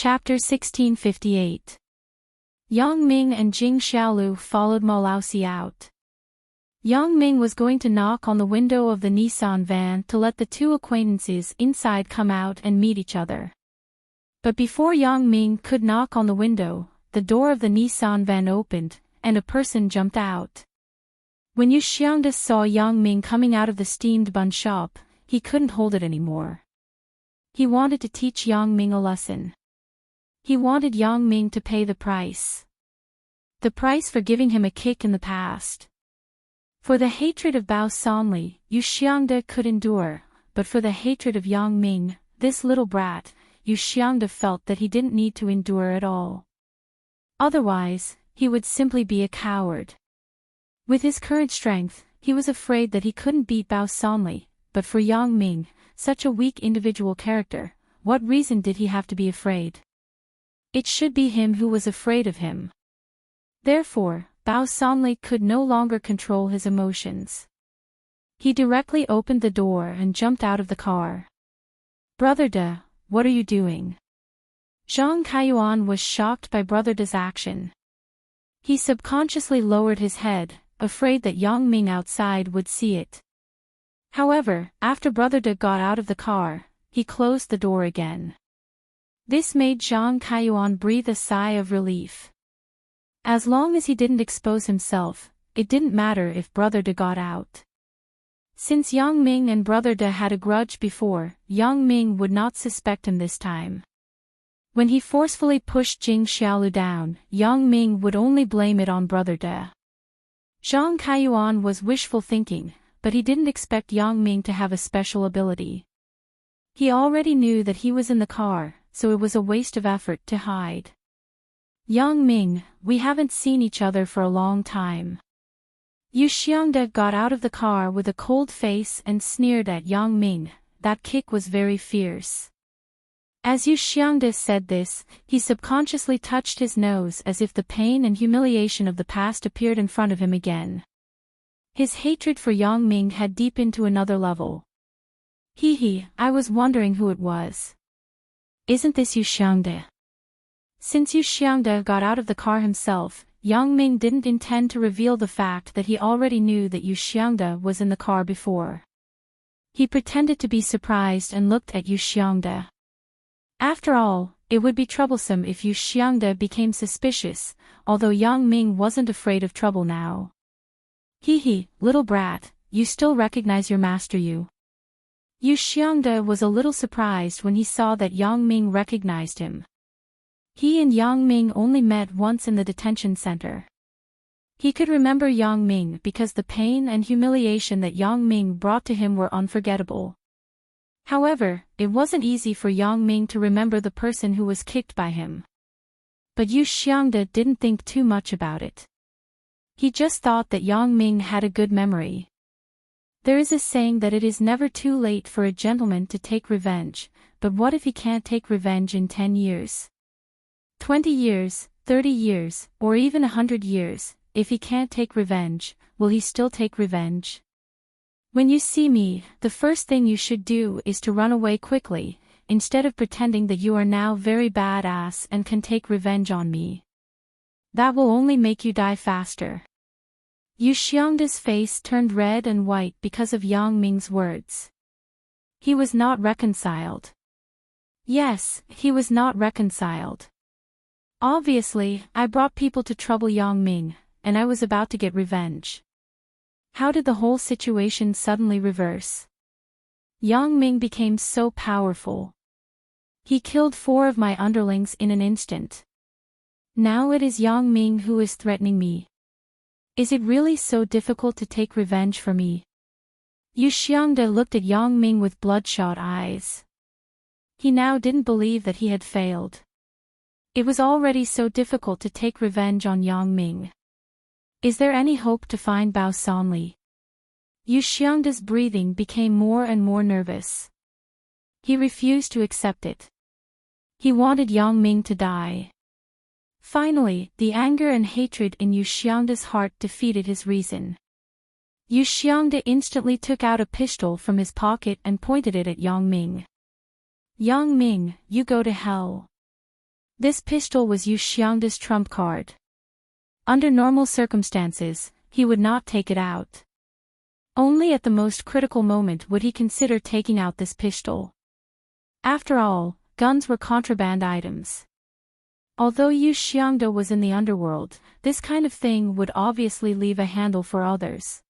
Chapter 1658. Yang Ming and Jing Xiaolu followed Ma Laosi out. Yang Ming was going to knock on the window of the Nissan van to let the two acquaintances inside come out and meet each other. But before Yang Ming could knock on the window, the door of the Nissan van opened, and a person jumped out. When Yu Xiangde saw Yang Ming coming out of the steamed bun shop, he couldn't hold it anymore. He wanted to teach Yang Ming a lesson. He wanted Yang Ming to pay the price. The price for giving him a kick in the past. For the hatred of Bao Sanli, Yu Xiangde could endure, but for the hatred of Yang Ming, this little brat, Yu Xiangde felt that he didn't need to endure at all. Otherwise, he would simply be a coward. With his current strength, he was afraid that he couldn't beat Bao Sanli, but for Yang Ming, such a weak individual character, what reason did he have to be afraid? It should be him who was afraid of him. Therefore, Bao Sanli could no longer control his emotions. He directly opened the door and jumped out of the car. "Brother De, what are you doing?" Zhang Kaiyuan was shocked by Brother De's action. He subconsciously lowered his head, afraid that Yang Ming outside would see it. However, after Brother De got out of the car, he closed the door again. This made Zhang Kaiyuan breathe a sigh of relief. As long as he didn't expose himself, it didn't matter if Brother De got out. Since Yang Ming and Brother De had a grudge before, Yang Ming would not suspect him this time. When he forcefully pushed Jing Xiaolu down, Yang Ming would only blame it on Brother De. Zhang Kaiyuan was wishful thinking, but he didn't expect Yang Ming to have a special ability. He already knew that he was in the car, so it was a waste of effort to hide. "Yang Ming, we haven't seen each other for a long time." Yu Xiangde got out of the car with a cold face and sneered at Yang Ming. That kick was very fierce. As Yu Xiangde said this, he subconsciously touched his nose as if the pain and humiliation of the past appeared in front of him again. His hatred for Yang Ming had deepened to another level. I was wondering who it was. Isn't this Yu Xiangde?" Since Yu Xiangde got out of the car himself, Yang Ming didn't intend to reveal the fact that he already knew that Yu Xiangde was in the car before. He pretended to be surprised and looked at Yu Xiangde. After all, it would be troublesome if Yu Xiangde became suspicious, although Yang Ming wasn't afraid of trouble now. Little brat, you still recognize your master Yu?" Yu Xiangde was a little surprised when he saw that Yang Ming recognized him. He and Yang Ming only met once in the detention center. He could remember Yang Ming because the pain and humiliation that Yang Ming brought to him were unforgettable. However, it wasn't easy for Yang Ming to remember the person who was kicked by him. But Yu Xiangde didn't think too much about it. He just thought that Yang Ming had a good memory. There is a saying that it is never too late for a gentleman to take revenge, but what if he can't take revenge in 10 years? 20 years, 30 years, or even 100 years, if he can't take revenge, will he still take revenge? When you see me, the first thing you should do is to run away quickly, instead of pretending that you are now very badass and can take revenge on me. That will only make you die faster. Yu Xiangde's face turned red and white because of Yang Ming's words. He was not reconciled. Yes, he was not reconciled. Obviously, I brought people to trouble Yang Ming, and I was about to get revenge. How did the whole situation suddenly reverse? Yang Ming became so powerful. He killed 4 of my underlings in an instant. Now it is Yang Ming who is threatening me. Is it really so difficult to take revenge for me? Yu Xiangde looked at Yang Ming with bloodshot eyes. He now didn't believe that he had failed. It was already so difficult to take revenge on Yang Ming. Is there any hope to find Bao Sanli? Yu Xiangde's breathing became more and more nervous. He refused to accept it. He wanted Yang Ming to die. Finally, the anger and hatred in Yu Xiangde's heart defeated his reason. Yu Xiangde instantly took out a pistol from his pocket and pointed it at Yang Ming. "Yang Ming, you go to hell." This pistol was Yu Xiangda's trump card. Under normal circumstances, he would not take it out. Only at the most critical moment would he consider taking out this pistol. After all, guns were contraband items. Although Yu Xiangda was in the underworld, this kind of thing would obviously leave a handle for others.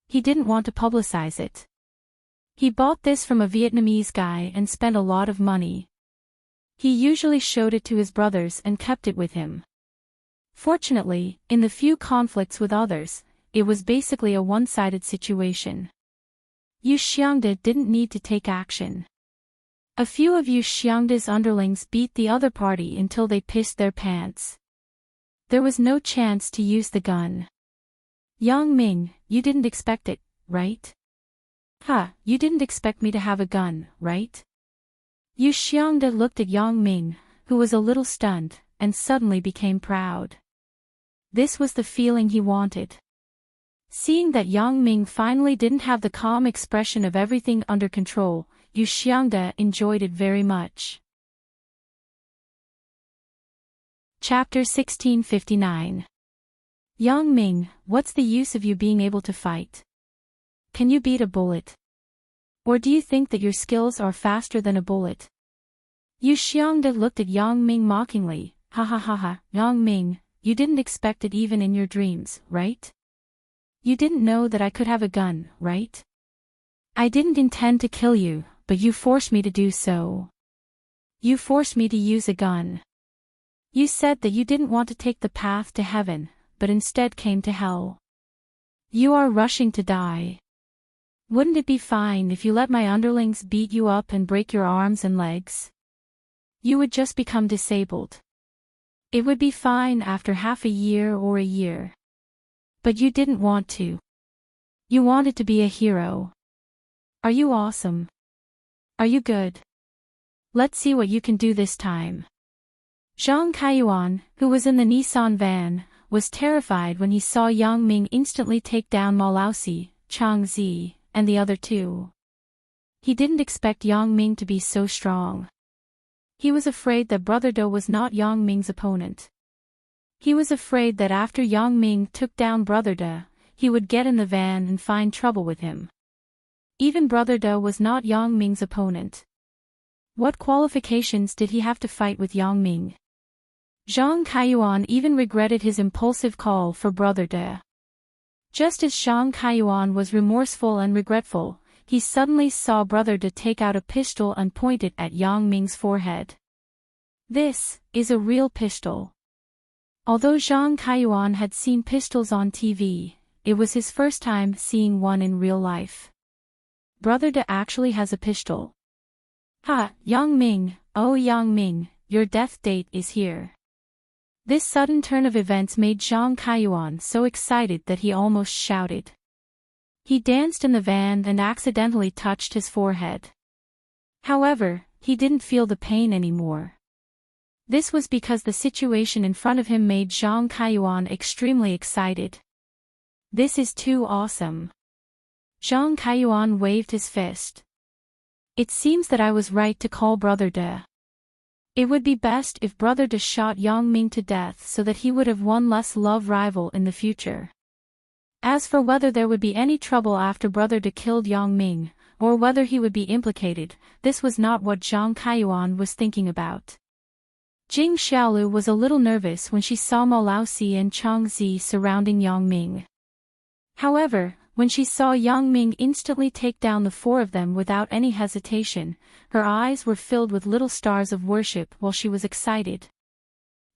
He didn't want to publicize it. He bought this from a Vietnamese guy and spent a lot of money. He usually showed it to his brothers and kept it with him. Fortunately, in the few conflicts with others, it was basically a one-sided situation. Yu Xiangda didn't need to take action. A few of Yu Xiangda's underlings beat the other party until they pissed their pants. There was no chance to use the gun. Yang Ming, you didn't expect it, right? You didn't expect me to have a gun, right? Yu Xiangda looked at Yang Ming, who was a little stunned, and suddenly became proud. This was the feeling he wanted. Seeing that Yang Ming finally didn't have the calm expression of everything under control, Yu Xiangda enjoyed it very much. Chapter 1659. Yang Ming, what's the use of you being able to fight? Can you beat a bullet? Or do you think that your skills are faster than a bullet? Yu Xiangda looked at Yang Ming mockingly. Ha ha ha ha, Yang Ming, you didn't expect it even in your dreams, right? You didn't know that I could have a gun, right? I didn't intend to kill you, but you forced me to do so. You forced me to use a gun. You said that you didn't want to take the path to heaven, but instead came to hell. You are rushing to die. Wouldn't it be fine if you let my underlings beat you up and break your arms and legs? You would just become disabled. It would be fine after half a year or a year. But you didn't want to. You wanted to be a hero. Are you awesome? Are you good? Let's see what you can do this time. Zhang Kaiyuan, who was in the Nissan van, was terrified when he saw Yang Ming instantly take down Ma Laosi, Chang Zi, and the other two. He didn't expect Yang Ming to be so strong. He was afraid that Brother Do was not Yang Ming's opponent. He was afraid that after Yang Ming took down Brother De, he would get in the van and find trouble with him. Even Brother De was not Yang Ming's opponent. What qualifications did he have to fight with Yang Ming? Zhang Kaiyuan even regretted his impulsive call for Brother De. Just as Zhang Kaiyuan was remorseful and regretful, he suddenly saw Brother De take out a pistol and point it at Yang Ming's forehead. This is a real pistol. Although Zhang Kaiyuan had seen pistols on TV, it was his first time seeing one in real life. Brother De actually has a pistol. Yang Ming, oh Yang Ming, your death date is here. This sudden turn of events made Zhang Kaiyuan so excited that he almost shouted. He danced in the van and accidentally touched his forehead. However, he didn't feel the pain anymore. This was because the situation in front of him made Zhang Kaiyuan extremely excited. This is too awesome. Zhang Kaiyuan waved his fist. It seems that I was right to call Brother De. It would be best if Brother De shot Yang Ming to death so that he would have one less love rival in the future. As for whether there would be any trouble after Brother De killed Yang Ming, or whether he would be implicated, this was not what Zhang Kaiyuan was thinking about. Jing Xiaolu was a little nervous when she saw Ma Laosi and Chang Zi surrounding Yang Ming. However, when she saw Yang Ming instantly take down the four of them without any hesitation, her eyes were filled with little stars of worship while she was excited.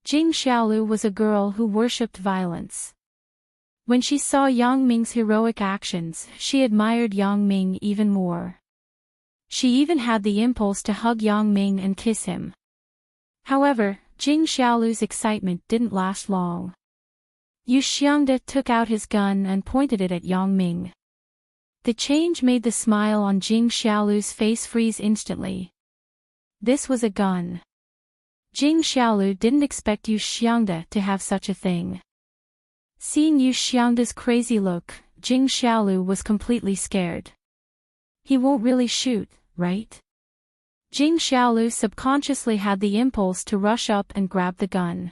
Jing Xiaolu was a girl who worshipped violence. When she saw Yang Ming's heroic actions, she admired Yang Ming even more. She even had the impulse to hug Yang Ming and kiss him. However, Jing Xiaolu's excitement didn't last long. Yu Xiangda took out his gun and pointed it at Yang Ming. The change made the smile on Jing Xiaolu's face freeze instantly. This was a gun. Jing Xiaolu didn't expect Yu Xiangda to have such a thing. Seeing Yu Xiangda's crazy look, Jing Xiaolu was completely scared. He won't really shoot, right? Jing Xiaolu subconsciously had the impulse to rush up and grab the gun.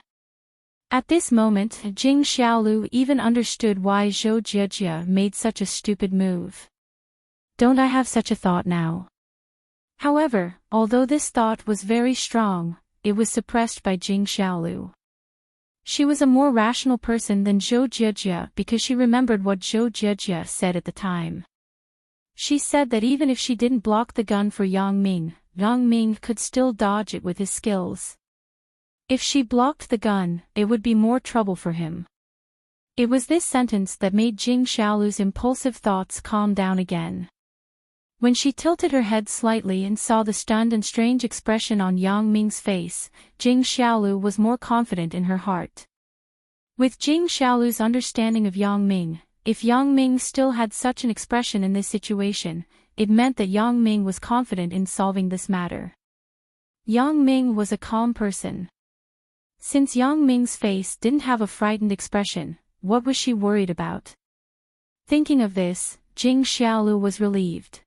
At this moment, Jing Xiaolu even understood why Zhou Jijia made such a stupid move. Don't I have such a thought now? However, although this thought was very strong, it was suppressed by Jing Xiaolu. She was a more rational person than Zhou Jijia because she remembered what Zhou Jijia said at the time. She said that even if she didn't block the gun for Yang Ming could still dodge it with his skills. If she blocked the gun, it would be more trouble for him. It was this sentence that made Jing Xiaolu's impulsive thoughts calm down again. When she tilted her head slightly and saw the stunned and strange expression on Yang Ming's face, Jing Xiaolu was more confident in her heart. With Jing Xiaolu's understanding of Yang Ming, if Yang Ming still had such an expression in this situation, it meant that Yang Ming was confident in solving this matter. Yang Ming was a calm person. Since Yang Ming's face didn't have a frightened expression, what was she worried about? Thinking of this, Jing Xiaolu was relieved.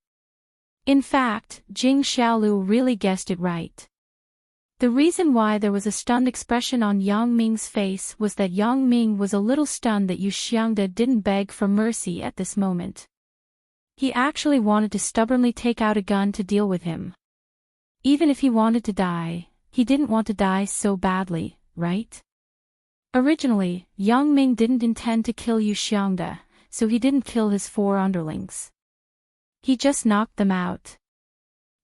In fact, Jing Xiaolu really guessed it right. The reason why there was a stunned expression on Yang Ming's face was that Yang Ming was a little stunned that Yu Xiangde didn't beg for mercy at this moment. He actually wanted to stubbornly take out a gun to deal with him. Even if he wanted to die, he didn't want to die so badly, right? Originally, Yang Ming didn't intend to kill Yu Xiangde, so he didn't kill his 4 underlings. He just knocked them out.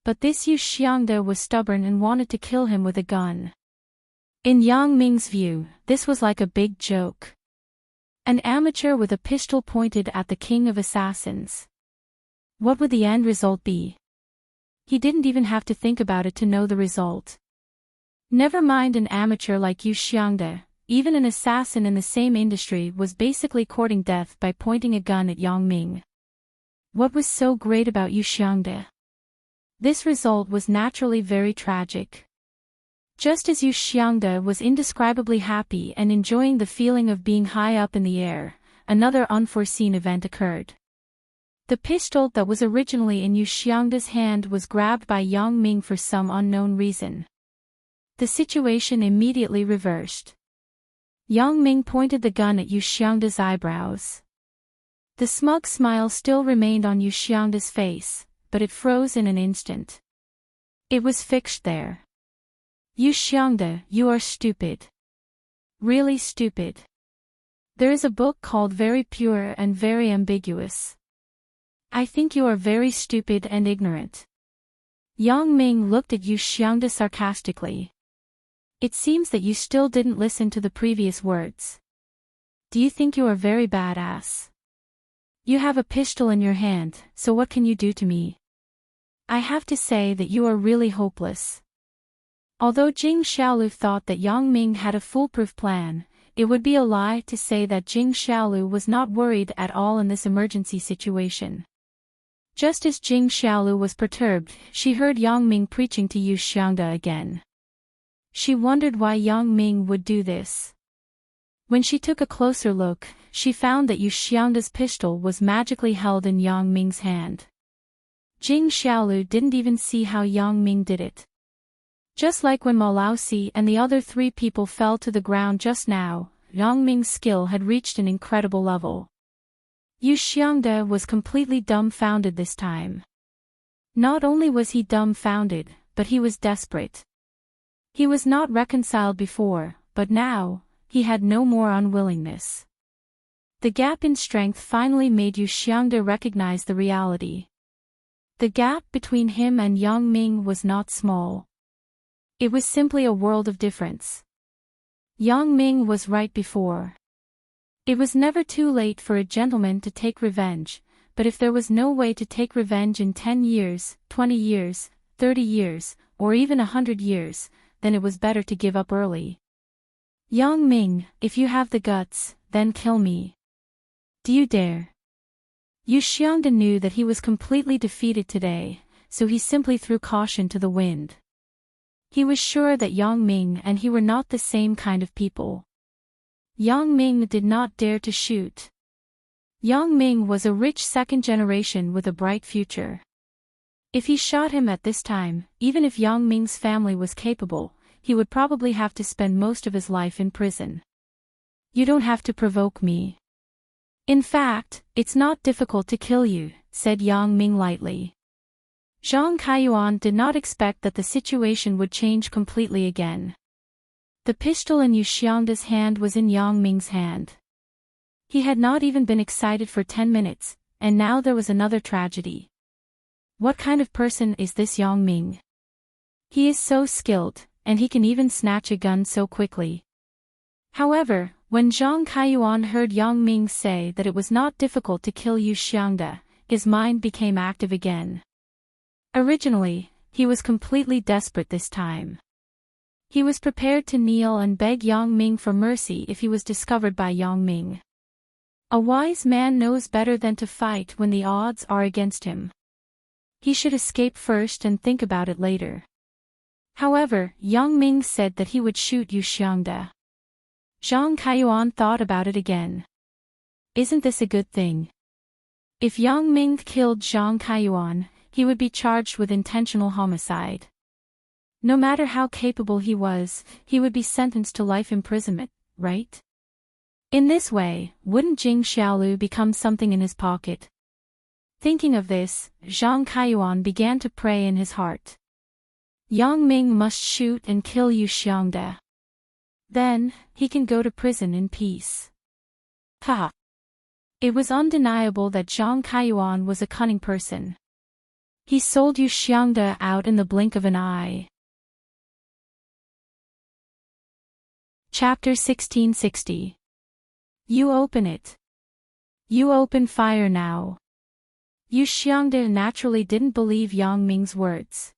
But this Yu Xiangde was stubborn and wanted to kill him with a gun. In Yang Ming's view, this was like a big joke. An amateur with a pistol pointed at the king of assassins. What would the end result be? He didn't even have to think about it to know the result. Never mind an amateur like Yu Xiangde, even an assassin in the same industry was basically courting death by pointing a gun at Yang Ming. What was so great about Yu Xiangde? This result was naturally very tragic. Just as Yu Xiangde was indescribably happy and enjoying the feeling of being high up in the air, another unforeseen event occurred. The pistol that was originally in Yu Xiangde's hand was grabbed by Yang Ming for some unknown reason. The situation immediately reversed. Yang Ming pointed the gun at Yu Xiangde's eyebrows. The smug smile still remained on Yu Xiangde's face, but it froze in an instant. It was fixed there. Yu Xiangde, you are stupid. Really stupid. There is a book called Very Pure and Very Ambiguous. I think you are very stupid and ignorant. Yang Ming looked at Yu Xiangde sarcastically. It seems that you still didn't listen to the previous words. Do you think you are very badass? You have a pistol in your hand, so what can you do to me? I have to say that you are really hopeless. Although Jing Xiaolu thought that Yang Ming had a foolproof plan, it would be a lie to say that Jing Xiaolu was not worried at all in this emergency situation. Just as Jing Xiaolu was perturbed, she heard Yang Ming preaching to Yu Xiangde again. She wondered why Yang Ming would do this. When she took a closer look, she found that Yu Xiangde's pistol was magically held in Yang Ming's hand. Jing Xiaolu didn't even see how Yang Ming did it. Just like when Ma Laosi and the other 3 people fell to the ground just now, Yang Ming's skill had reached an incredible level. Yu Xiangde was completely dumbfounded this time. Not only was he dumbfounded, but he was desperate. He was not reconciled before, but now, he had no more unwillingness. The gap in strength finally made Yu Xiangde recognize the reality. The gap between him and Yang Ming was not small. It was simply a world of difference. Yang Ming was right before. It was never too late for a gentleman to take revenge, but if there was no way to take revenge in 10 years, 20 years, 30 years, or even 100 years, then it was better to give up early. Yang Ming, if you have the guts, then kill me. Do you dare? Yu Xiangde knew that he was completely defeated today, so he simply threw caution to the wind. He was sure that Yang Ming and he were not the same kind of people. Yang Ming did not dare to shoot. Yang Ming was a rich second generation with a bright future. If he shot him at this time, even if Yang Ming's family was capable, he would probably have to spend most of his life in prison. You don't have to provoke me. In fact, it's not difficult to kill you, said Yang Ming lightly. Zhang Kaiyuan did not expect that the situation would change completely again. The pistol in Yu Xiangda's hand was in Yang Ming's hand. He had not even been excited for 10 minutes, and now there was another tragedy. What kind of person is this Yang Ming? He is so skilled, and he can even snatch a gun so quickly. However, when Zhang Kaiyuan heard Yang Ming say that it was not difficult to kill Yu Xiangda, his mind became active again. Originally, he was completely desperate this time. He was prepared to kneel and beg Yang Ming for mercy if he was discovered by Yang Ming. A wise man knows better than to fight when the odds are against him. He should escape first and think about it later. However, Yang Ming said that he would shoot Yu Xiangda. Zhang Kaiyuan thought about it again. Isn't this a good thing? If Yang Ming killed Zhang Kaiyuan, he would be charged with intentional homicide. No matter how capable he was, he would be sentenced to life imprisonment, right? In this way, wouldn't Jing Xiaolu become something in his pocket? Thinking of this, Zhang Kaiyuan began to pray in his heart. Yang Ming must shoot and kill Yu Xiangda. Then, he can go to prison in peace. Ha! It was undeniable that Zhang Kaiyuan was a cunning person. He sold Yu Xiangda out in the blink of an eye. Chapter 1660. You open it. You open fire now. Yu Xiangda naturally didn't believe Yang Ming's words.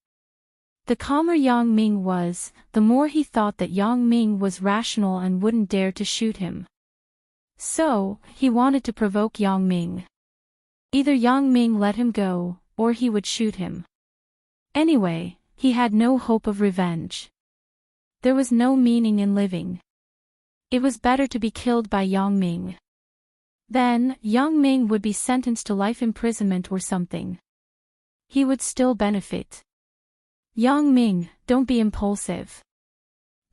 The calmer Yang Ming was, the more he thought that Yang Ming was rational and wouldn't dare to shoot him. So, he wanted to provoke Yang Ming. Either Yang Ming let him go, or he would shoot him. Anyway, he had no hope of revenge. There was no meaning in living. It was better to be killed by Yang Ming. Then, Yang Ming would be sentenced to life imprisonment or something. He would still benefit. Yang Ming, don't be impulsive.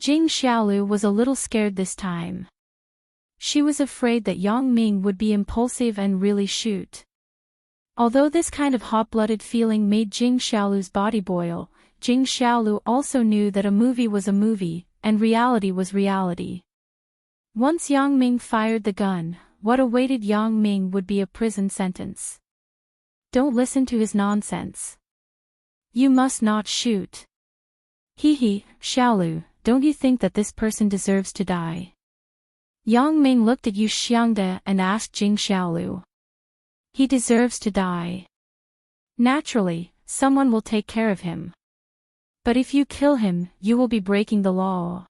Jing Xiaolu was a little scared this time. She was afraid that Yang Ming would be impulsive and really shoot. Although this kind of hot-blooded feeling made Jing Xiaolu's body boil, Jing Xiaolu also knew that a movie was a movie, and reality was reality. Once Yang Ming fired the gun, what awaited Yang Ming would be a prison sentence. Don't listen to his nonsense. You must not shoot. Hee, Xiaolu, don't you think that this person deserves to die? Yang Ming looked at Yu Xiangda and asked Jing Xiaolu. He deserves to die. Naturally, someone will take care of him. But if you kill him, you will be breaking the law.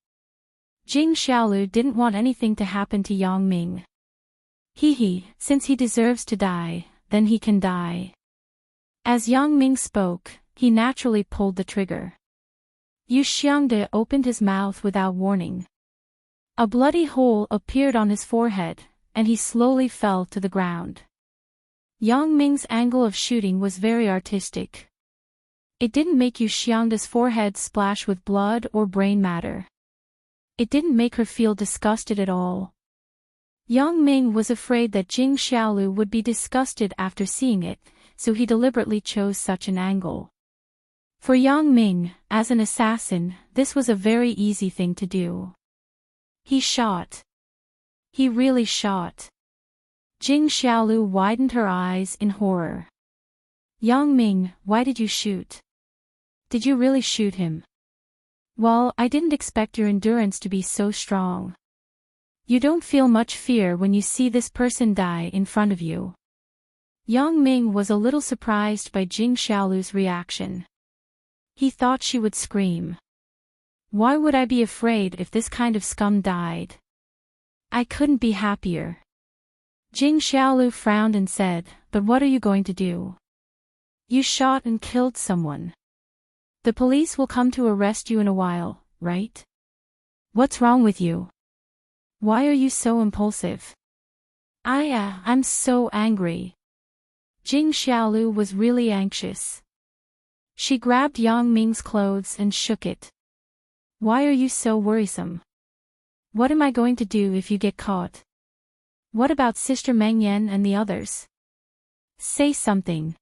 Jing Xiaolu didn't want anything to happen to Yang Ming. Since he deserves to die, then he can die. As Yang Ming spoke, he naturally pulled the trigger. Yu Xiangda opened his mouth without warning. A bloody hole appeared on his forehead, and he slowly fell to the ground. Yang Ming's angle of shooting was very artistic. It didn't make Yu Xiangda's forehead splash with blood or brain matter. It didn't make her feel disgusted at all. Yang Ming was afraid that Jing Xiaolu would be disgusted after seeing it, so he deliberately chose such an angle. For Yang Ming, as an assassin, this was a very easy thing to do. He shot. He really shot. Jing Xiaolu widened her eyes in horror. Yang Ming, why did you shoot? Did you really shoot him? Well, I didn't expect your endurance to be so strong. You don't feel much fear when you see this person die in front of you. Yang Ming was a little surprised by Jing Xiaolu's reaction. He thought she would scream. Why would I be afraid if this kind of scum died? I couldn't be happier. Jing Xiaolu frowned and said, but what are you going to do? You shot and killed someone. The police will come to arrest you in a while, right? What's wrong with you? Why are you so impulsive? I'm so angry. Jing Xiaolu was really anxious. She grabbed Yang Ming's clothes and shook it. Why are you so worrisome? What am I going to do if you get caught? What about Sister Meng Yan and the others? Say something.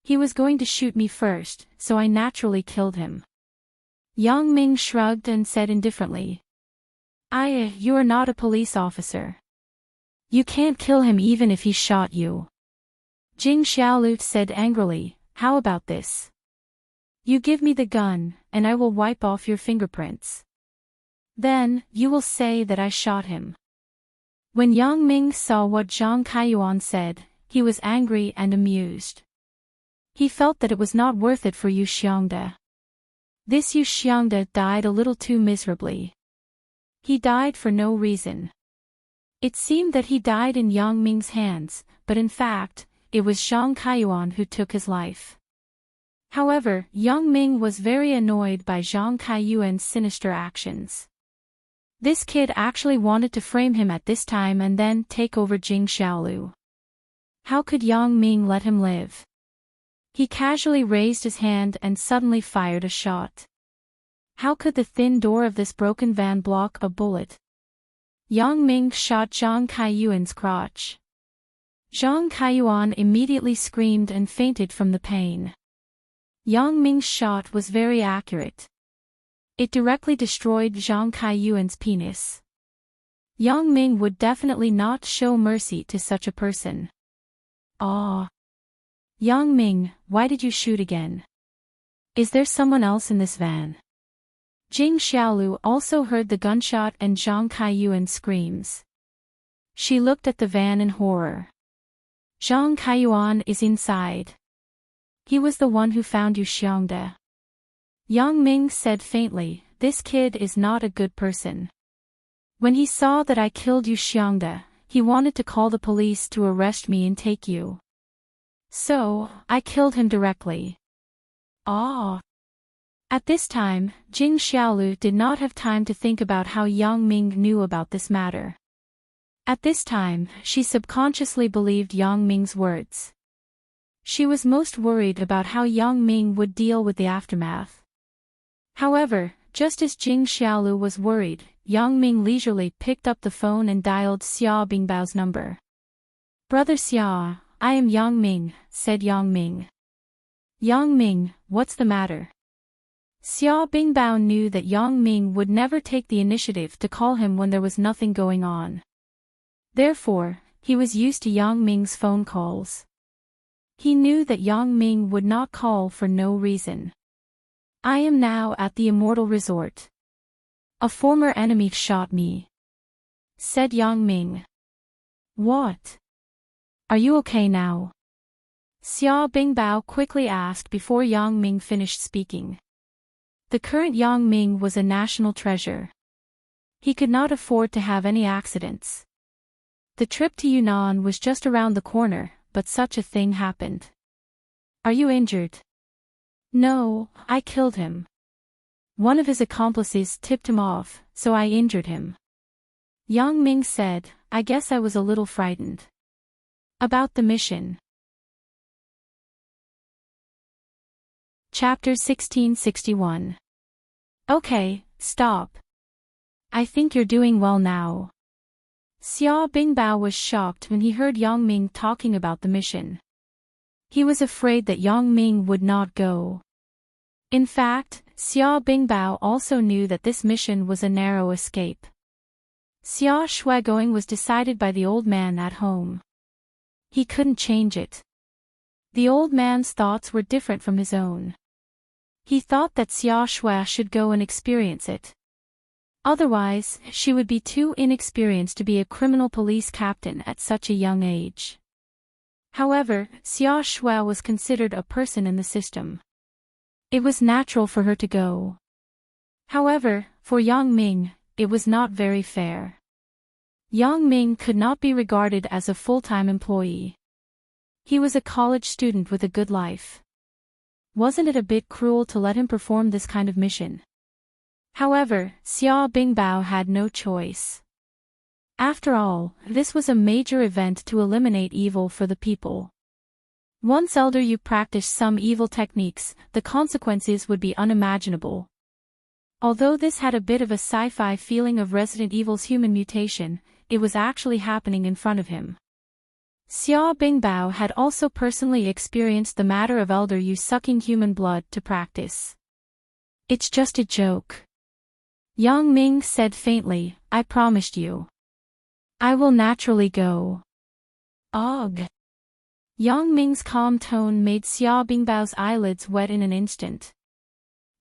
He was going to shoot me first, so I naturally killed him. Yang Ming shrugged and said indifferently. You are not a police officer. You can't kill him even if he shot you. Jing Xiaolu said angrily, how about this? You give me the gun, and I will wipe off your fingerprints. Then, you will say that I shot him. When Yang Ming saw what Zhang Kaiyuan said, he was angry and amused. He felt that it was not worth it for Yu Xiangde. This Yu Xiangde died a little too miserably. He died for no reason. It seemed that he died in Yang Ming's hands, but in fact, it was Zhang Kaiyuan who took his life. However, Yang Ming was very annoyed by Zhang Kaiyuan's sinister actions. This kid actually wanted to frame him at this time and then take over Jing Xiaolu. How could Yang Ming let him live? He casually raised his hand and suddenly fired a shot. How could the thin door of this broken van block a bullet? Yang Ming shot Zhang Kaiyuan's crotch. Zhang Kaiyuan immediately screamed and fainted from the pain. Yang Ming's shot was very accurate. It directly destroyed Zhang Kaiyuan's penis. Yang Ming would definitely not show mercy to such a person. Yang Ming, why did you shoot again? Is there someone else in this van? Jing Xiaolu also heard the gunshot and Zhang Kaiyuan's screams. She looked at the van in horror. Zhang Kaiyuan is inside. He was the one who found Yu Xiangde. Yang Ming said faintly, this kid is not a good person. When he saw that I killed Yu Xiangde, he wanted to call the police to arrest me and take you. So, I killed him directly. At this time, Jing Xiaolu did not have time to think about how Yang Ming knew about this matter. At this time, she subconsciously believed Yang Ming's words. She was most worried about how Yang Ming would deal with the aftermath. However, just as Jing Xiaolu was worried, Yang Ming leisurely picked up the phone and dialed Xia Bingbao's number. Brother Xia, I am Yang Ming, said Yang Ming. Yang Ming, what's the matter? Xia Bingbao knew that Yang Ming would never take the initiative to call him when there was nothing going on. Therefore, he was used to Yang Ming's phone calls. He knew that Yang Ming would not call for no reason. I am now at the Immortal Resort. A former enemy shot me, said Yang Ming. What? Are you okay now? Xia Bingbao quickly asked before Yang Ming finished speaking. The current Yang Ming was a national treasure. He could not afford to have any accidents. The trip to Yunnan was just around the corner, but such a thing happened. Are you injured? No, I killed him. One of his accomplices tipped him off, so I injured him. Yang Ming said, I guess I was a little frightened. About the mission. Chapter 1661. Okay, stop. I think you're doing well now. Xia Bingbao was shocked when he heard Yang Ming talking about the mission. He was afraid that Yang Ming would not go. In fact, Xia Bingbao also knew that this mission was a narrow escape. Xia Shui going was decided by the old man at home. He couldn't change it. The old man's thoughts were different from his own. He thought that Xia Shui should go and experience it. Otherwise, she would be too inexperienced to be a criminal police captain at such a young age. However, Xia Shui was considered a person in the system. It was natural for her to go. However, for Yang Ming, it was not very fair. Yang Ming could not be regarded as a full-time employee. He was a college student with a good life. Wasn't it a bit cruel to let him perform this kind of mission? However, Xia Bingbao had no choice. After all, this was a major event to eliminate evil for the people. Once Elder Yu practiced some evil techniques, the consequences would be unimaginable. Although this had a bit of a sci-fi feeling of Resident Evil's human mutation, it was actually happening in front of him. Xiao Bingbao had also personally experienced the matter of Elder Yu sucking human blood to practice. It's just a joke. Yang Ming said faintly, I promised you. I will naturally go. Ugh. Yang Ming's calm tone made Xiao Bingbao's eyelids wet in an instant.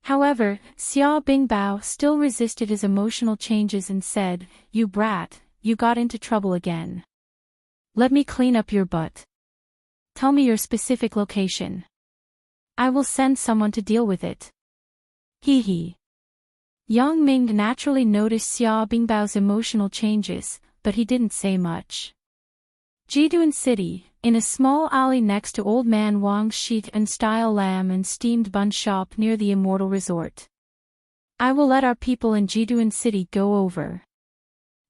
However, Xiao Bingbao still resisted his emotional changes and said, You brat, you got into trouble again. Let me clean up your butt. Tell me your specific location. I will send someone to deal with it. Hee hee. Yang Ming naturally noticed Xiao Bingbao's emotional changes, but he didn't say much. Jiduan City, in a small alley next to Old Man Wang's sheet and style lamb and steamed bun shop near the Immortal Resort. I will let our people in Jiduan City go over.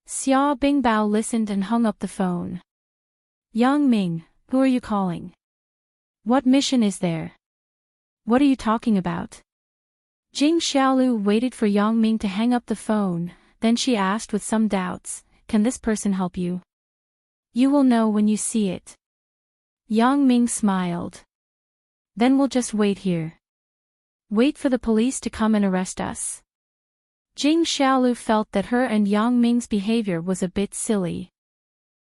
Xiao Bingbao listened and hung up the phone. Yang Ming, who are you calling? What mission is there? What are you talking about? Jing Xiaolu waited for Yang Ming to hang up the phone, then she asked with some doubts, Can this person help you? You will know when you see it. Yang Ming smiled. Then we'll just wait here. Wait for the police to come and arrest us. Jing Xiaolu felt that her and Yang Ming's behavior was a bit silly.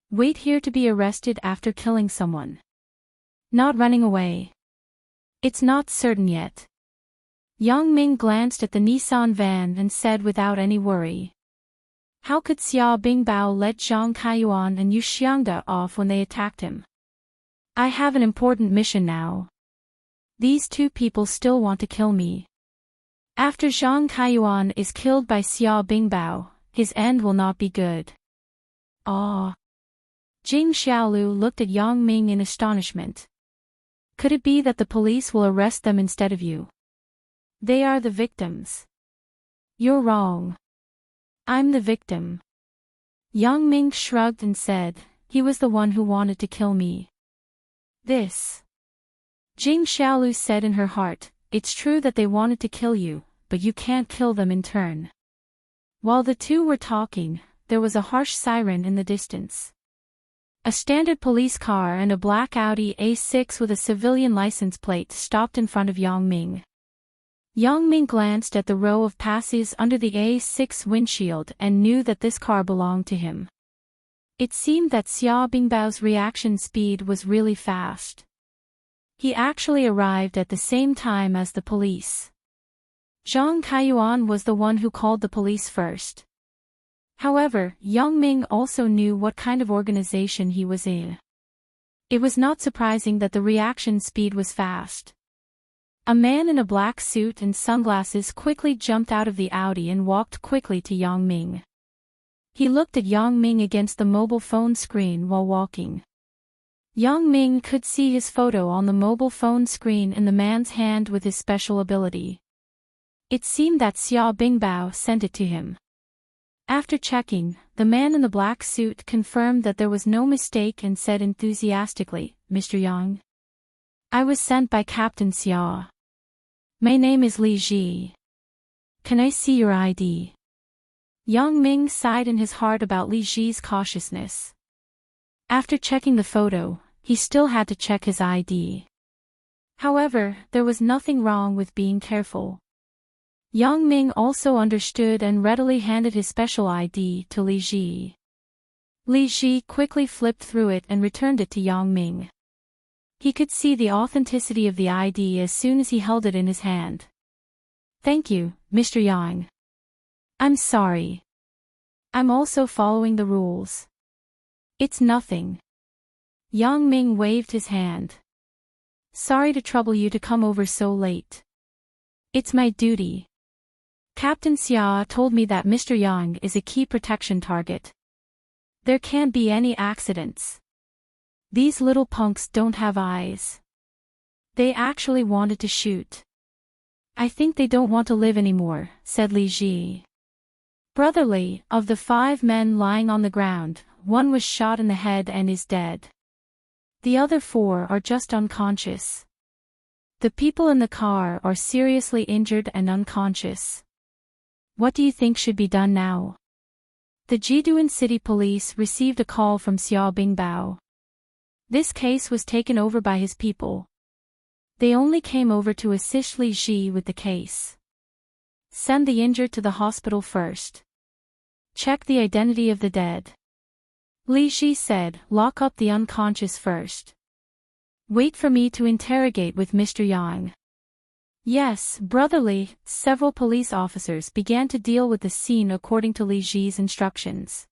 Wait here to be arrested after killing someone. Not running away. It's not certain yet. Yang Ming glanced at the Nissan van and said without any worry. How could Xiao Bingbao let Zhang Kaiyuan and Yu Xiangda off when they attacked him? I have an important mission now. These two people still want to kill me. After Zhang Kaiyuan is killed by Xiao Bingbao, his end will not be good. Ah. Jing Xiaolu looked at Yang Ming in astonishment. Could it be that the police will arrest them instead of you? They are the victims. You're wrong. I'm the victim. Yang Ming shrugged and said, He was the one who wanted to kill me. This. Jing Xiaolu said in her heart, It's true that they wanted to kill you, but you can't kill them in turn. While the two were talking, there was a harsh siren in the distance. A standard police car and a black Audi A6 with a civilian license plate stopped in front of Yang Ming. Yang Ming glanced at the row of passes under the A6 windshield and knew that this car belonged to him. It seemed that Xiao Bingbao's reaction speed was really fast. He actually arrived at the same time as the police. Zhang Kaiyuan was the one who called the police first. However, Yang Ming also knew what kind of organization he was in. It was not surprising that the reaction speed was fast. A man in a black suit and sunglasses quickly jumped out of the Audi and walked quickly to Yang Ming. He looked at Yang Ming against the mobile phone screen while walking. Yang Ming could see his photo on the mobile phone screen in the man's hand with his special ability. It seemed that Xiao Bingbao sent it to him. After checking, the man in the black suit confirmed that there was no mistake and said enthusiastically, Mr. Yang. I was sent by Captain Xiao. My name is Li Ji. Can I see your ID? Yang Ming sighed in his heart about Li Ji's cautiousness. After checking the photo, he still had to check his ID. However, there was nothing wrong with being careful. Yang Ming also understood and readily handed his special ID to Li Ji. Li Ji quickly flipped through it and returned it to Yang Ming. He could see the authenticity of the ID as soon as he held it in his hand. Thank you, Mr. Yang. I'm sorry. I'm also following the rules. It's nothing. Yang Ming waved his hand. Sorry to trouble you to come over so late. It's my duty. Captain Xia told me that Mr. Yang is a key protection target. There can't be any accidents. These little punks don't have eyes. They actually wanted to shoot. I think they don't want to live anymore, said Li Ji. Brotherly, of the 5 men lying on the ground, one was shot in the head and is dead. The other 4 are just unconscious. The people in the car are seriously injured and unconscious. What do you think should be done now? The Jiduan City Police received a call from Xiao Bingbao. This case was taken over by his people. They only came over to assist Li Ji with the case. Send the injured to the hospital first. Check the identity of the dead. Li Ji said, lock up the unconscious first. Wait for me to interrogate with Mr. Yang. Yes, brotherly, several police officers began to deal with the scene according to Li Ji's instructions.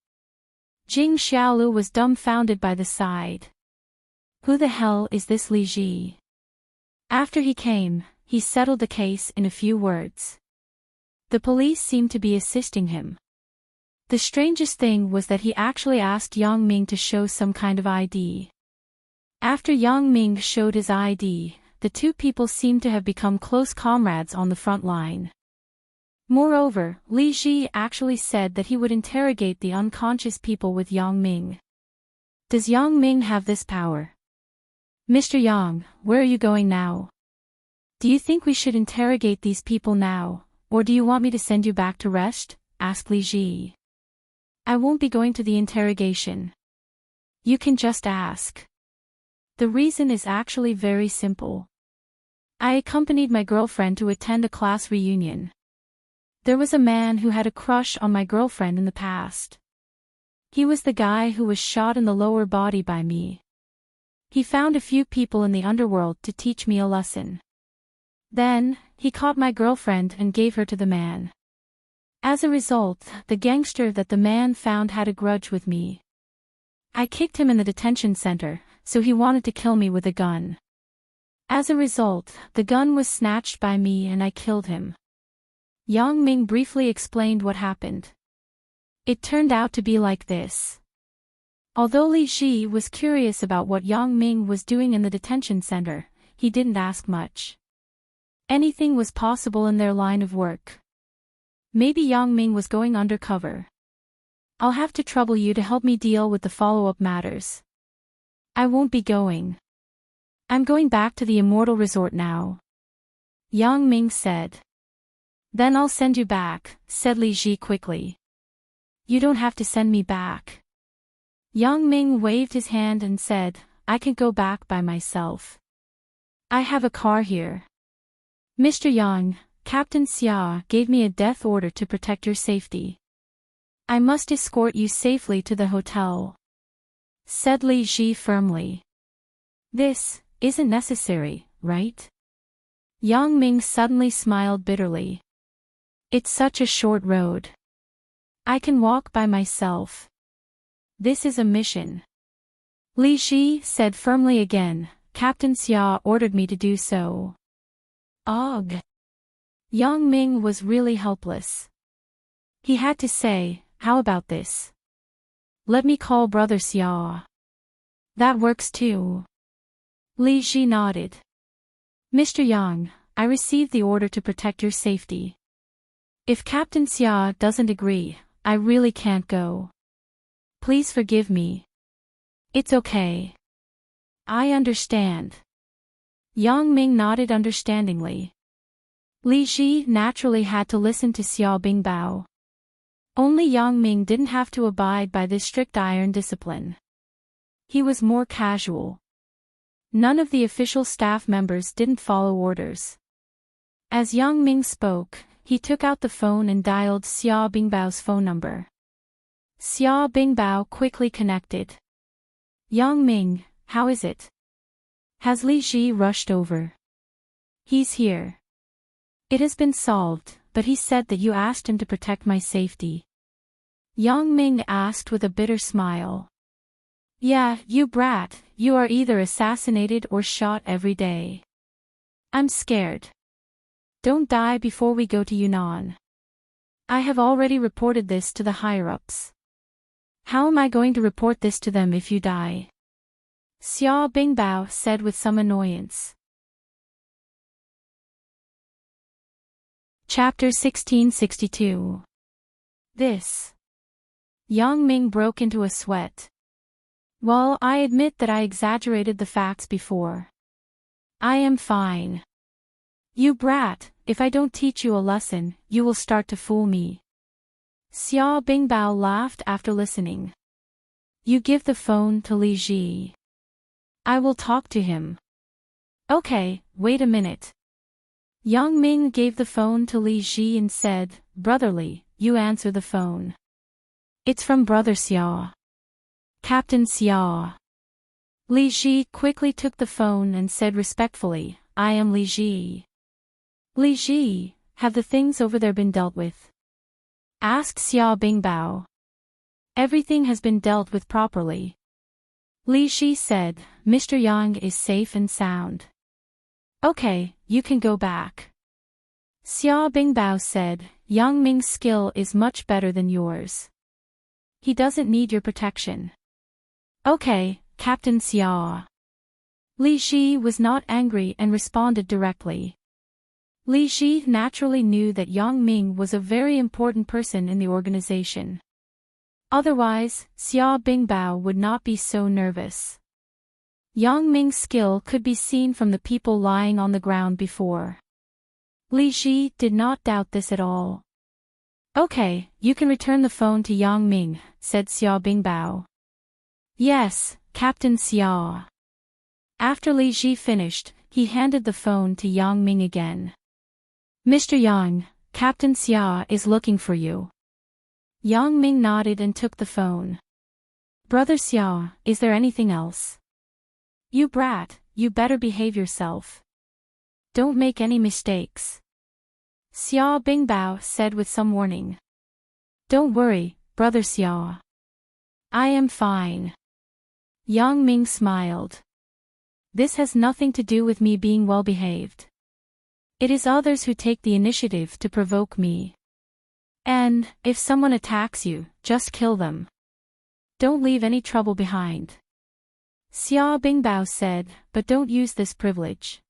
Jing Xiaolu was dumbfounded by the sight. Who the hell is this Li Ji? After he came, he settled the case in a few words. The police seemed to be assisting him. The strangest thing was that he actually asked Yang Ming to show some kind of ID. After Yang Ming showed his ID, the two people seemed to have become close comrades on the front line. Moreover, Li Ji actually said that he would interrogate the unconscious people with Yang Ming. Does Yang Ming have this power? Mr. Yang, where are you going now? Do you think we should interrogate these people now, or do you want me to send you back to rest? Asked Li Ji. I won't be going to the interrogation. You can just ask. The reason is actually very simple. I accompanied my girlfriend to attend a class reunion. There was a man who had a crush on my girlfriend in the past. He was the guy who was shot in the lower body by me. He found a few people in the underworld to teach me a lesson. Then, he caught my girlfriend and gave her to the man. As a result, the gangster that the man found had a grudge with me. I kicked him in the detention center, so he wanted to kill me with a gun. As a result, the gun was snatched by me and I killed him. Yang Ming briefly explained what happened. It turned out to be like this. Although Li Ji was curious about what Yang Ming was doing in the detention center, he didn't ask much. Anything was possible in their line of work. Maybe Yang Ming was going undercover. I'll have to trouble you to help me deal with the follow-up matters. I won't be going. I'm going back to the Immortal Resort now. Yang Ming said. Then I'll send you back, said Li Ji quickly. You don't have to send me back. Yang Ming waved his hand and said, I can go back by myself. I have a car here. Mr. Yang, Captain Xia gave me a death order to protect your safety. I must escort you safely to the hotel, said Li Ji firmly. This isn't necessary, right? Yang Ming suddenly smiled bitterly. It's such a short road. I can walk by myself. This is a mission. Li Ji said firmly again, Captain Xia ordered me to do so. Ugh. Yang Ming was really helpless. He had to say, how about this? Let me call Brother Xia. That works too. Li Ji nodded. Mr. Yang, I received the order to protect your safety. If Captain Xia doesn't agree, I really can't go. Please forgive me. It's okay. I understand. Yang Ming nodded understandingly. Li Ji naturally had to listen to Xiao Bingbao. Only Yang Ming didn't have to abide by this strict iron discipline. He was more casual. None of the official staff members didn't follow orders. As Yang Ming spoke, he took out the phone and dialed Xiao Bingbao's phone number. Xiao Bingbao quickly connected. Yang Ming, how is it? Has Li Ji rushed over? He's here. It has been solved, but he said that you asked him to protect my safety. Yang Ming asked with a bitter smile. Yeah, you brat, you are either assassinated or shot every day. I'm scared. Don't die before we go to Yunnan. I have already reported this to the higher-ups. How am I going to report this to them if you die? Xiao Bingbao said with some annoyance. Chapter 1662. This. Yang Ming broke into a sweat. Well, I admit that I exaggerated the facts before. I am fine. You brat, if I don't teach you a lesson, you will start to fool me. Xiao Bingbao laughed after listening. You give the phone to Li Ji. I will talk to him. Okay, wait a minute. Yang Ming gave the phone to Li Ji and said, Brotherly, you answer the phone. It's from Brother Xiao. Captain Xiao. Li Ji quickly took the phone and said respectfully, I am Li Ji. Li Ji, have the things over there been dealt with? Asked Xiao Bingbao. Everything has been dealt with properly. Li Ji said, Mr. Yang is safe and sound. Okay, you can go back. Xiao Bingbao said, Yang Ming's skill is much better than yours. He doesn't need your protection. Okay, Captain Xiao. Li Ji was not angry and responded directly. Li Ji naturally knew that Yang Ming was a very important person in the organization. Otherwise, Xiao Bingbao would not be so nervous. Yang Ming's skill could be seen from the people lying on the ground before. Li Ji did not doubt this at all. Okay, you can return the phone to Yang Ming, said Xiao Bingbao. Yes, Captain Xiao. After Li Ji finished, he handed the phone to Yang Ming again. Mr. Yang, Captain Xiao is looking for you. Yang Ming nodded and took the phone. Brother Xiao, is there anything else? You brat, you better behave yourself. Don't make any mistakes. Xiao Bingbao said with some warning. Don't worry, Brother Xiao. I am fine. Yang Ming smiled. This has nothing to do with me being well behaved. It is others who take the initiative to provoke me. And, if someone attacks you, just kill them. Don't leave any trouble behind. Xiao Bingbao said, but don't use this privilege.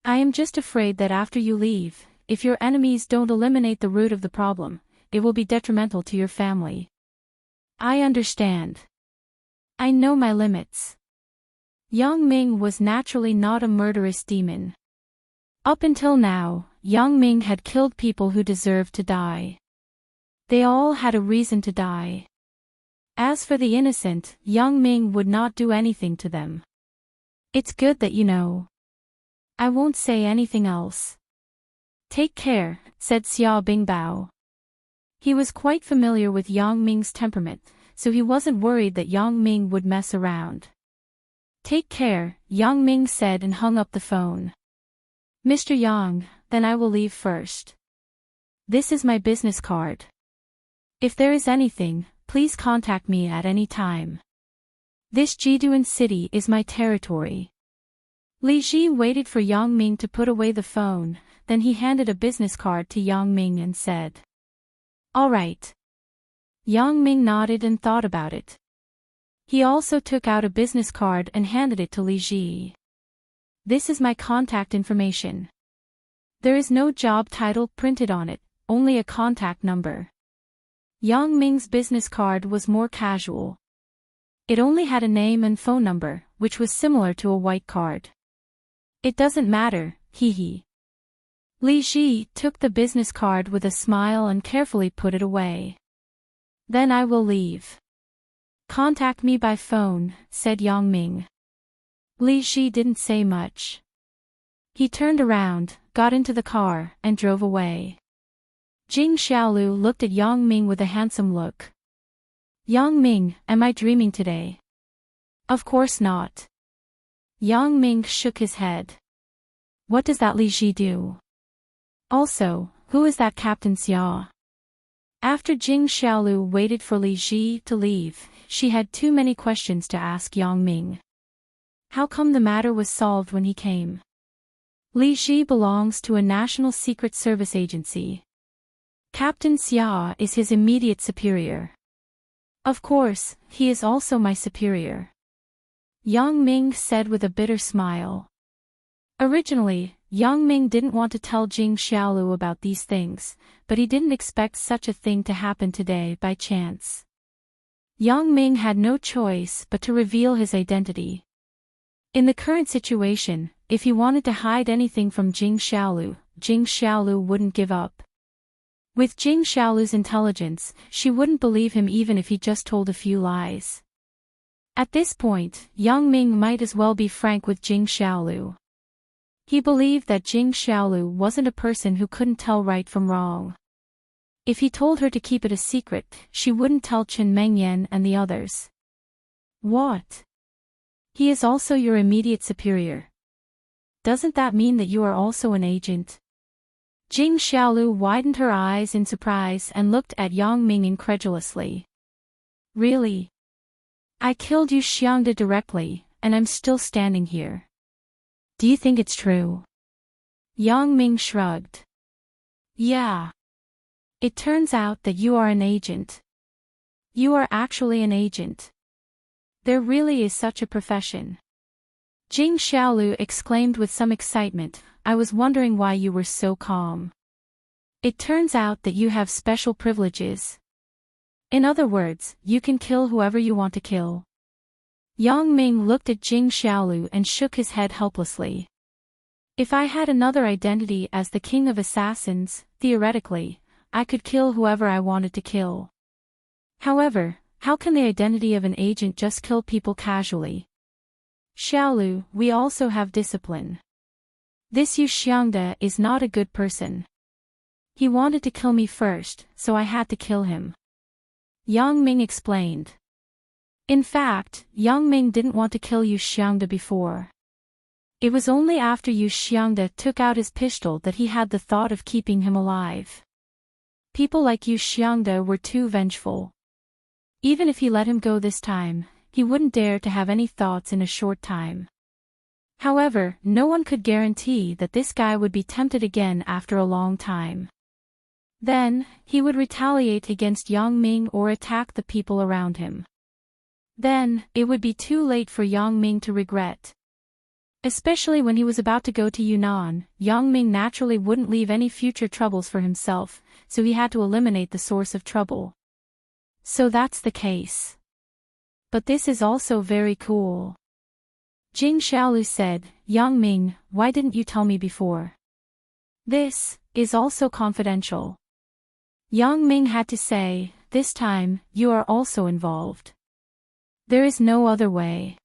I am just afraid that after you leave, if your enemies don't eliminate the root of the problem, it will be detrimental to your family. I understand. I know my limits. Yang Ming was naturally not a murderous demon. Up until now, Yang Ming had killed people who deserved to die. They all had a reason to die. As for the innocent, Yang Ming would not do anything to them. It's good that you know. I won't say anything else. Take care, said Xiao Bingbao. He was quite familiar with Yang Ming's temperament, so he wasn't worried that Yang Ming would mess around. Take care, Yang Ming said and hung up the phone. Mr. Yang, then I will leave first. This is my business card. If there is anything, please contact me at any time. This Jiduan city is my territory. Li Ji waited for Yang Ming to put away the phone, then he handed a business card to Yang Ming and said. All right. Yang Ming nodded and thought about it. He also took out a business card and handed it to Li Ji. This is my contact information. There is no job title printed on it, only a contact number. Yang Ming's business card was more casual. It only had a name and phone number, which was similar to a white card. It doesn't matter, hee. Li Ji took the business card with a smile and carefully put it away. Then I will leave. Contact me by phone, said Yang Ming. Li Ji didn't say much. He turned around, got into the car, and drove away. Jing Xiaolu looked at Yang Ming with a handsome look. Yang Ming, am I dreaming today? Of course not. Yang Ming shook his head. What does that Li Ji do? Also, who is that Captain Xiao? After Jing Xiaolu waited for Li Ji to leave, she had too many questions to ask Yang Ming. How come the matter was solved when he came? Li Ji belongs to a national secret service agency. Captain Xiao is his immediate superior. Of course, he is also my superior. Yang Ming said with a bitter smile. Originally, Yang Ming didn't want to tell Jing Xiaolu about these things, but he didn't expect such a thing to happen today by chance. Yang Ming had no choice but to reveal his identity. In the current situation, if he wanted to hide anything from Jing Xiaolu wouldn't give up. With Jing Xiaolu's intelligence, she wouldn't believe him even if he just told a few lies. At this point, Yang Ming might as well be frank with Jing Xiaolu. He believed that Jing Xiaolu wasn't a person who couldn't tell right from wrong. If he told her to keep it a secret, she wouldn't tell Chen Mengyan and the others. What? He is also your immediate superior. Doesn't that mean that you are also an agent? Jing Xiaolu widened her eyes in surprise and looked at Yang Ming incredulously. Really? I killed Yu Xiangde directly, and I'm still standing here. Do you think it's true? Yang Ming shrugged. Yeah. It turns out that you are an agent. You are actually an agent. There really is such a profession. Jing Xiaolu exclaimed with some excitement, I was wondering why you were so calm. It turns out that you have special privileges. In other words, you can kill whoever you want to kill. Yang Ming looked at Jing Xiaolu and shook his head helplessly. If I had another identity as the king of assassins, theoretically, I could kill whoever I wanted to kill. However, how can the identity of an agent just kill people casually? Xiaolu, we also have discipline. This Yu Xiangde is not a good person. He wanted to kill me first, so I had to kill him. Yang Ming explained. In fact, Yang Ming didn't want to kill Yu Xiangde before. It was only after Yu Xiangde took out his pistol that he had the thought of keeping him alive. People like Yu Xiangde were too vengeful. Even if he let him go this time, he wouldn't dare to have any thoughts in a short time. However, no one could guarantee that this guy would be tempted again after a long time. Then, he would retaliate against Yang Ming or attack the people around him. Then, it would be too late for Yang Ming to regret. Especially when he was about to go to Yunnan, Yang Ming naturally wouldn't leave any future troubles for himself, so he had to eliminate the source of trouble. So that's the case. But this is also very cool. Jing Xiaolu said, Yang Ming, why didn't you tell me before? This is also confidential. Yang Ming had to say, this time, you are also involved. There is no other way.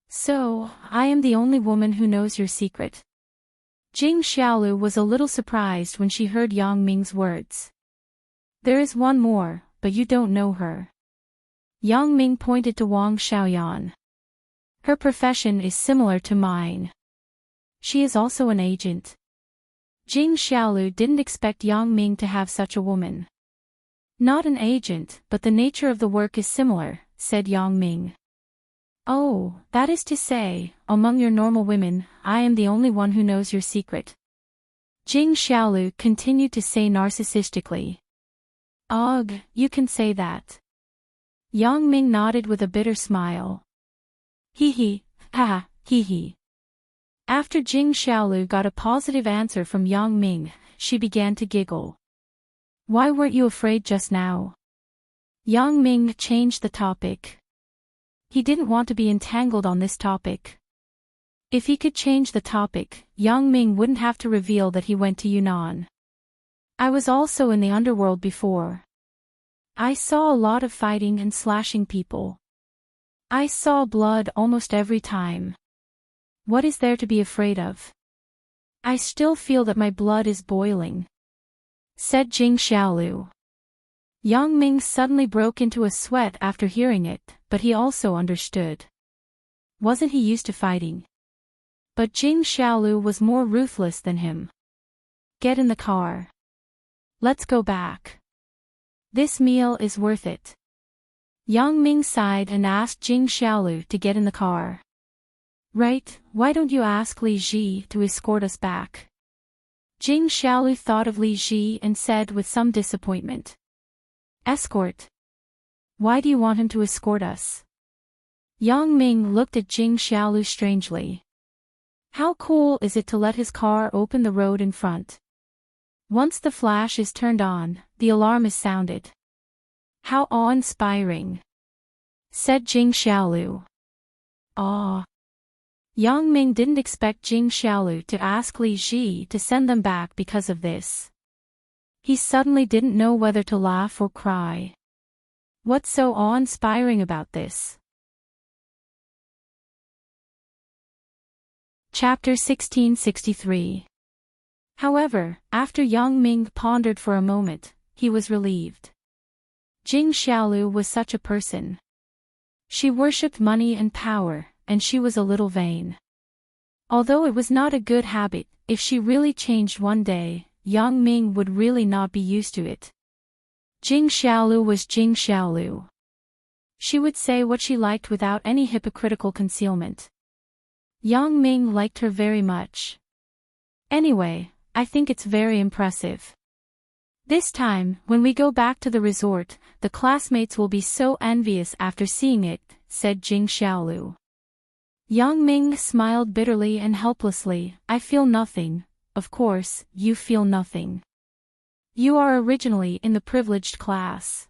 So, I am the only woman who knows your secret. Jing Xiaolu was a little surprised when she heard Yang Ming's words. There is one more, but you don't know her. Yang Ming pointed to Wang Xiaoyan. Her profession is similar to mine. She is also an agent. Jing Xiaolu didn't expect Yang Ming to have such a woman. Not an agent, but the nature of the work is similar, said Yang Ming. Oh, that is to say, among your normal women, I am the only one who knows your secret. Jing Xiaolu continued to say narcissistically. Ugh, you can say that. Yang Ming nodded with a bitter smile. Hee, ha, hee. After Jing Xiaolu got a positive answer from Yang Ming, she began to giggle. Why weren't you afraid just now? Yang Ming changed the topic. He didn't want to be entangled on this topic. If he could change the topic, Yang Ming wouldn't have to reveal that he went to Yunnan. I was also in the underworld before. I saw a lot of fighting and slashing people. I saw blood almost every time. What is there to be afraid of? I still feel that my blood is boiling, said Jing Xiaolu. Yang Ming suddenly broke into a sweat after hearing it, but he also understood. Wasn't he used to fighting? But Jing Xiaolu was more ruthless than him. Get in the car. Let's go back. This meal is worth it. Yang Ming sighed and asked Jing Xiaolu to get in the car. Right, why don't you ask Li Ji to escort us back? Jing Xiaolu thought of Li Ji and said with some disappointment. Escort? Why do you want him to escort us? Yang Ming looked at Jing Xiaolu strangely. How cool is it to let his car open the road in front? Once the flash is turned on, the alarm is sounded. How awe-inspiring. said Jing Xiaolu. Ah. Yang Ming didn't expect Jing Xiaolu to ask Li Ji to send them back because of this. He suddenly didn't know whether to laugh or cry. What's so awe-inspiring about this? Chapter 1663. However, after Yang Ming pondered for a moment, he was relieved. Jing Xiaolu was such a person. She worshipped money and power, and she was a little vain. Although it was not a good habit, if she really changed one day, Yang Ming would really not be used to it. Jing Xiaolu was Jing Xiaolu. She would say what she liked without any hypocritical concealment. Yang Ming liked her very much. Anyway, I think it's very impressive. This time, when we go back to the resort, the classmates will be so envious after seeing it, said Jing Xiaolu. Yang Ming smiled bitterly and helplessly. I feel nothing. Of course, you feel nothing. You are originally in the privileged class.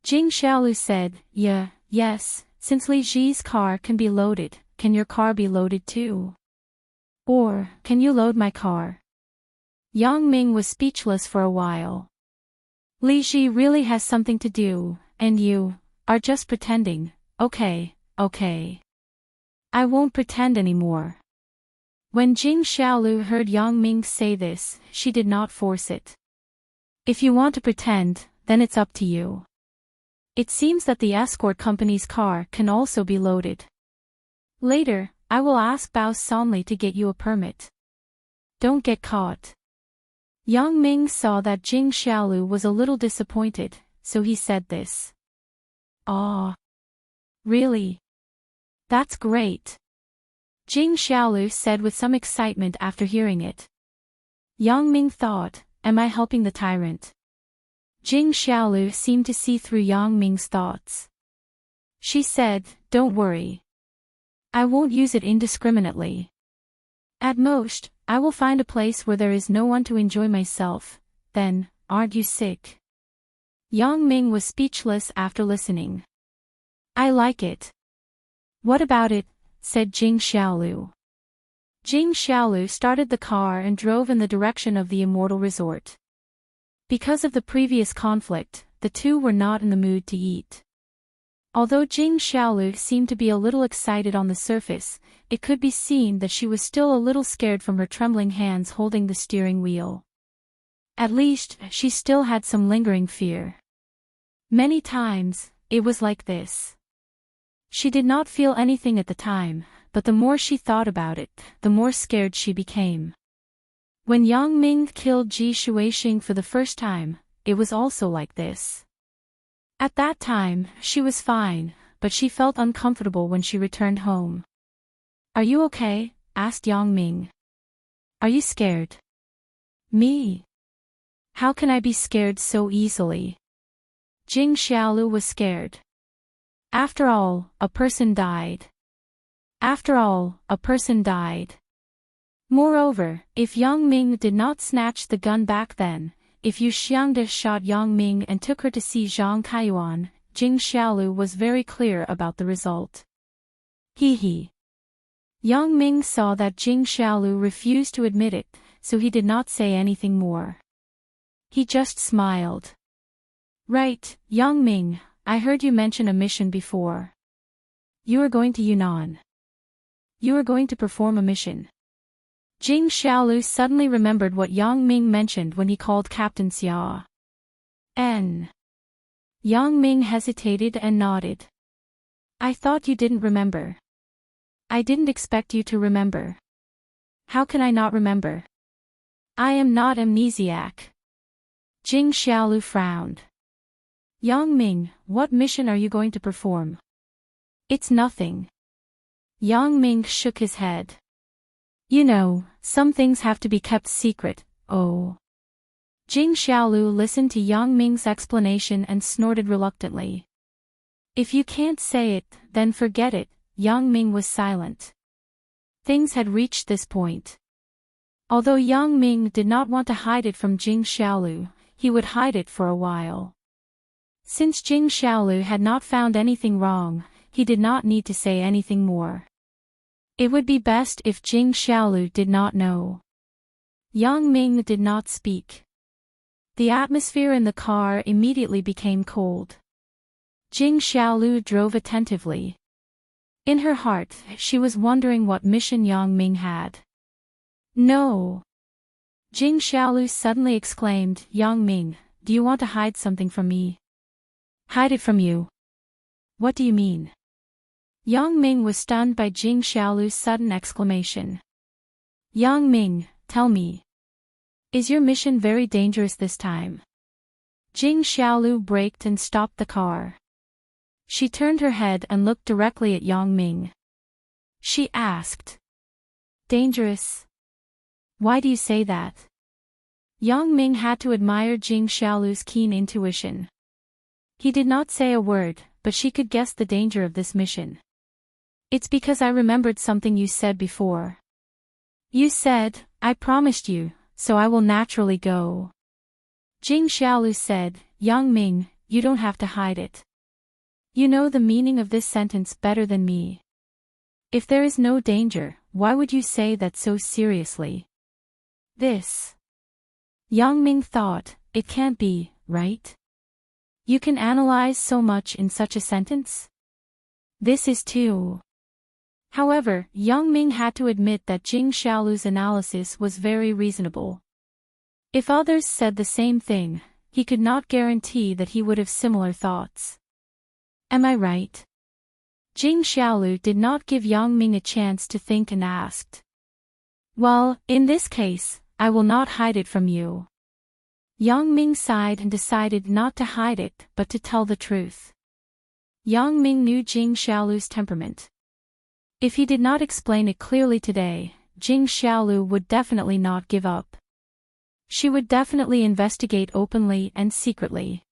Jing Xiaolu said, yes, since Li Ji's car can be loaded, can your car be loaded too? Or, can you load my car? Yang Ming was speechless for a while. Li Ji really has something to do, and you are just pretending. Okay. I won't pretend anymore. When Jing Xiaolu heard Yang Ming say this, she did not force it. If you want to pretend, then it's up to you. It seems that the escort company's car can also be loaded. Later, I will ask Bao Sanli to get you a permit. Don't get caught. Yang Ming saw that Jing Xiaolu was a little disappointed, so he said this. Ah. Really? That's great. Jing Xiaolu said with some excitement after hearing it. Yang Ming thought, am I helping the tyrant? Jing Xiaolu seemed to see through Yang Ming's thoughts. She said, don't worry. I won't use it indiscriminately. At most, I will find a place where there is no one to enjoy myself. Then, aren't you sick? Yang Ming was speechless after listening. I like it. What about it? Said Jing Xiaolu. Jing Xiaolu started the car and drove in the direction of the immortal resort. Because of the previous conflict, the two were not in the mood to eat. Although Jing Xiaolu seemed to be a little excited on the surface, it could be seen that she was still a little scared from her trembling hands holding the steering wheel. At least, she still had some lingering fear. Many times, it was like this. She did not feel anything at the time, but the more she thought about it, the more scared she became. When Yang Ming killed Ji Shuixing for the first time, it was also like this. At that time, she was fine, but she felt uncomfortable when she returned home. Are you okay? Asked Yang Ming. Are you scared? Me? How can I be scared so easily? Jing Xiaolu was scared. After all, a person died. After all, a person died. Moreover, if Yang Ming did not snatch the gun back then, if Yu Xiangde shot Yang Ming and took her to see Zhang Kaiyuan, Jing Xiaolu was very clear about the result. He. Yang Ming saw that Jing Xiaolu refused to admit it, so he did not say anything more. He just smiled. Right, Yang Ming, I heard you mention a mission before. You are going to Yunnan. You are going to perform a mission. Jing Xiaolu suddenly remembered what Yang Ming mentioned when he called Captain Xia. Yang Ming hesitated and nodded. I thought you didn't remember. I didn't expect you to remember. How can I not remember? I am not amnesiac. Jing Xiaolu frowned. Yang Ming, what mission are you going to perform? It's nothing. Yang Ming shook his head. You know, some things have to be kept secret, oh. Jing Xiaolu listened to Yang Ming's explanation and snorted reluctantly. If you can't say it, then forget it. Yang Ming was silent. Things had reached this point. Although Yang Ming did not want to hide it from Jing Xiaolu, he would hide it for a while. Since Jing Xiaolu had not found anything wrong, he did not need to say anything more. It would be best if Jing Xiaolu did not know. Yang Ming did not speak. The atmosphere in the car immediately became cold. Jing Xiaolu drove attentively. In her heart, she was wondering what mission Yang Ming had. No! Jing Xiaolu suddenly exclaimed, Yang Ming, do you want to hide something from me? Hide it from you? What do you mean? Yang Ming was stunned by Jing Xiaolu's sudden exclamation. Yang Ming, tell me. Is your mission very dangerous this time? Jing Xiaolu braked and stopped the car. She turned her head and looked directly at Yang Ming. She asked. Dangerous? Why do you say that? Yang Ming had to admire Jing Xiaolu's keen intuition. He did not say a word, but she could guess the danger of this mission. It's because I remembered something you said before. You said, I promised you, so I will naturally go. Jing Xiaolu said, Yang Ming, you don't have to hide it. You know the meaning of this sentence better than me. If there is no danger, why would you say that so seriously? This. Yang Ming thought, it can't be, right? You can analyze so much in such a sentence? This is too. However, Yang Ming had to admit that Jing Xiaolu's analysis was very reasonable. If others said the same thing, he could not guarantee that he would have similar thoughts. Am I right? Jing Xiaolu did not give Yang Ming a chance to think and asked. Well, in this case, I will not hide it from you. Yang Ming sighed and decided not to hide it, but to tell the truth. Yang Ming knew Jing Xiaolu's temperament. If he did not explain it clearly today, Jing Xiaolu would definitely not give up. She would definitely investigate openly and secretly.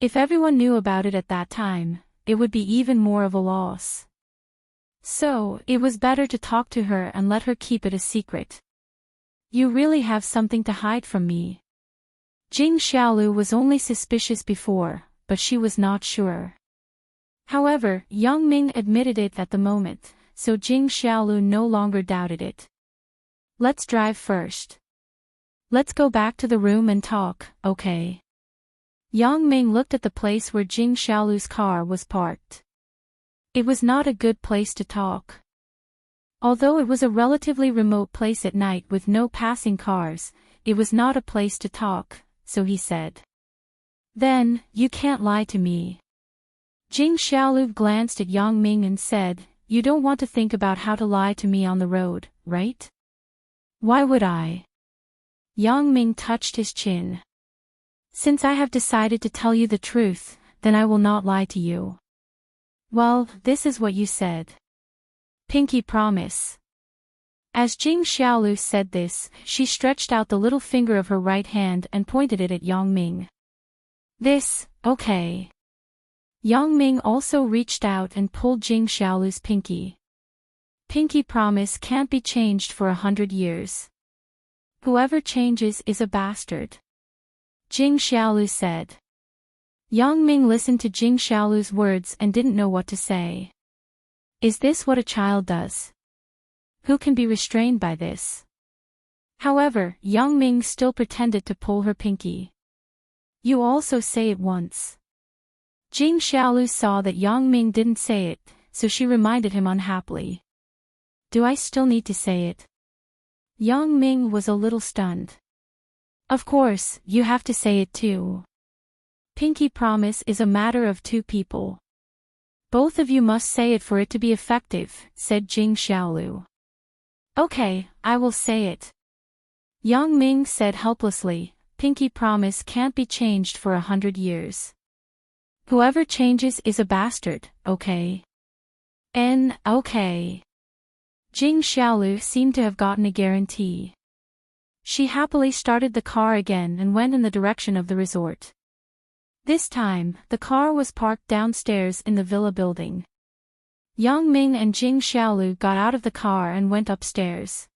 If everyone knew about it at that time, it would be even more of a loss. So, it was better to talk to her and let her keep it a secret. You really have something to hide from me. Jing Xiaolu was only suspicious before, but she was not sure. However, Yang Ming admitted it at the moment, so Jing Xiaolu no longer doubted it. Let's drive first. Let's go back to the room and talk, okay? Yang Ming looked at the place where Jing Xiaolu's car was parked. It was not a good place to talk. Although it was a relatively remote place at night with no passing cars, it was not a place to talk, so he said. Then, you can't lie to me. Jing Xiaolu glanced at Yang Ming and said, you don't want to think about how to lie to me on the road, right? Why would I? Yang Ming touched his chin. Since I have decided to tell you the truth, then I will not lie to you. Well, this is what you said. Pinky promise. As Jing Xiaolu said this, she stretched out the little finger of her right hand and pointed it at Yang Ming. This, okay. Yang Ming also reached out and pulled Jing Xiaolu's pinky. Pinky promise can't be changed for 100 years. Whoever changes is a bastard. Jing Xiaolu said. Yang Ming listened to Jing Xiaolu's words and didn't know what to say. Is this what a child does? Who can be restrained by this? However, Yang Ming still pretended to pull her pinky. You also say it once. Jing Xiaolu saw that Yang Ming didn't say it, so she reminded him unhappily. Do I still need to say it? Yang Ming was a little stunned. Of course, you have to say it too. Pinky promise is a matter of two people. Both of you must say it for it to be effective, said Jing Xiaolu. Okay, I will say it. Yang Ming said helplessly, Pinky promise can't be changed for 100 years. Whoever changes is a bastard, okay? Okay. Jing Xiaolu seemed to have gotten a guarantee. She happily started the car again and went in the direction of the resort. This time, the car was parked downstairs in the villa building. Yang Ming and Jing Xiaolu got out of the car and went upstairs.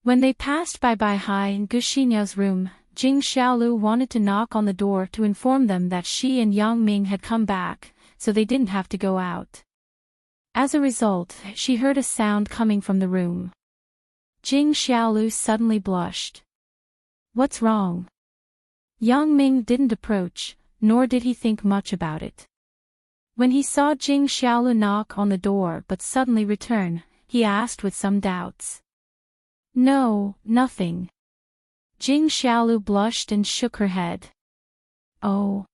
When they passed by Bai Hai and Gu Xinyao's room, Jing Xiaolu wanted to knock on the door to inform them that she and Yang Ming had come back, so they didn't have to go out. As a result, she heard a sound coming from the room. Jing Xiaolu suddenly blushed. What's wrong? Yang Ming didn't approach, nor did he think much about it. When he saw Jing Xiaolu knock on the door but suddenly return, he asked with some doubts. No, nothing. Jing Xiaolu blushed and shook her head. Oh.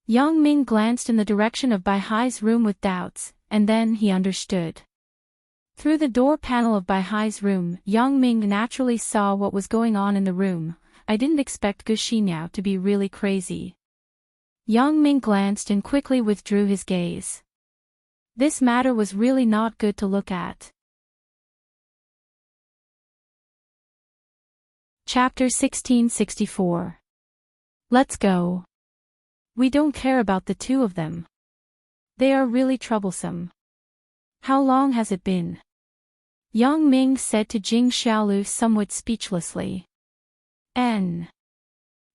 Yang Ming glanced in the direction of Bai Hai's room with doubts, and then he understood. Through the door panel of Bai Hai's room, Yang Ming naturally saw what was going on in the room. I didn't expect Gu Xinyao to be really crazy. Yang Ming glanced and quickly withdrew his gaze. This matter was really not good to look at. Chapter 1664. Let's go. We don't care about the two of them. They are really troublesome. How long has it been? Yang Ming said to Jing Xiaolu somewhat speechlessly.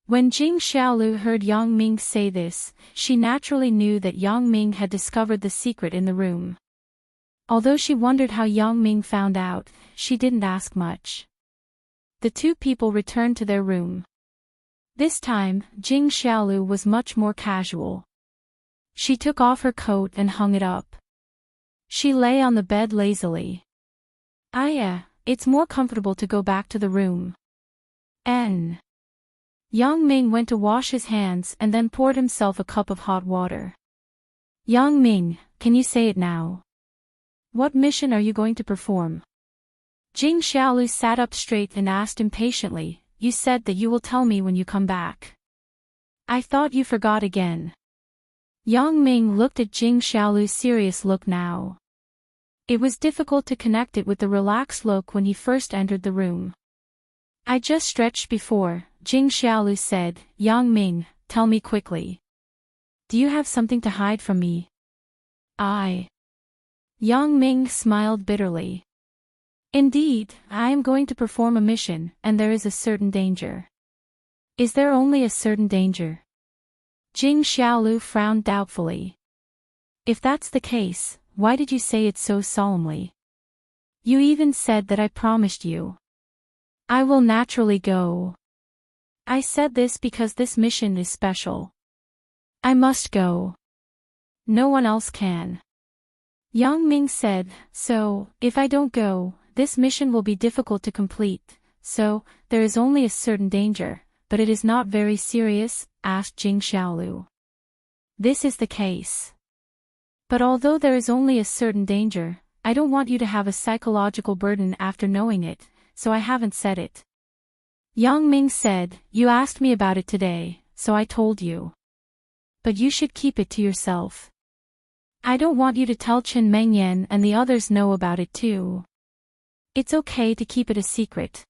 When Jing Xiaolu heard Yang Ming say this, she naturally knew that Yang Ming had discovered the secret in the room. Although she wondered how Yang Ming found out, she didn't ask much. The two people returned to their room. This time, Jing Xiaolu was much more casual. She took off her coat and hung it up. She lay on the bed lazily. It's more comfortable to go back to the room. Yang Ming went to wash his hands and then poured himself a cup of hot water. Yang Ming, can you say it now? What mission are you going to perform? Jing Xiaolu sat up straight and asked impatiently, You said that you will tell me when you come back. I thought you forgot again. Yang Ming looked at Jing Xiaolu's serious look now. It was difficult to connect it with the relaxed look when he first entered the room. I just stretched before, Jing Xiaolu said. Yang Ming, tell me quickly. Do you have something to hide from me? Yang Ming smiled bitterly. Indeed, I am going to perform a mission, and there is a certain danger. Is there only a certain danger? Jing Xiaolu frowned doubtfully. If that's the case, why did you say it so solemnly? You even said that I promised you. I will naturally go. I said this because this mission is special. I must go. No one else can. Yang Ming said, So, if I don't go, this mission will be difficult to complete, so, there is only a certain danger, but it is not very serious, asked Jing Xiaolu. This is the case. But although there is only a certain danger, I don't want you to have a psychological burden after knowing it, so I haven't said it. Yang Ming said, You asked me about it today, so I told you. But you should keep it to yourself. I don't want you to tell Chen Mengyan and the others know about it too. It's okay to keep it a secret.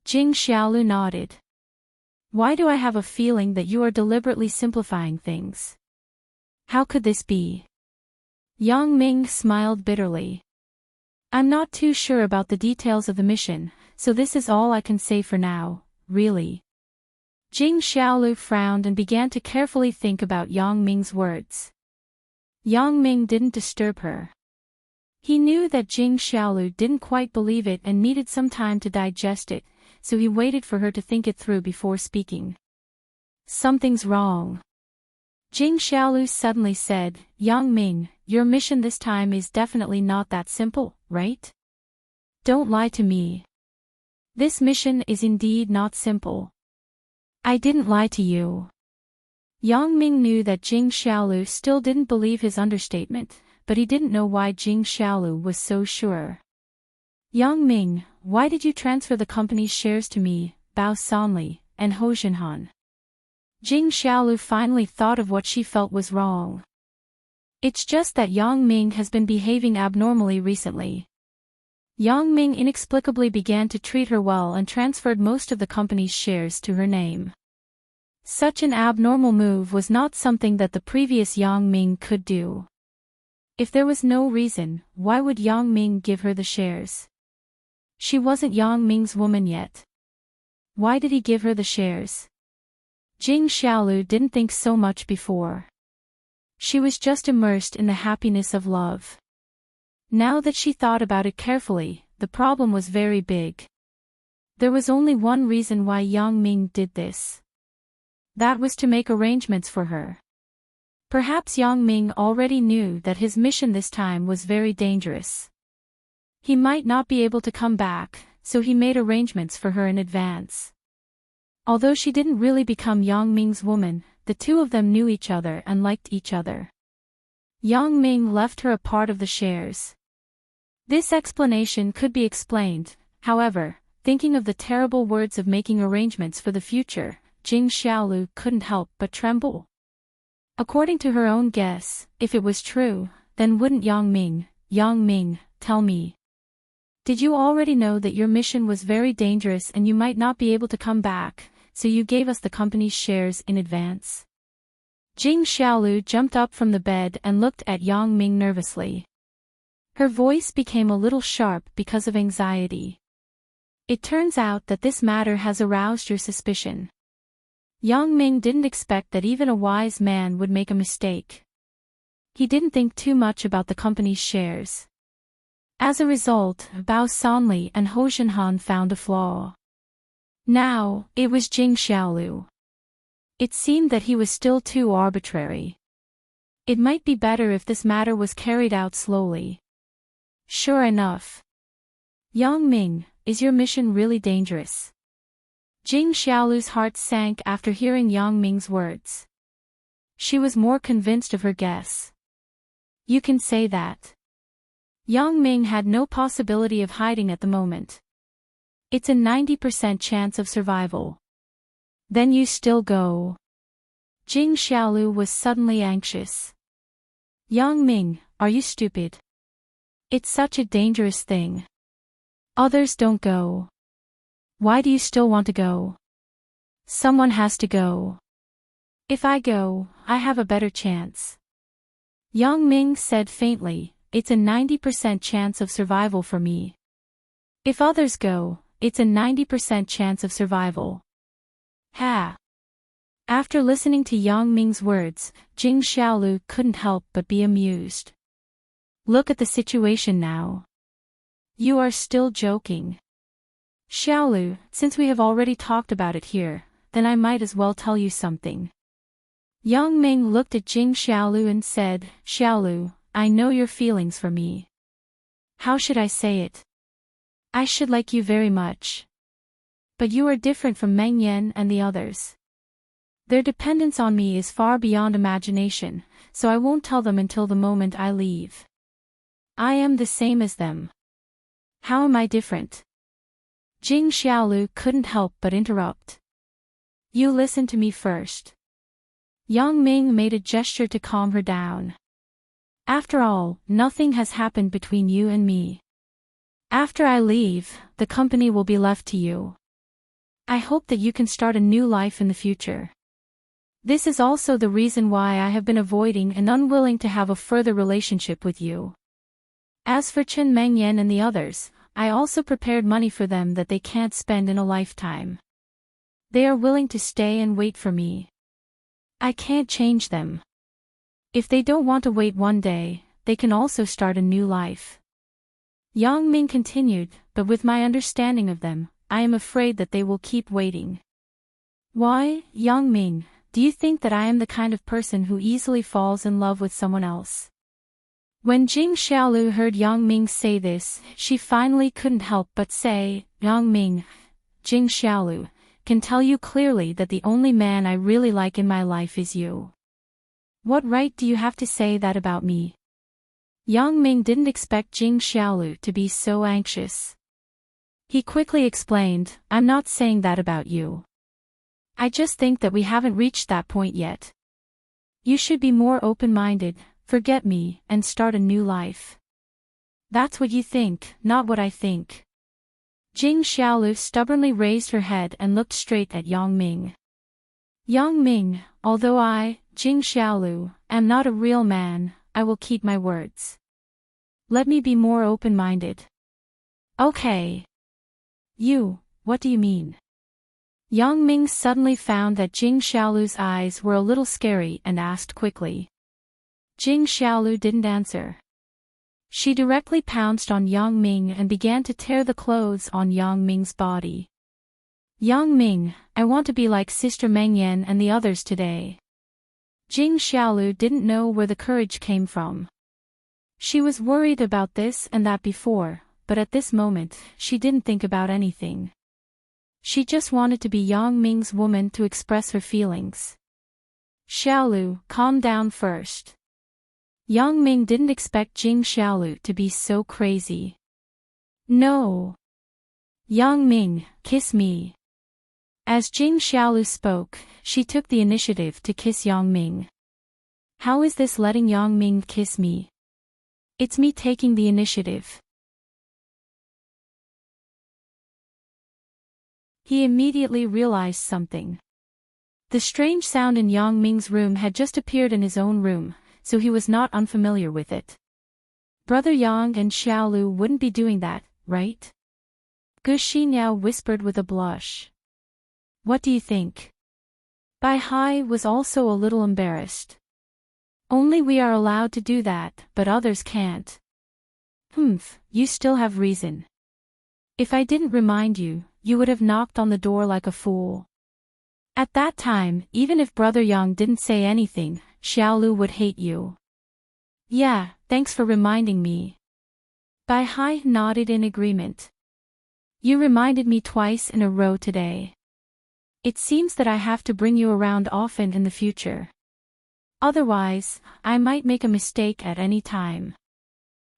Jing Xiaolu nodded. Why do I have a feeling that you are deliberately simplifying things? How could this be? Yang Ming smiled bitterly. I'm not too sure about the details of the mission, so this is all I can say for now, really. Jing Xiaolu frowned and began to carefully think about Yang Ming's words. Yang Ming didn't disturb her. He knew that Jing Xiaolu didn't quite believe it and needed some time to digest it, so he waited for her to think it through before speaking. Something's wrong. Jing Xiaolu suddenly said, Yang Ming, your mission this time is definitely not that simple, right? Don't lie to me. This mission is indeed not simple. I didn't lie to you. Yang Ming knew that Jing Xiaolu still didn't believe his understatement, but he didn't know why Jing Xiaolu was so sure. Yang Ming, why did you transfer the company's shares to me, Bao Sanli, and Ho Jinhan? Jing Xiaolu finally thought of what she felt was wrong. It's just that Yang Ming has been behaving abnormally recently. Yang Ming inexplicably began to treat her well and transferred most of the company's shares to her name. Such an abnormal move was not something that the previous Yang Ming could do. If there was no reason, why would Yang Ming give her the shares? She wasn't Yang Ming's woman yet. Why did he give her the shares? Jing Xiaolu didn't think so much before. She was just immersed in the happiness of love. Now that she thought about it carefully, the problem was very big. There was only one reason why Yang Ming did this. That was to make arrangements for her. Perhaps Yang Ming already knew that his mission this time was very dangerous. He might not be able to come back, so he made arrangements for her in advance. Although she didn't really become Yang Ming's woman, the two of them knew each other and liked each other. Yang Ming left her a part of the shares. This explanation could be explained, however, thinking of the terrible words of making arrangements for the future, Jing Xiaolu couldn't help but tremble. According to her own guess, if it was true, then wouldn't Yang Ming, tell me. Did you already know that your mission was very dangerous and you might not be able to come back, so you gave us the company's shares in advance? Jing Xiaolu jumped up from the bed and looked at Yang Ming nervously. Her voice became a little sharp because of anxiety. It turns out that this matter has aroused your suspicion. Yang Ming didn't expect that even a wise man would make a mistake. He didn't think too much about the company's shares. As a result, Bao Sanli and Ho Zhenhan found a flaw. Now, it was Jing Xiaolu. It seemed that he was still too arbitrary. It might be better if this matter was carried out slowly. Sure enough. Yang Ming, is your mission really dangerous? Jing Xiaolu's heart sank after hearing Yang Ming's words. She was more convinced of her guess. You can say that. Yang Ming had no possibility of hiding at the moment. It's a 90% chance of survival. Then you still go. Jing Xiaolu was suddenly anxious. Yang Ming, are you stupid? It's such a dangerous thing. Others don't go. Why do you still want to go? Someone has to go. If I go, I have a better chance. Yang Ming said faintly, it's a 90% chance of survival for me. If others go, it's a 90% chance of survival. Ha! After listening to Yang Ming's words, Jing Xiaolu couldn't help but be amused. Look at the situation now. You are still joking. Xiaolu, since we have already talked about it here, then I might as well tell you something. Yang Ming looked at Jing Xiaolu and said, Xiaolu, I know your feelings for me. How should I say it? I should like you very much. But you are different from Meng Yan and the others. Their dependence on me is far beyond imagination, so I won't tell them until the moment I leave. I am the same as them. How am I different? Jing Xiaolu couldn't help but interrupt. You listen to me first. Yang Ming made a gesture to calm her down. After all, nothing has happened between you and me. After I leave, the company will be left to you. I hope that you can start a new life in the future. This is also the reason why I have been avoiding and unwilling to have a further relationship with you. As for Chen Mengyan and the others, I also prepared money for them that they can't spend in a lifetime. They are willing to stay and wait for me. I can't change them. If they don't want to wait one day, they can also start a new life. Yang Ming continued, but with my understanding of them, I am afraid that they will keep waiting. Why, Yang Ming, do you think that I am the kind of person who easily falls in love with someone else? When Jing Xiaolu heard Yang Ming say this, she finally couldn't help but say, Yang Ming, Jing Xiaolu, can tell you clearly that the only man I really like in my life is you. What right do you have to say that about me? Yang Ming didn't expect Jing Xiaolu to be so anxious. He quickly explained, I'm not saying that about you. I just think that we haven't reached that point yet. You should be more open-minded, forget me, and start a new life. That's what you think, not what I think. Jing Xiaolu stubbornly raised her head and looked straight at Yang Ming. Yang Ming, although I, Jing Xiaolu, am not a real man, I will keep my words. Let me be more open-minded. Okay. You, what do you mean? Yang Ming suddenly found that Jing Xiaolu's eyes were a little scary and asked quickly. Jing Xiaolu didn't answer. She directly pounced on Yang Ming and began to tear the clothes on Yang Ming's body. Yang Ming, I want to be like Sister Meng Yan and the others today. Jing Xiaolu didn't know where the courage came from. She was worried about this and that before, but at this moment, she didn't think about anything. She just wanted to be Yang Ming's woman to express her feelings. Xiaolu, calm down first. Yang Ming didn't expect Jing Xiaolu to be so crazy. No. Yang Ming, kiss me. As Jing Xiaolu spoke, she took the initiative to kiss Yang Ming. How is this letting Yang Ming kiss me? It's me taking the initiative. He immediately realized something. The strange sound in Yang Ming's room had just appeared in his own room, so he was not unfamiliar with it. Brother Yang and Xiaolu wouldn't be doing that, right? Gu Xiniao whispered with a blush. What do you think? Bai Hai was also a little embarrassed. Only we are allowed to do that, but others can't. You still have reason. If I didn't remind you, you would have knocked on the door like a fool. At that time, even if Brother Yang didn't say anything, Xiaolu would hate you. Yeah, thanks for reminding me. Bai Hai nodded in agreement. You reminded me twice in a row today. It seems that I have to bring you around often in the future. Otherwise, I might make a mistake at any time.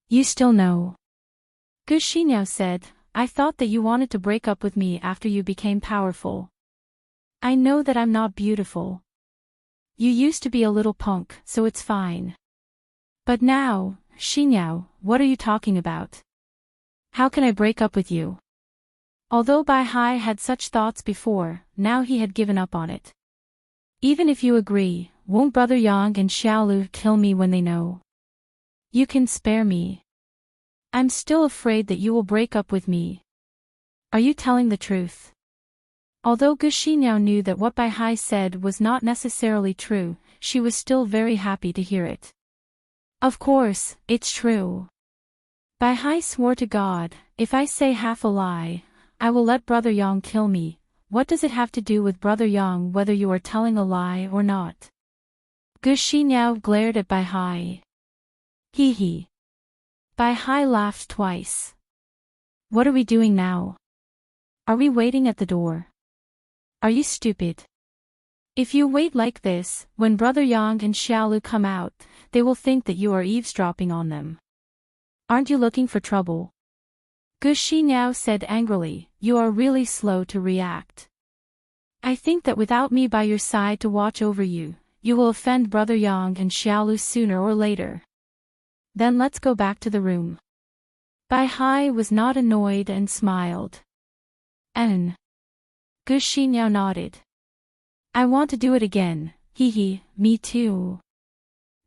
You still know. Gu Xiniao said, I thought that you wanted to break up with me after you became powerful. I know that I'm not beautiful. You used to be a little punk, so it's fine. But now, Xiniao, what are you talking about? How can I break up with you? Although Bai Hai had such thoughts before, now he had given up on it. Even if you agree, won't Brother Yang and Xiaolu kill me when they know? You can spare me. I'm still afraid that you will break up with me. Are you telling the truth? Although Gu Xiniao knew that what Bai Hai said was not necessarily true, she was still very happy to hear it. Of course, it's true. Bai Hai swore to God, if I say half a lie, I will let Brother Yang kill me. What does it have to do with Brother Yang whether you are telling a lie or not? Gu Xiniao glared at Bai Hai. Hee hee. Bai Hai laughed twice. What are we doing now? Are we waiting at the door? Are you stupid? If you wait like this, when Brother Yang and Xiaolu come out, they will think that you are eavesdropping on them. Aren't you looking for trouble? Gu Xiniao said angrily, you are really slow to react. I think that without me by your side to watch over you, you will offend Brother Yang and Xiaolu sooner or later. Then let's go back to the room. Bai Hai was not annoyed and smiled. Gu Xiniao nodded. I want to do it again, hee hee, me too.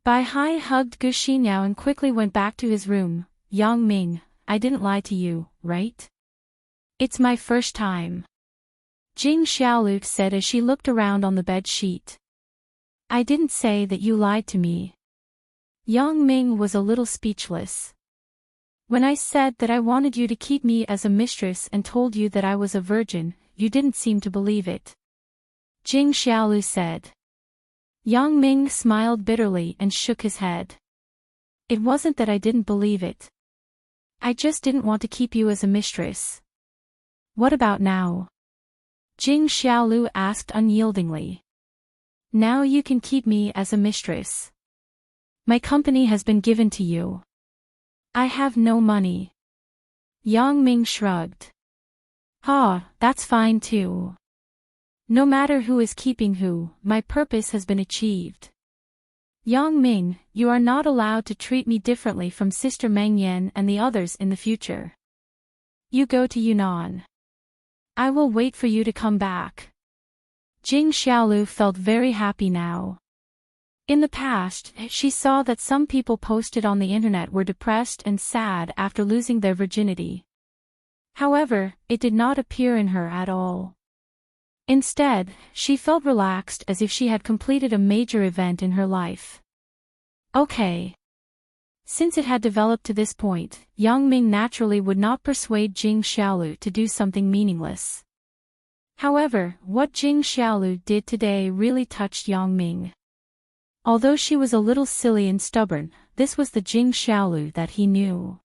Bai Hai hugged Gu Xiniao and quickly went back to his room. Yang Ming, I didn't lie to you, right? It's my first time. Jing Xiaolu said as she looked around on the bed sheet. I didn't say that you lied to me. Yang Ming was a little speechless. When I said that I wanted you to keep me as a mistress and told you that I was a virgin, you didn't seem to believe it. Jing Xiaolu said. Yang Ming smiled bitterly and shook his head. It wasn't that I didn't believe it. I just didn't want to keep you as a mistress. What about now? Jing Xiaolu asked unyieldingly. Now you can keep me as a mistress. My company has been given to you. I have no money. Yang Ming shrugged. That's fine too. No matter who is keeping who, my purpose has been achieved. Yang Ming, you are not allowed to treat me differently from Sister Meng Yan and the others in the future. You go to Yunnan. I will wait for you to come back. Jing Xiaolu felt very happy now. In the past, she saw that some people posted on the internet were depressed and sad after losing their virginity. However, it did not appear in her at all. Instead, she felt relaxed as if she had completed a major event in her life. Okay. Since it had developed to this point, Yang Ming naturally would not persuade Jing Xiaolu to do something meaningless. However, what Jing Xiaolu did today really touched Yang Ming. Although she was a little silly and stubborn, this was the Jing Xiaolu that he knew.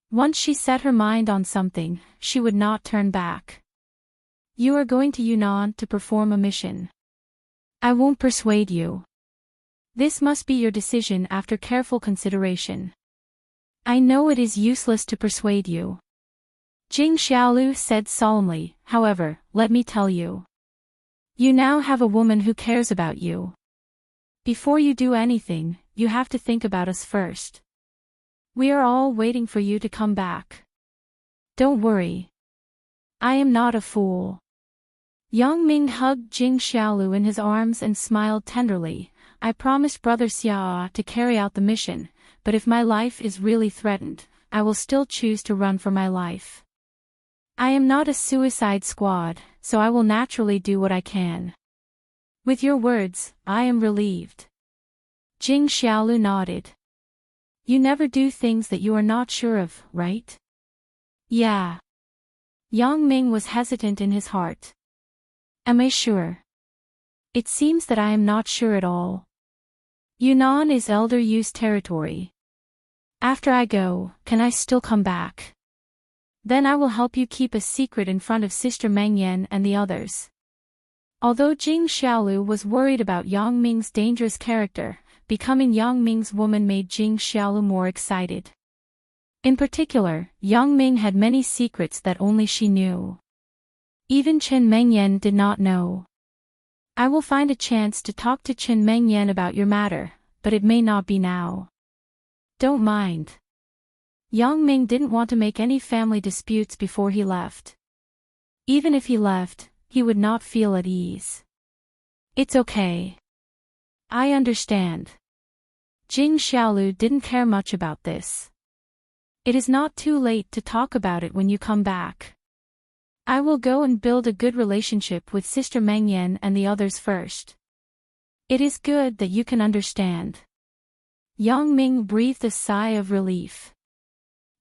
Once she set her mind on something, she would not turn back. You are going to Yunnan to perform a mission. I won't persuade you. This must be your decision after careful consideration. I know it is useless to persuade you. Jing Xiaolu said solemnly, however, let me tell you. You now have a woman who cares about you. Before you do anything, you have to think about us first. We are all waiting for you to come back. Don't worry. I am not a fool. Yang Ming hugged Jing Xiaolu in his arms and smiled tenderly. I promised Brother Xia to carry out the mission, but if my life is really threatened, I will still choose to run for my life. I am not a suicide squad, so I will naturally do what I can. With your words, I am relieved. Jing Xiaolu nodded. You never do things that you are not sure of, right? Yeah. Yang Ming was hesitant in his heart. Am I sure? It seems that I am not sure at all. Yunnan is elder use territory. After I go, can I still come back? Then I will help you keep a secret in front of Sister Meng Yan and the others. Although Jing Xiaolu was worried about Yang Ming's dangerous character, becoming Yang Ming's woman made Jing Xiaolu more excited. In particular, Yang Ming had many secrets that only she knew. Even Chen Mengyan did not know. I will find a chance to talk to Chen Mengyan about your matter, but it may not be now. Don't mind. Yang Ming didn't want to make any family disputes before he left. Even if he left, he would not feel at ease. It's okay. I understand. Jing Xiaolu didn't care much about this. It is not too late to talk about it when you come back. I will go and build a good relationship with Sister Meng Yan and the others first. It is good that you can understand. Yang Ming breathed a sigh of relief.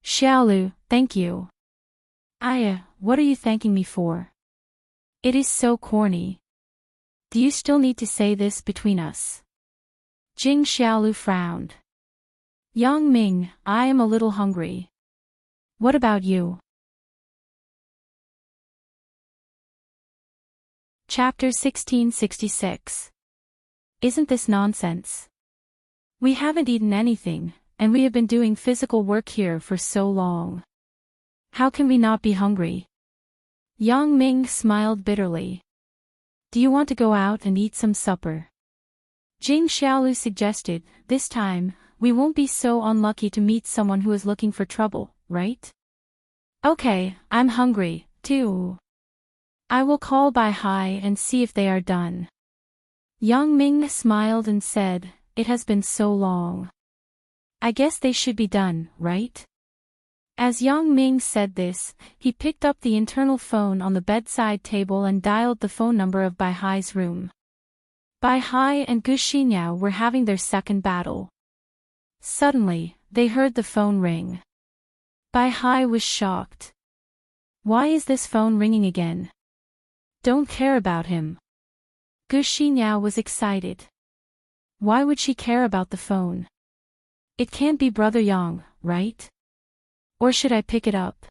Xiaolu, thank you. What are you thanking me for? It is so corny. Do you still need to say this between us? Jing Xiaolu frowned. Yang Ming, I am a little hungry. What about you? Chapter 1666. Isn't this nonsense? We haven't eaten anything, and we have been doing physical work here for so long. How can we not be hungry? Yang Ming smiled bitterly. Do you want to go out and eat some supper? Jing Xiaolu suggested, this time, we won't be so unlucky to meet someone who is looking for trouble, right? Okay, I'm hungry, too. I will call Bai Hai and see if they are done. Yang Ming smiled and said, it has been so long. I guess they should be done, right? As Yang Ming said this, he picked up the internal phone on the bedside table and dialed the phone number of Bai Hai's room. Bai Hai and Gu Xinyao were having their second battle. Suddenly, they heard the phone ring. Bai Hai was shocked. Why is this phone ringing again? Don't care about him. Gu Xinyao was excited. Why would she care about the phone? It can't be Brother Yang, right? Or should I pick it up?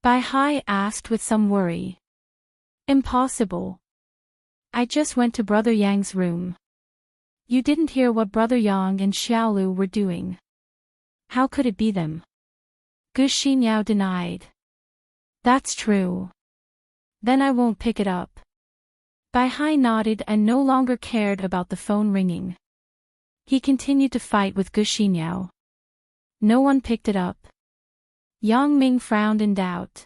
Bai Hai asked with some worry. Impossible. I just went to Brother Yang's room. You didn't hear what Brother Yang and Xiaolu were doing. How could it be them? Gu Xinyao denied. That's true. Then I won't pick it up. Bai Hai nodded and no longer cared about the phone ringing. He continued to fight with Gu Xinyao. No one picked it up. Yang Ming frowned in doubt.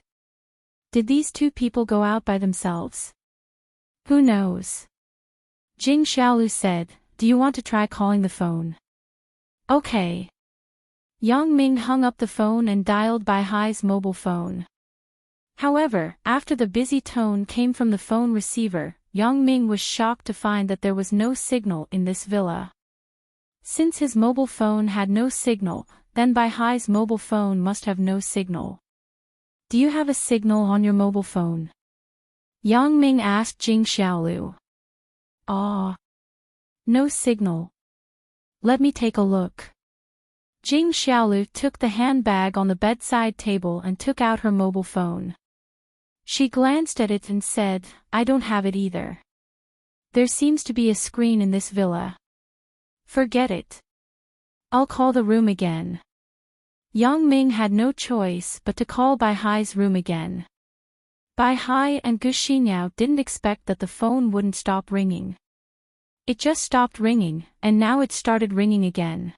Did these two people go out by themselves? Who knows? Jing Xiaolu said, do you want to try calling the phone? Okay. Yang Ming hung up the phone and dialed Bai Hai's mobile phone. However, after the busy tone came from the phone receiver, Yang Ming was shocked to find that there was no signal in this villa. Since his mobile phone had no signal, then Bai Hai's mobile phone must have no signal. Do you have a signal on your mobile phone? Yang Ming asked Jing Xiaolu. Ah. No signal. Let me take a look. Jing Xiaolu took the handbag on the bedside table and took out her mobile phone. She glanced at it and said, I don't have it either. There seems to be a screen in this villa. Forget it. I'll call the room again. Yang Ming had no choice but to call Bai Hai's room again. Bai Hai and Gu Xinyao didn't expect that the phone wouldn't stop ringing. It just stopped ringing, and now it started ringing again.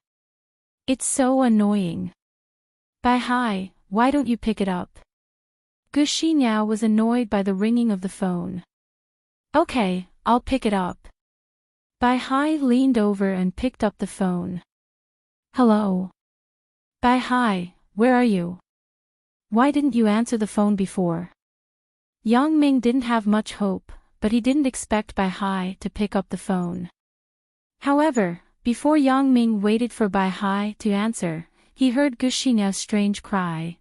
It's so annoying. Bai Hai, why don't you pick it up? Gu Xinyao was annoyed by the ringing of the phone. Okay, I'll pick it up. Bai Hai leaned over and picked up the phone. Hello. Bai Hai, where are you? Why didn't you answer the phone before? Yang Ming didn't have much hope, but he didn't expect Bai Hai to pick up the phone. However, before Yang Ming waited for Bai Hai to answer, he heard Gu Xinyao strange cry.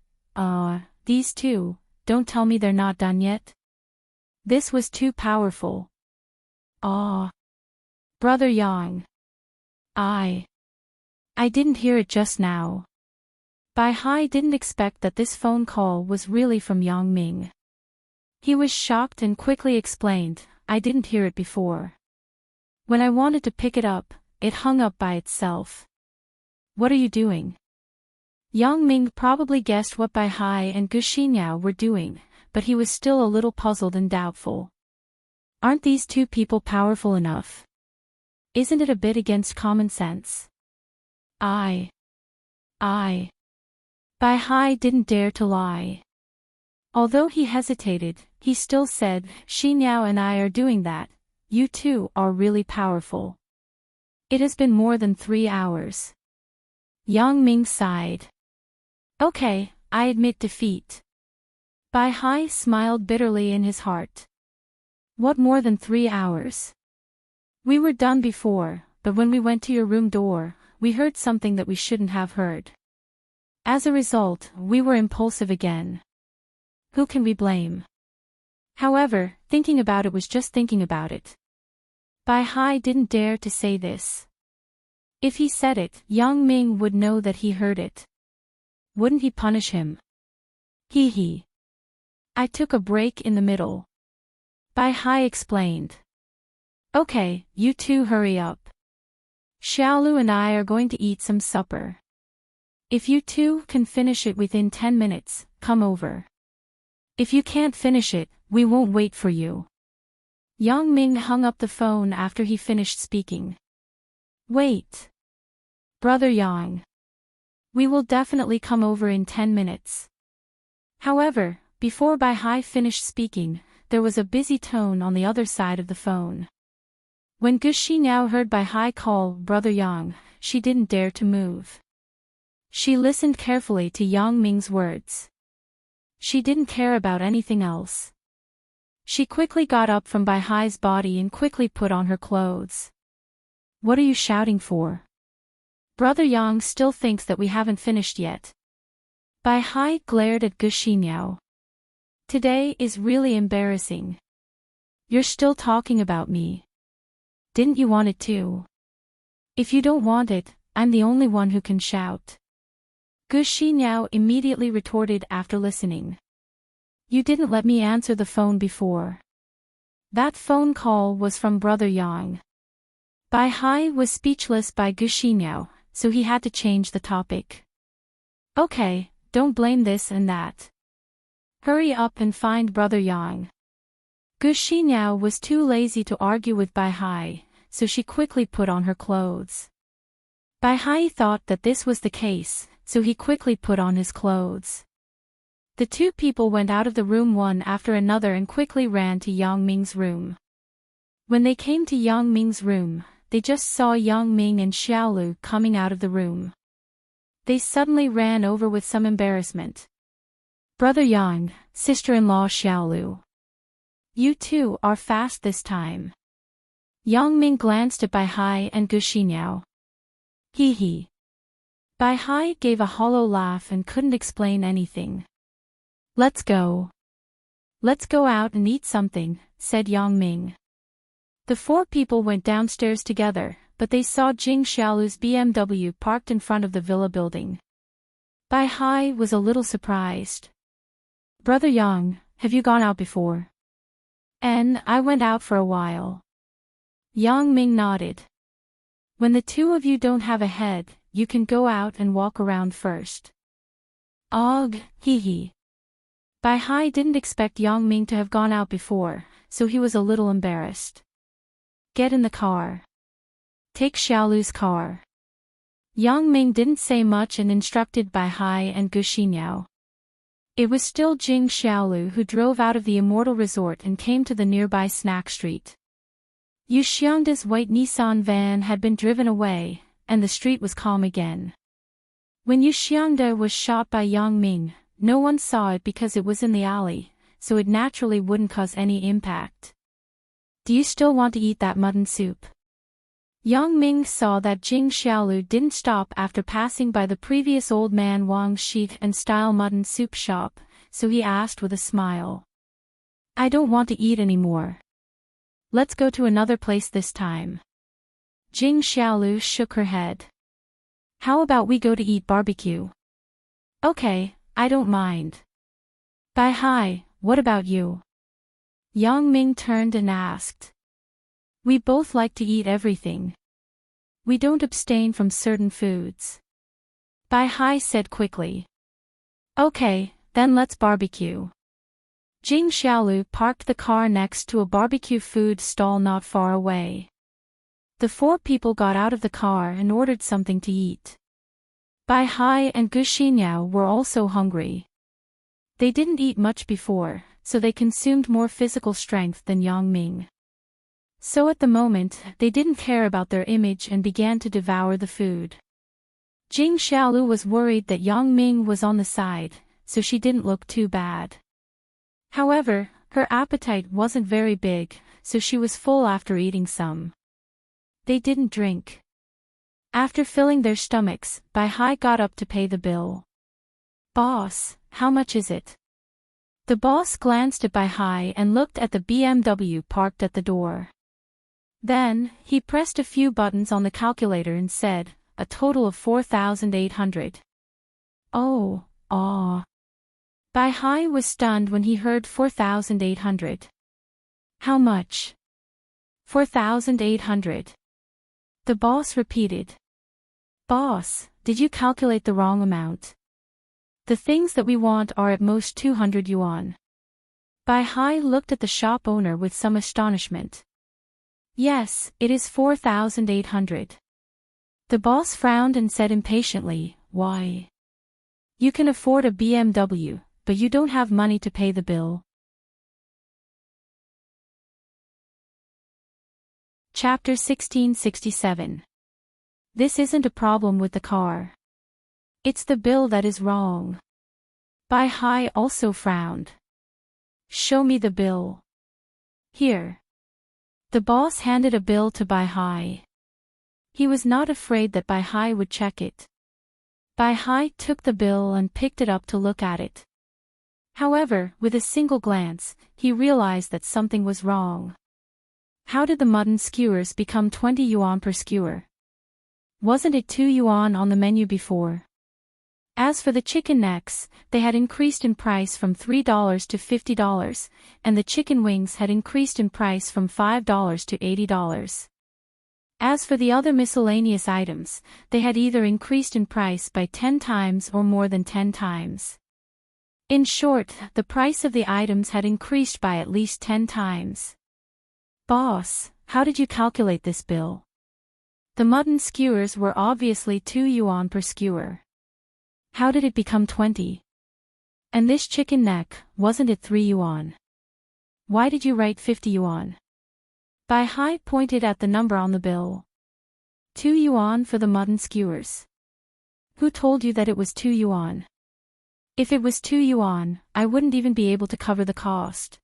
These two, don't tell me they're not done yet? This was too powerful. Brother Yang. I didn't hear it just now. Bai Hai didn't expect that this phone call was really from Yang Ming. He was shocked and quickly explained, I didn't hear it before. When I wanted to pick it up, it hung up by itself. What are you doing? Yang Ming probably guessed what Bai Hai and Gu Xinyao were doing, but he was still a little puzzled and doubtful. Aren't these two people powerful enough? Isn't it a bit against common sense? Bai Hai didn't dare to lie. Although he hesitated, he still said, Xinyao and I are doing that. You two are really powerful. It has been more than 3 hours. Yang Ming sighed. Okay, I admit defeat. Bai Hai smiled bitterly in his heart. What more than 3 hours? We were done before, but when we went to your room door, we heard something that we shouldn't have heard. As a result, we were impulsive again. Who can we blame? However, thinking about it was just thinking about it. Bai Hai didn't dare to say this. If he said it, Yang Ming would know that he heard it. Wouldn't he punish him? Hee. I took a break in the middle. Bai Hai explained. Okay, you two hurry up. Xiaolu and I are going to eat some supper. If you two can finish it within 10 minutes, come over. If you can't finish it, we won't wait for you. Yang Ming hung up the phone after he finished speaking. Wait. Brother Yang. We will definitely come over in 10 minutes. However, before Bai Hai finished speaking, there was a busy tone on the other side of the phone. When Gu Xinyao heard Bai Hai call Brother Yang, she didn't dare to move. She listened carefully to Yang Ming's words. She didn't care about anything else. She quickly got up from Bai Hai's body and quickly put on her clothes. What are you shouting for? Brother Yang still thinks that we haven't finished yet. Bai Hai glared at Gu Xinyao. Today is really embarrassing. You're still talking about me. Didn't you want it too? If you don't want it, I'm the only one who can shout. Gu Xinyao immediately retorted after listening. You didn't let me answer the phone before. That phone call was from Brother Yang. Bai Hai was speechless by Gu Xinyao, so he had to change the topic. Okay, don't blame this and that. Hurry up and find Brother Yang. Gu Xinyao was too lazy to argue with Bai Hai, so she quickly put on her clothes. Bai Hai thought that this was the case, so he quickly put on his clothes. The two people went out of the room one after another and quickly ran to Yang Ming's room. When they came to Yang Ming's room, they just saw Yang Ming and Xiaolu coming out of the room. They suddenly ran over with some embarrassment. Brother Yang, sister-in-law Xiaolu. You two are fast this time. Yang Ming glanced at Bai Hai and Gu Xinyao. Hee hee. Bai Hai gave a hollow laugh and couldn't explain anything. Let's go. Let's go out and eat something, said Yang Ming. The four people went downstairs together, but they saw Jing Xiaolu's BMW parked in front of the villa building. Bai Hai was a little surprised. Brother Yang, have you gone out before? I went out for a while. Yang Ming nodded. When the two of you don't have a head, you can go out and walk around first. Ugh, hee hee. Bai Hai didn't expect Yang Ming to have gone out before, so he was a little embarrassed. Get in the car. Take Xiaolu's car. Yang Ming didn't say much and instructed Bai Hai and Gu Xinyao. It was still Jing Xiaolu who drove out of the Immortal Resort and came to the nearby snack street. Yu Xiangda's white Nissan van had been driven away, and the street was calm again. When Yu Xiangda was shot by Yang Ming, no one saw it because it was in the alley, so it naturally wouldn't cause any impact. Do you still want to eat that mutton soup? Yang Ming saw that Jing Xiaolu didn't stop after passing by the previous old man Wang's sheet and style mutton soup shop, so he asked with a smile. I don't want to eat anymore. Let's go to another place this time. Jing Xiaolu shook her head. How about we go to eat barbecue? Okay, I don't mind. Bai Hai, what about you? Yang Ming turned and asked. We both like to eat everything. We don't abstain from certain foods. Bai Hai said quickly. Okay, then let's barbecue. Jing Xiaolu parked the car next to a barbecue food stall not far away. The four people got out of the car and ordered something to eat. Bai Hai and Gu Xinyao were also hungry. They didn't eat much before, so they consumed more physical strength than Yang Ming. So at the moment, they didn't care about their image and began to devour the food. Jing Xiaolu was worried that Yang Ming was on the side, so she didn't look too bad. However, her appetite wasn't very big, so she was full after eating some. They didn't drink. After filling their stomachs, Bai Hai got up to pay the bill. Boss, how much is it? The boss glanced at Bai Hai and looked at the BMW parked at the door. Then, he pressed a few buttons on the calculator and said, a total of 4,800. Oh, aw. Bai Hai was stunned when he heard 4,800. How much? 4,800. The boss repeated. Boss, did you calculate the wrong amount? The things that we want are at most 200 yuan. Bai Hai looked at the shop owner with some astonishment. Yes, it is 4,800. The boss frowned and said impatiently, why? You can afford a BMW, but you don't have money to pay the bill. Chapter 1667. This isn't a problem with the car. It's the bill that is wrong. Bai Hai also frowned. Show me the bill. Here. The boss handed a bill to Bai Hai. He was not afraid that Bai Hai would check it. Bai Hai took the bill and picked it up to look at it. However, with a single glance, he realized that something was wrong. How did the mutton skewers become 20 yuan per skewer? Wasn't it 2 yuan on the menu before? As for the chicken necks, they had increased in price from $3 to $50, and the chicken wings had increased in price from $5 to $80. As for the other miscellaneous items, they had either increased in price by 10 times or more than 10 times. In short, the price of the items had increased by at least 10 times. Boss, how did you calculate this bill? The mutton skewers were obviously 2 yuan per skewer. How did it become 20? And this chicken neck, wasn't it 3 yuan? Why did you write 50 yuan? Bai Hai pointed at the number on the bill. 2 yuan for the mutton skewers. Who told you that it was 2 yuan? If it was 2 yuan, I wouldn't even be able to cover the cost.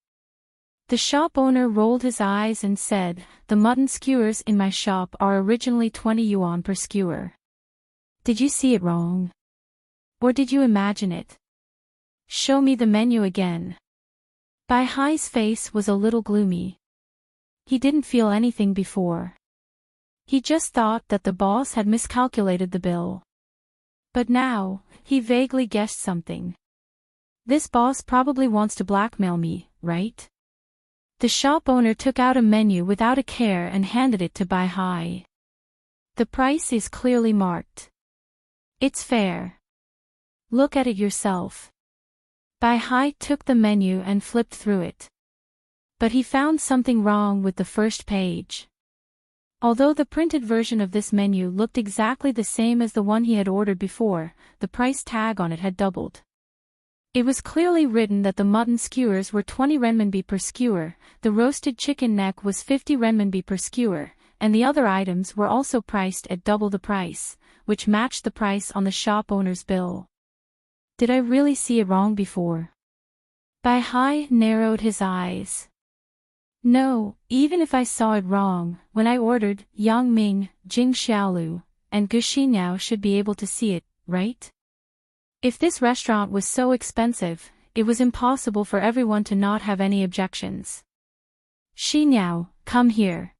The shop owner rolled his eyes and said, "The mutton skewers in my shop are originally 20 yuan per skewer. Did you see it wrong? Or did you imagine it? Show me the menu again." Bai Hai's face was a little gloomy. He didn't feel anything before. He just thought that the boss had miscalculated the bill. But now, he vaguely guessed something. This boss probably wants to blackmail me, right? The shop owner took out a menu without a care and handed it to Bai Hai. The price is clearly marked. It's fair. Look at it yourself. Bai Hai took the menu and flipped through it. But he found something wrong with the first page. Although the printed version of this menu looked exactly the same as the one he had ordered before, the price tag on it had doubled. It was clearly written that the mutton skewers were 20 renminbi per skewer, the roasted chicken neck was 50 renminbi per skewer, and the other items were also priced at double the price, which matched the price on the shop owner's bill. Did I really see it wrong before? Bai Hai narrowed his eyes. No, even if I saw it wrong, when I ordered, Yang Ming, Jing Xiaolu, and Gu Xiniao should be able to see it, right? If this restaurant was so expensive, it was impossible for everyone to not have any objections. Xiniao, come here.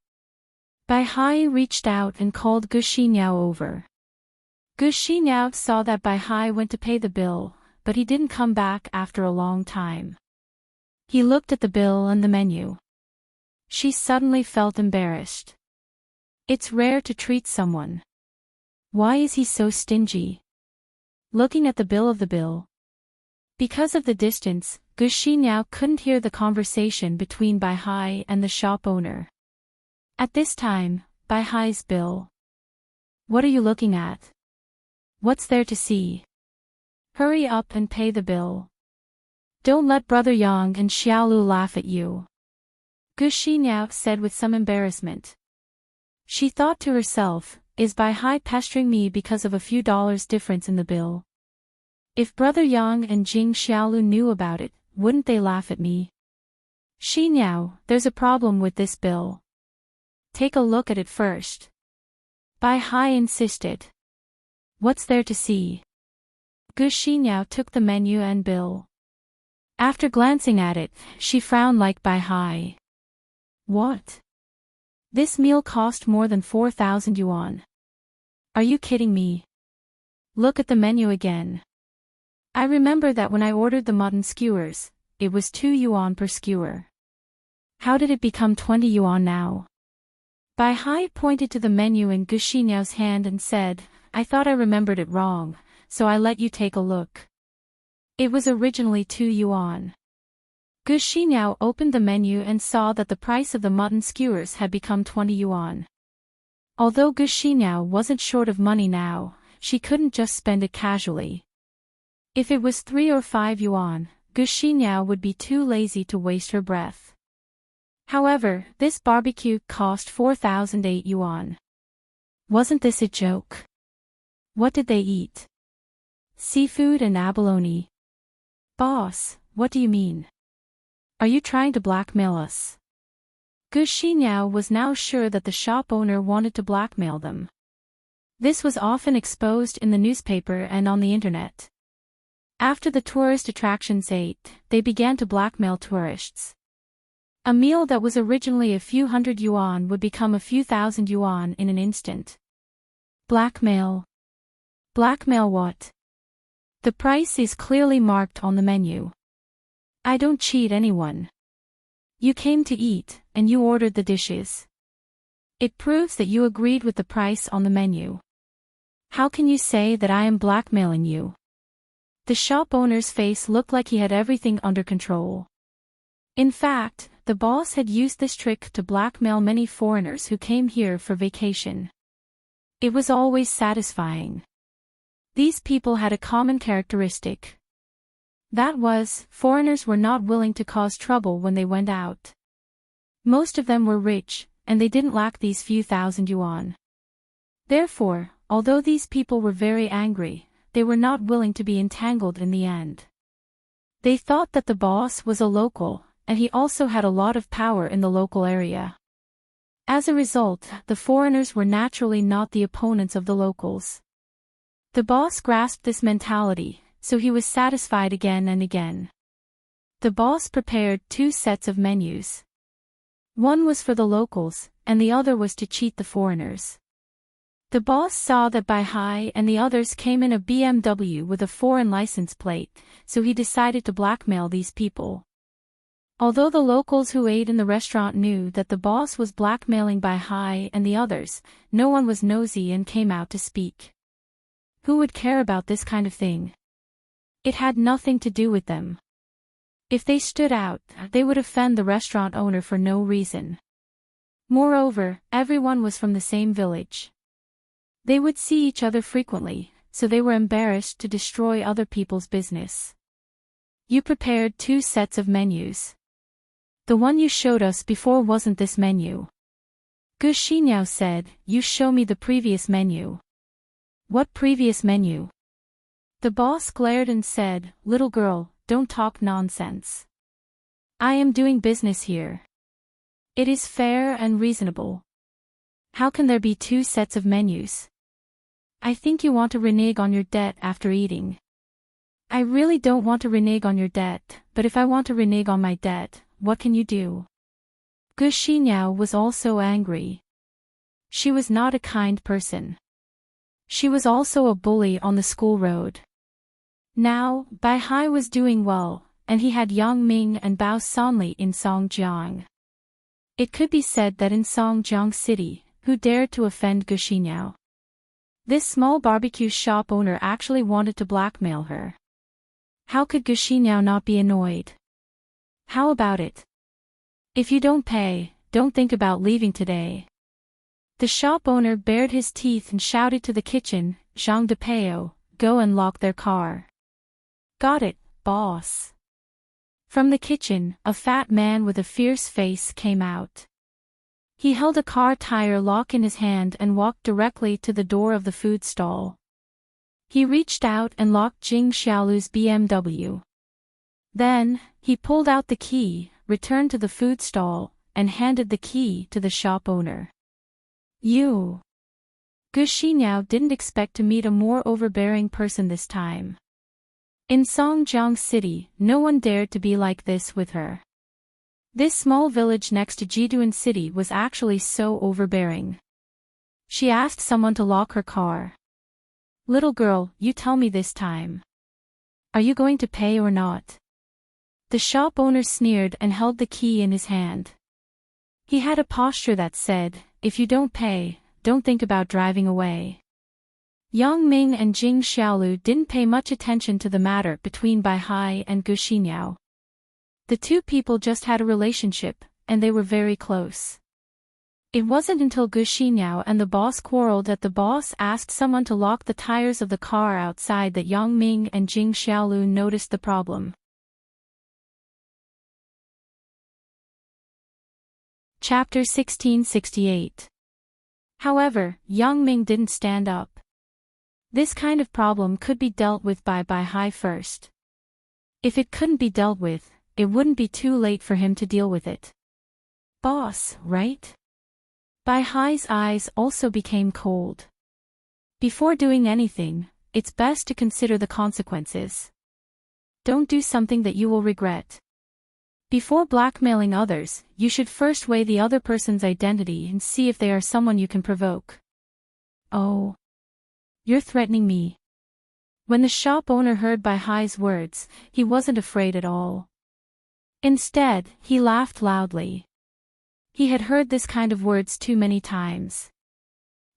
Bai Hai reached out and called Gu Xiniao over. Gu Xiniao saw that Bai Hai went to pay the bill, but he didn't come back after a long time. He looked at the bill and the menu. She suddenly felt embarrassed. It's rare to treat someone. Why is he so stingy? Looking at the bill. Because of the distance, Gu Xiniao couldn't hear the conversation between Bai Hai and the shop owner. At this time, Bai Hai's bill. What are you looking at? What's there to see? Hurry up and pay the bill. Don't let Brother Yang and Xiaolu laugh at you. Gu Xiniao said with some embarrassment. She thought to herself, is Bai Hai pestering me because of a few dollars difference in the bill? If Brother Yang and Jing Xiaolu knew about it, wouldn't they laugh at me? Xiniao, there's a problem with this bill. Take a look at it first. Bai Hai insisted. What's there to see? Gu Xiniao took the menu and bill. After glancing at it, she frowned like Bai Hai. What? This meal cost more than 4,000 yuan. Are you kidding me? Look at the menu again. I remember that when I ordered the mutton skewers, it was 2 yuan per skewer. How did it become 20 yuan now? Bai Hai pointed to the menu in Gu Xiniao's hand and said, I thought I remembered it wrong, so I let you take a look. It was originally 2 yuan. Gu Xiniao opened the menu and saw that the price of the mutton skewers had become 20 yuan. Although Gu Xiniao wasn't short of money now, she couldn't just spend it casually. If it was 3 or 5 yuan, Gu Xiniao would be too lazy to waste her breath. However, this barbecue cost 4,008 yuan. Wasn't this a joke? What did they eat? Seafood and abalone. Boss, what do you mean? Are you trying to blackmail us? Gu Xiniao was now sure that the shop owner wanted to blackmail them. This was often exposed in the newspaper and on the internet. After the tourist attractions ate, they began to blackmail tourists. A meal that was originally a few hundred yuan would become a few thousand yuan in an instant. Blackmail. Blackmail what? The price is clearly marked on the menu. I don't cheat anyone. You came to eat, and you ordered the dishes. It proves that you agreed with the price on the menu. How can you say that I am blackmailing you? The shop owner's face looked like he had everything under control. In fact, the boss had used this trick to blackmail many foreigners who came here for vacation. It was always satisfying. These people had a common characteristic. That was, foreigners were not willing to cause trouble when they went out. Most of them were rich, and they didn't lack these few thousand yuan. Therefore, although these people were very angry, they were not willing to be entangled in the end. They thought that the boss was a local, and he also had a lot of power in the local area. As a result, the foreigners were naturally not the opponents of the locals. The boss grasped this mentality, so he was satisfied again and again. The boss prepared 2 sets of menus. One was for the locals, and the other was to cheat the foreigners. The boss saw that Bai and the others came in a BMW with a foreign license plate, so he decided to blackmail these people. Although the locals who ate in the restaurant knew that the boss was blackmailing Bai and the others, no one was nosy and came out to speak. Who would care about this kind of thing? It had nothing to do with them. If they stood out, they would offend the restaurant owner for no reason. Moreover, everyone was from the same village. They would see each other frequently, so they were embarrassed to destroy other people's business. You prepared 2 sets of menus. The one you showed us before wasn't this menu. Gu Xinyao said, "You show me the previous menu." What previous menu? The boss glared and said, "Little girl, don't talk nonsense. I am doing business here. It is fair and reasonable. How can there be 2 sets of menus? I think you want to renege on your debt after eating." "I really don't want to renege on your debt, but if I want to renege on my debt, what can you do?" Gu Xinyao was also angry. She was not a kind person. She was also a bully on the school road. Now, Bai was doing well, and he had Yang Ming and Bao Sanli in Songjiang. It could be said that in Songjiang City, who dared to offend Gu Xinyao? This small barbecue shop owner actually wanted to blackmail her. How could Gu Xinyao not be annoyed? How about it? If you don't pay, don't think about leaving today. The shop owner bared his teeth and shouted to the kitchen, "Zhang de Peo, go and lock their car." "Got it, boss." From the kitchen, a fat man with a fierce face came out. He held a car tire lock in his hand and walked directly to the door of the food stall. He reached out and locked Jing Xiaolu's BMW. Then, he pulled out the key, returned to the food stall, and handed the key to the shop owner. "You." Gu Xinyao didn't expect to meet a more overbearing person this time. In Songjiang City, no one dared to be like this with her. This small village next to Jiduan City was actually so overbearing. She asked someone to lock her car. "Little girl, you tell me this time. Are you going to pay or not?" The shop owner sneered and held the key in his hand. He had a posture that said, "If you don't pay, don't think about driving away." Yang Ming and Jing Xiaolu didn't pay much attention to the matter between Bai and Gu Xinyao. The two people just had a relationship, and they were very close. It wasn't until Gu Xinyao and the boss quarreled that the boss asked someone to lock the tires of the car outside that Yang Ming and Jing Xiaolu noticed the problem. Chapter 1668. However, Yang Ming didn't stand up. This kind of problem could be dealt with by Bai first. If it couldn't be dealt with, it wouldn't be too late for him to deal with it. Boss, right? Bai's eyes also became cold. Before doing anything, it's best to consider the consequences. Don't do something that you will regret. Before blackmailing others, you should first weigh the other person's identity and see if they are someone you can provoke. "Oh. You're threatening me." When the shop owner heard Bai's words, he wasn't afraid at all. Instead, he laughed loudly. He had heard this kind of words too many times.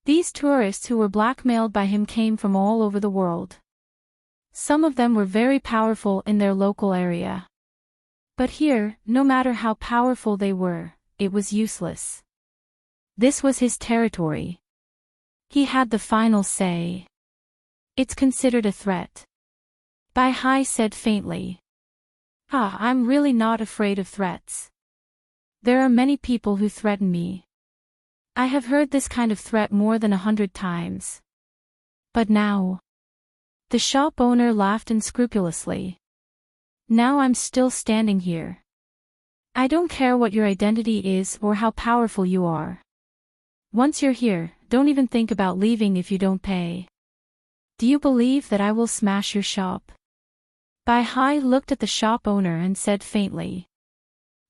These tourists who were blackmailed by him came from all over the world. Some of them were very powerful in their local area. But here, no matter how powerful they were, it was useless. This was his territory. He had the final say. "It's considered a threat," Bai said faintly. I'm really not afraid of threats. There are many people who threaten me. I have heard this kind of threat more than 100 times. But now..." The shop owner laughed unscrupulously. Now I'm still standing here. I don't care what your identity is or how powerful you are. Once you're here, don't even think about leaving if you don't pay. Do you believe that I will smash your shop? Bai Hai looked at the shop owner and said faintly.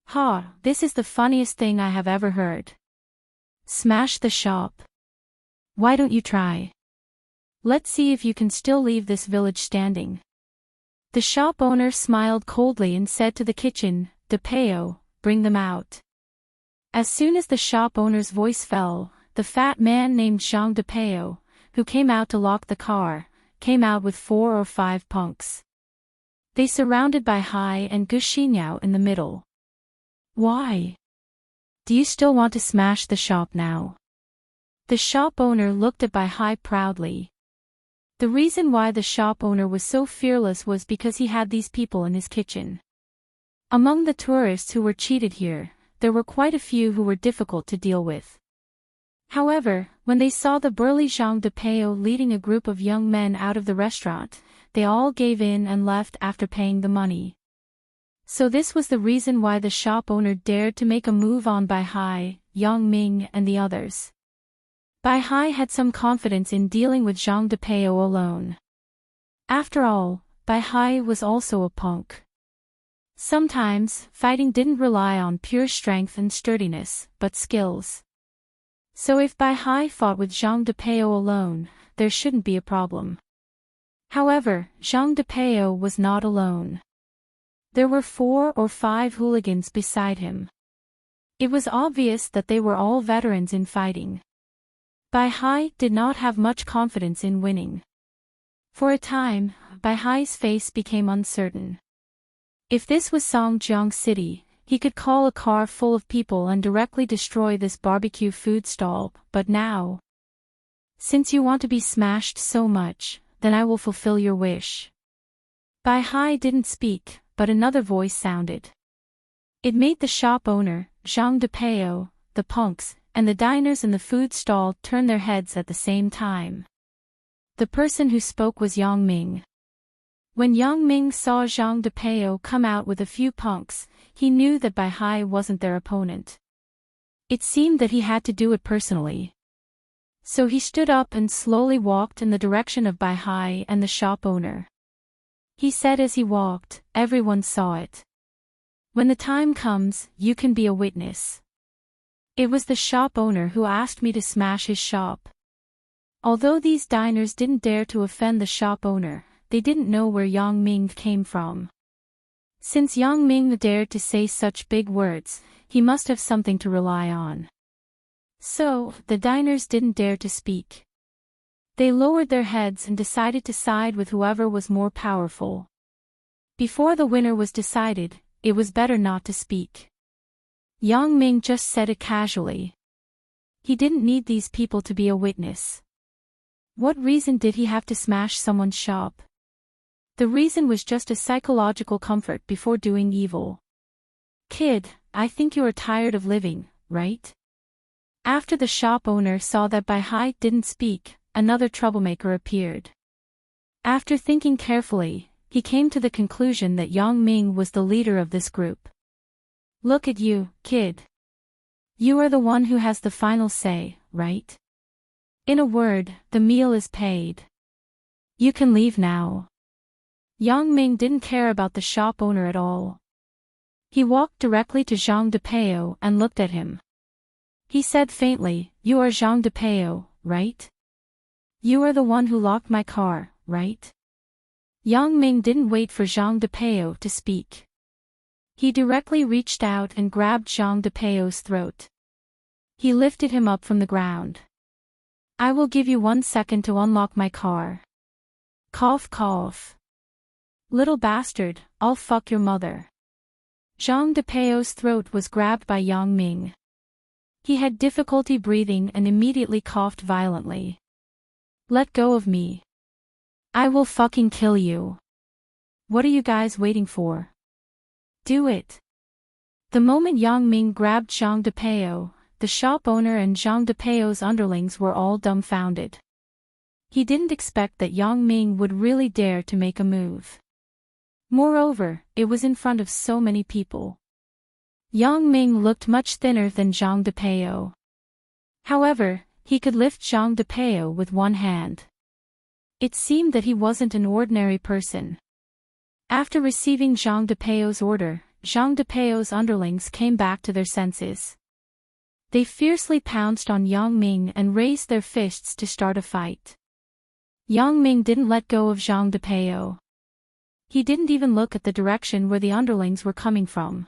Ha, this is the funniest thing I have ever heard. Smash the shop. Why don't you try? Let's see if you can still leave this village standing. The shop owner smiled coldly and said to the kitchen, "Depeo, bring them out." As soon as the shop owner's voice fell, the fat man named Zhang Depeo, who came out to lock the car, came out with 4 or 5 punks. They surrounded Bai Hai and Gu Xinyao in the middle. Why? Do you still want to smash the shop now? The shop owner looked at Bai Hai proudly. The reason why the shop owner was so fearless was because he had these people in his kitchen. Among the tourists who were cheated here, there were quite a few who were difficult to deal with. However, when they saw the burly Zhang Depeo leading a group of young men out of the restaurant, they all gave in and left after paying the money. So this was the reason why the shop owner dared to make a move on Bai Hai, Yang Ming and the others. Bai Hai had some confidence in dealing with Zhang Depeo alone. After all, Bai Hai was also a punk. Sometimes, fighting didn't rely on pure strength and sturdiness, but skills. So if Bai Hai fought with Zhang Depeo alone, there shouldn't be a problem. However, Zhang Depeo was not alone. There were 4 or 5 hooligans beside him. It was obvious that they were all veterans in fighting. Bai Hai did not have much confidence in winning. For a time, Bai Hai's face became uncertain. If this was Songjiang City, he could call a car full of people and directly destroy this barbecue food stall, but now... Since you want to be smashed so much, then I will fulfill your wish. Bai Hai didn't speak, but another voice sounded. It made the shop owner, Zhang Depeo, the punks, and the diners in the food stall turn their heads at the same time. The person who spoke was Yang Ming. When Yang Ming saw Zhang Depeo come out with a few punks, he knew that Bai Hai wasn't their opponent. It seemed that he had to do it personally. So he stood up and slowly walked in the direction of Bai Hai and the shop owner. He said as he walked, "Everyone saw it. When the time comes, you can be a witness." It was the shop owner who asked me to smash his shop. Although these diners didn't dare to offend the shop owner, they didn't know where Yang Ming came from. Since Yang Ming dared to say such big words, he must have something to rely on. So, the diners didn't dare to speak. They lowered their heads and decided to side with whoever was more powerful. Before the winner was decided, it was better not to speak. Yang Ming just said it casually. He didn't need these people to be a witness. What reason did he have to smash someone's shop? The reason was just a psychological comfort before doing evil. "Kid, I think you are tired of living, right?" After the shop owner saw that Bai Hai didn't speak, another troublemaker appeared. After thinking carefully, he came to the conclusion that Yang Ming was the leader of this group. "Look at you, kid. You are the one who has the final say, right? In a word, the meal is paid. You can leave now." Yang Ming didn't care about the shop owner at all. He walked directly to Zhang Depeo and looked at him. He said faintly, "You are Zhang Depeo, right? You are the one who locked my car, right?" Yang Ming didn't wait for Zhang Depeo to speak. He directly reached out and grabbed Zhang Depeo's throat. He lifted him up from the ground. "I will give you 1 second to unlock my car." Cough cough. "Little bastard, I'll fuck your mother." Zhang Depeo's throat was grabbed by Yang Ming. He had difficulty breathing and immediately coughed violently. "Let go of me. I will fucking kill you. What are you guys waiting for? Do it." The moment Yang Ming grabbed Zhang Depeo, the shop owner and Zhang Depeo's underlings were all dumbfounded. He didn't expect that Yang Ming would really dare to make a move. Moreover, it was in front of so many people. Yang Ming looked much thinner than Zhang Depeo. However, he could lift Zhang Depeo with one hand. It seemed that he wasn't an ordinary person. After receiving Zhang Depeo's order, Zhang Depeo's underlings came back to their senses. They fiercely pounced on Yang Ming and raised their fists to start a fight. Yang Ming didn't let go of Zhang Depeo. He didn't even look at the direction where the underlings were coming from.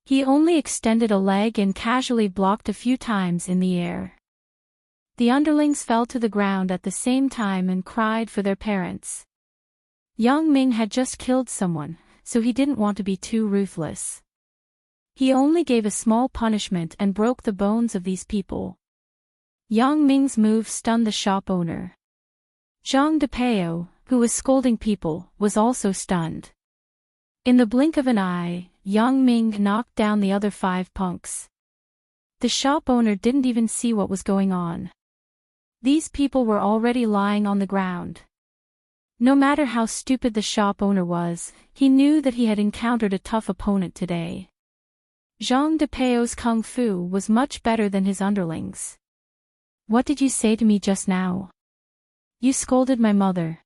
He only extended a leg and casually blocked a few times in the air. The underlings fell to the ground at the same time and cried for their parents. Yang Ming had just killed someone, so he didn't want to be too ruthless. He only gave a small punishment and broke the bones of these people. Yang Ming's move stunned the shop owner. Zhang Depeo, who was scolding people, was also stunned. In the blink of an eye, Yang Ming knocked down the other 5 punks. The shop owner didn't even see what was going on. These people were already lying on the ground. No matter how stupid the shop owner was, he knew that he had encountered a tough opponent today. Zhang Depeo's kung fu was much better than his underlings. "What did you say to me just now?" "You scolded my mother."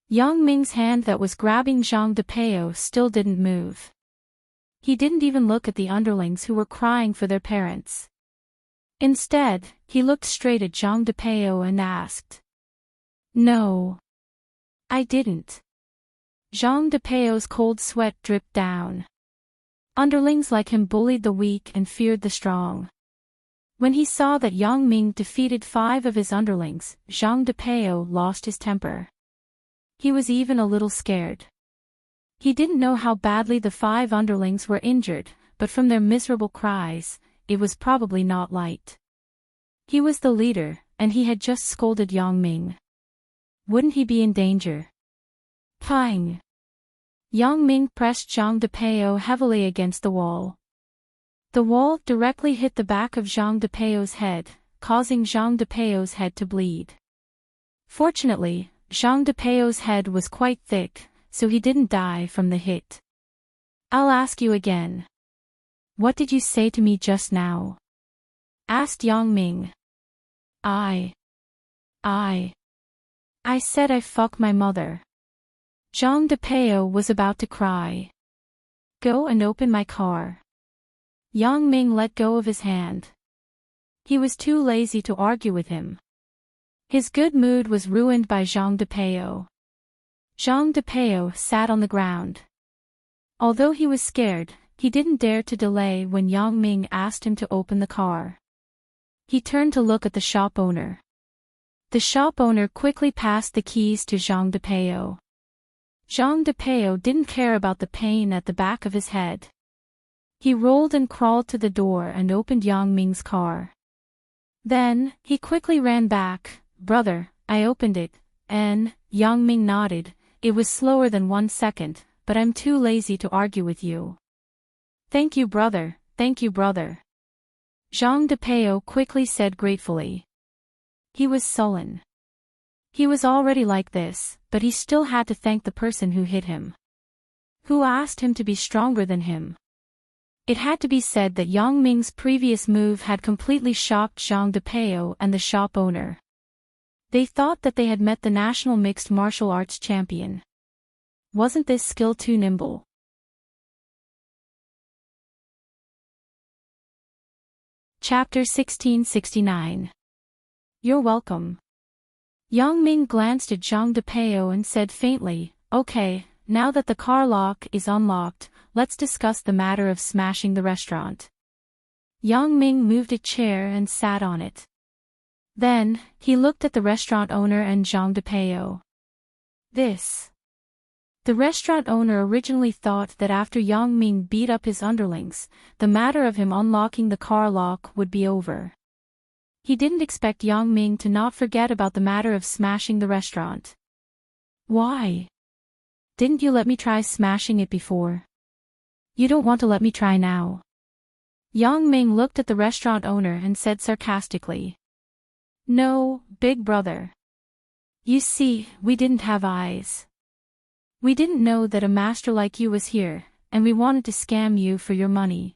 Yang Ming's hand that was grabbing Zhang Depeo still didn't move. He didn't even look at the underlings who were crying for their parents. Instead, he looked straight at Zhang Depeo and asked, "No. I didn't." Zhang Depeo's cold sweat dripped down. Underlings like him bullied the weak and feared the strong. When he saw that Yang Ming defeated 5 of his underlings, Zhang Depeo lost his temper. He was even a little scared. He didn't know how badly the 5 underlings were injured, but from their miserable cries, it was probably not light. He was the leader, and he had just scolded Yang Ming. Wouldn't he be in danger? Pang! Yang Ming pressed Zhang Depeo heavily against the wall. The wall directly hit the back of Zhang Depeo's head, causing Zhang Depeo's head to bleed. Fortunately, Zhang Depeo's head was quite thick, so he didn't die from the hit. "I'll ask you again. What did you say to me just now?" asked Yang Ming. I said I fuck my mother." Zhang Depeo was about to cry. "Go and open my car." Yang Ming let go of his hand. He was too lazy to argue with him. His good mood was ruined by Zhang Depeo. Zhang Depeo sat on the ground. Although he was scared, he didn't dare to delay when Yang Ming asked him to open the car. He turned to look at the shop owner. The shop owner quickly passed the keys to Zhang Depeo. Zhang Depeo didn't care about the pain at the back of his head. He rolled and crawled to the door and opened Yang Ming's car. Then, he quickly ran back. "Brother, I opened it," and Yang Ming nodded. "It was slower than 1 second, but I'm too lazy to argue with you." Thank you brother." Zhang Depeo quickly said gratefully. He was sullen. He was already like this, but he still had to thank the person who hit him. Who asked him to be stronger than him. It had to be said that Yang Ming's previous move had completely shocked Zhang Depeo and the shop owner. They thought that they had met the national mixed martial arts champion. Wasn't this skill too nimble? Chapter 1669. You're welcome. Yang Ming glanced at Zhang Depeo and said faintly, "Okay, now that the car lock is unlocked, let's discuss the matter of smashing the restaurant." Yang Ming moved a chair and sat on it. Then, he looked at the restaurant owner and Zhang Depeo. The restaurant owner originally thought that after Yang Ming beat up his underlings, the matter of him unlocking the car lock would be over. He didn't expect Yang Ming to not forget about the matter of smashing the restaurant. "Why? Didn't you let me try smashing it before? You don't want to let me try now?" Yang Ming looked at the restaurant owner and said sarcastically. "No, big brother. You see, we didn't have eyes. We didn't know that a master like you was here, and we wanted to scam you for your money.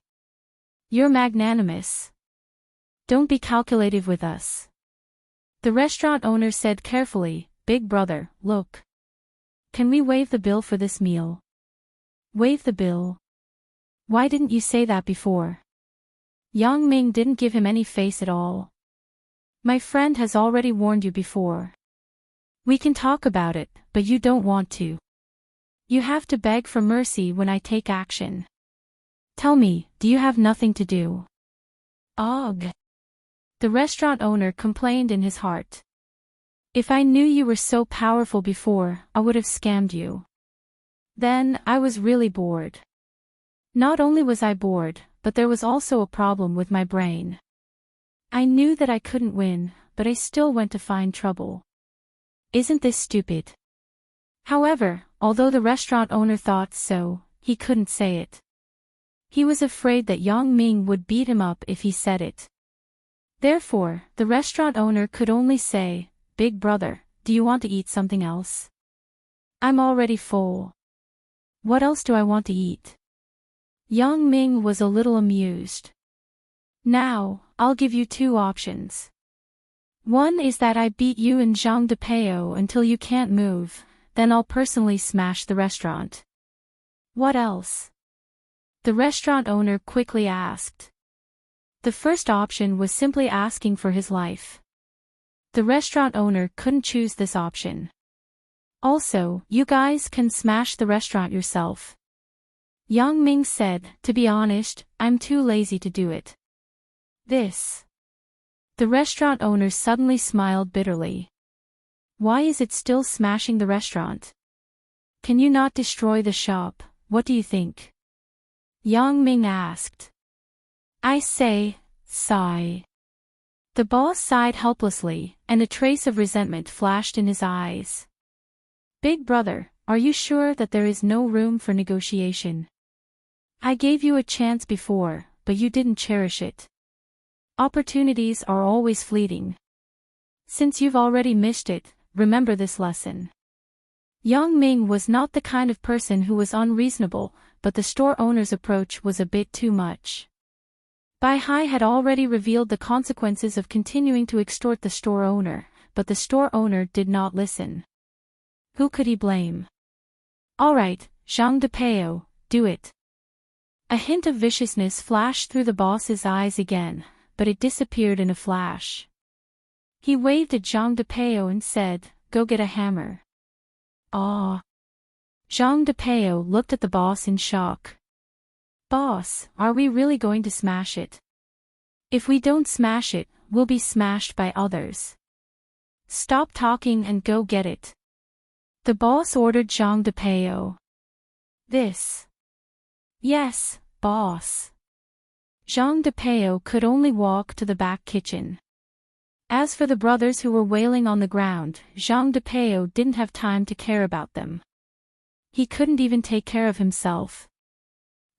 You're magnanimous. Don't be calculative with us. The restaurant owner said carefully, Big brother, look. Can we waive the bill for this meal? Waive the bill? Why didn't you say that before? Yang Ming didn't give him any face at all. My friend has already warned you before. We can talk about it, but you don't want to. You have to beg for mercy when I take action. Tell me, do you have nothing to do? Ugh. The restaurant owner complained in his heart. If I knew you were so powerful before, I would have scammed you. Then, I was really bored. Not only was I bored, but there was also a problem with my brain. I knew that I couldn't win, but I still went to find trouble. Isn't this stupid? However, although the restaurant owner thought so, he couldn't say it. He was afraid that Yang Ming would beat him up if he said it. Therefore, the restaurant owner could only say, Big brother, do you want to eat something else? I'm already full. What else do I want to eat? Yang Ming was a little amused. Now, I'll give you two options. One is that I beat you in Zhang de Peo until you can't move, then I'll personally smash the restaurant. What else? The restaurant owner quickly asked. The first option was simply asking for his life. The restaurant owner couldn't choose this option. Also, you guys can smash the restaurant yourself. Yang Ming said, to be honest, I'm too lazy to do it. This. The restaurant owner suddenly smiled bitterly. Why is it still smashing the restaurant? Can you not destroy the shop? What do you think? Yang Ming asked. I say, sigh. The boss sighed helplessly, and a trace of resentment flashed in his eyes. Big brother, are you sure that there is no room for negotiation? I gave you a chance before, but you didn't cherish it. Opportunities are always fleeting. Since you've already missed it, remember this lesson. Yang Ming was not the kind of person who was unreasonable, but the store owner's approach was a bit too much. Bai Hai had already revealed the consequences of continuing to extort the store owner, but the store owner did not listen. Who could he blame? Alright, Zhang de Peo, do it. A hint of viciousness flashed through the boss's eyes again, but it disappeared in a flash. He waved at Zhang de Peo and said, Go get a hammer. Ah. Zhang de Peo looked at the boss in shock. Boss, are we really going to smash it? If we don't smash it, we'll be smashed by others. Stop talking and go get it. The boss ordered Zhang de Peo. This. Yes, boss. Zhang de Peo could only walk to the back kitchen. As for the brothers who were wailing on the ground, Zhang de Peo didn't have time to care about them. He couldn't even take care of himself.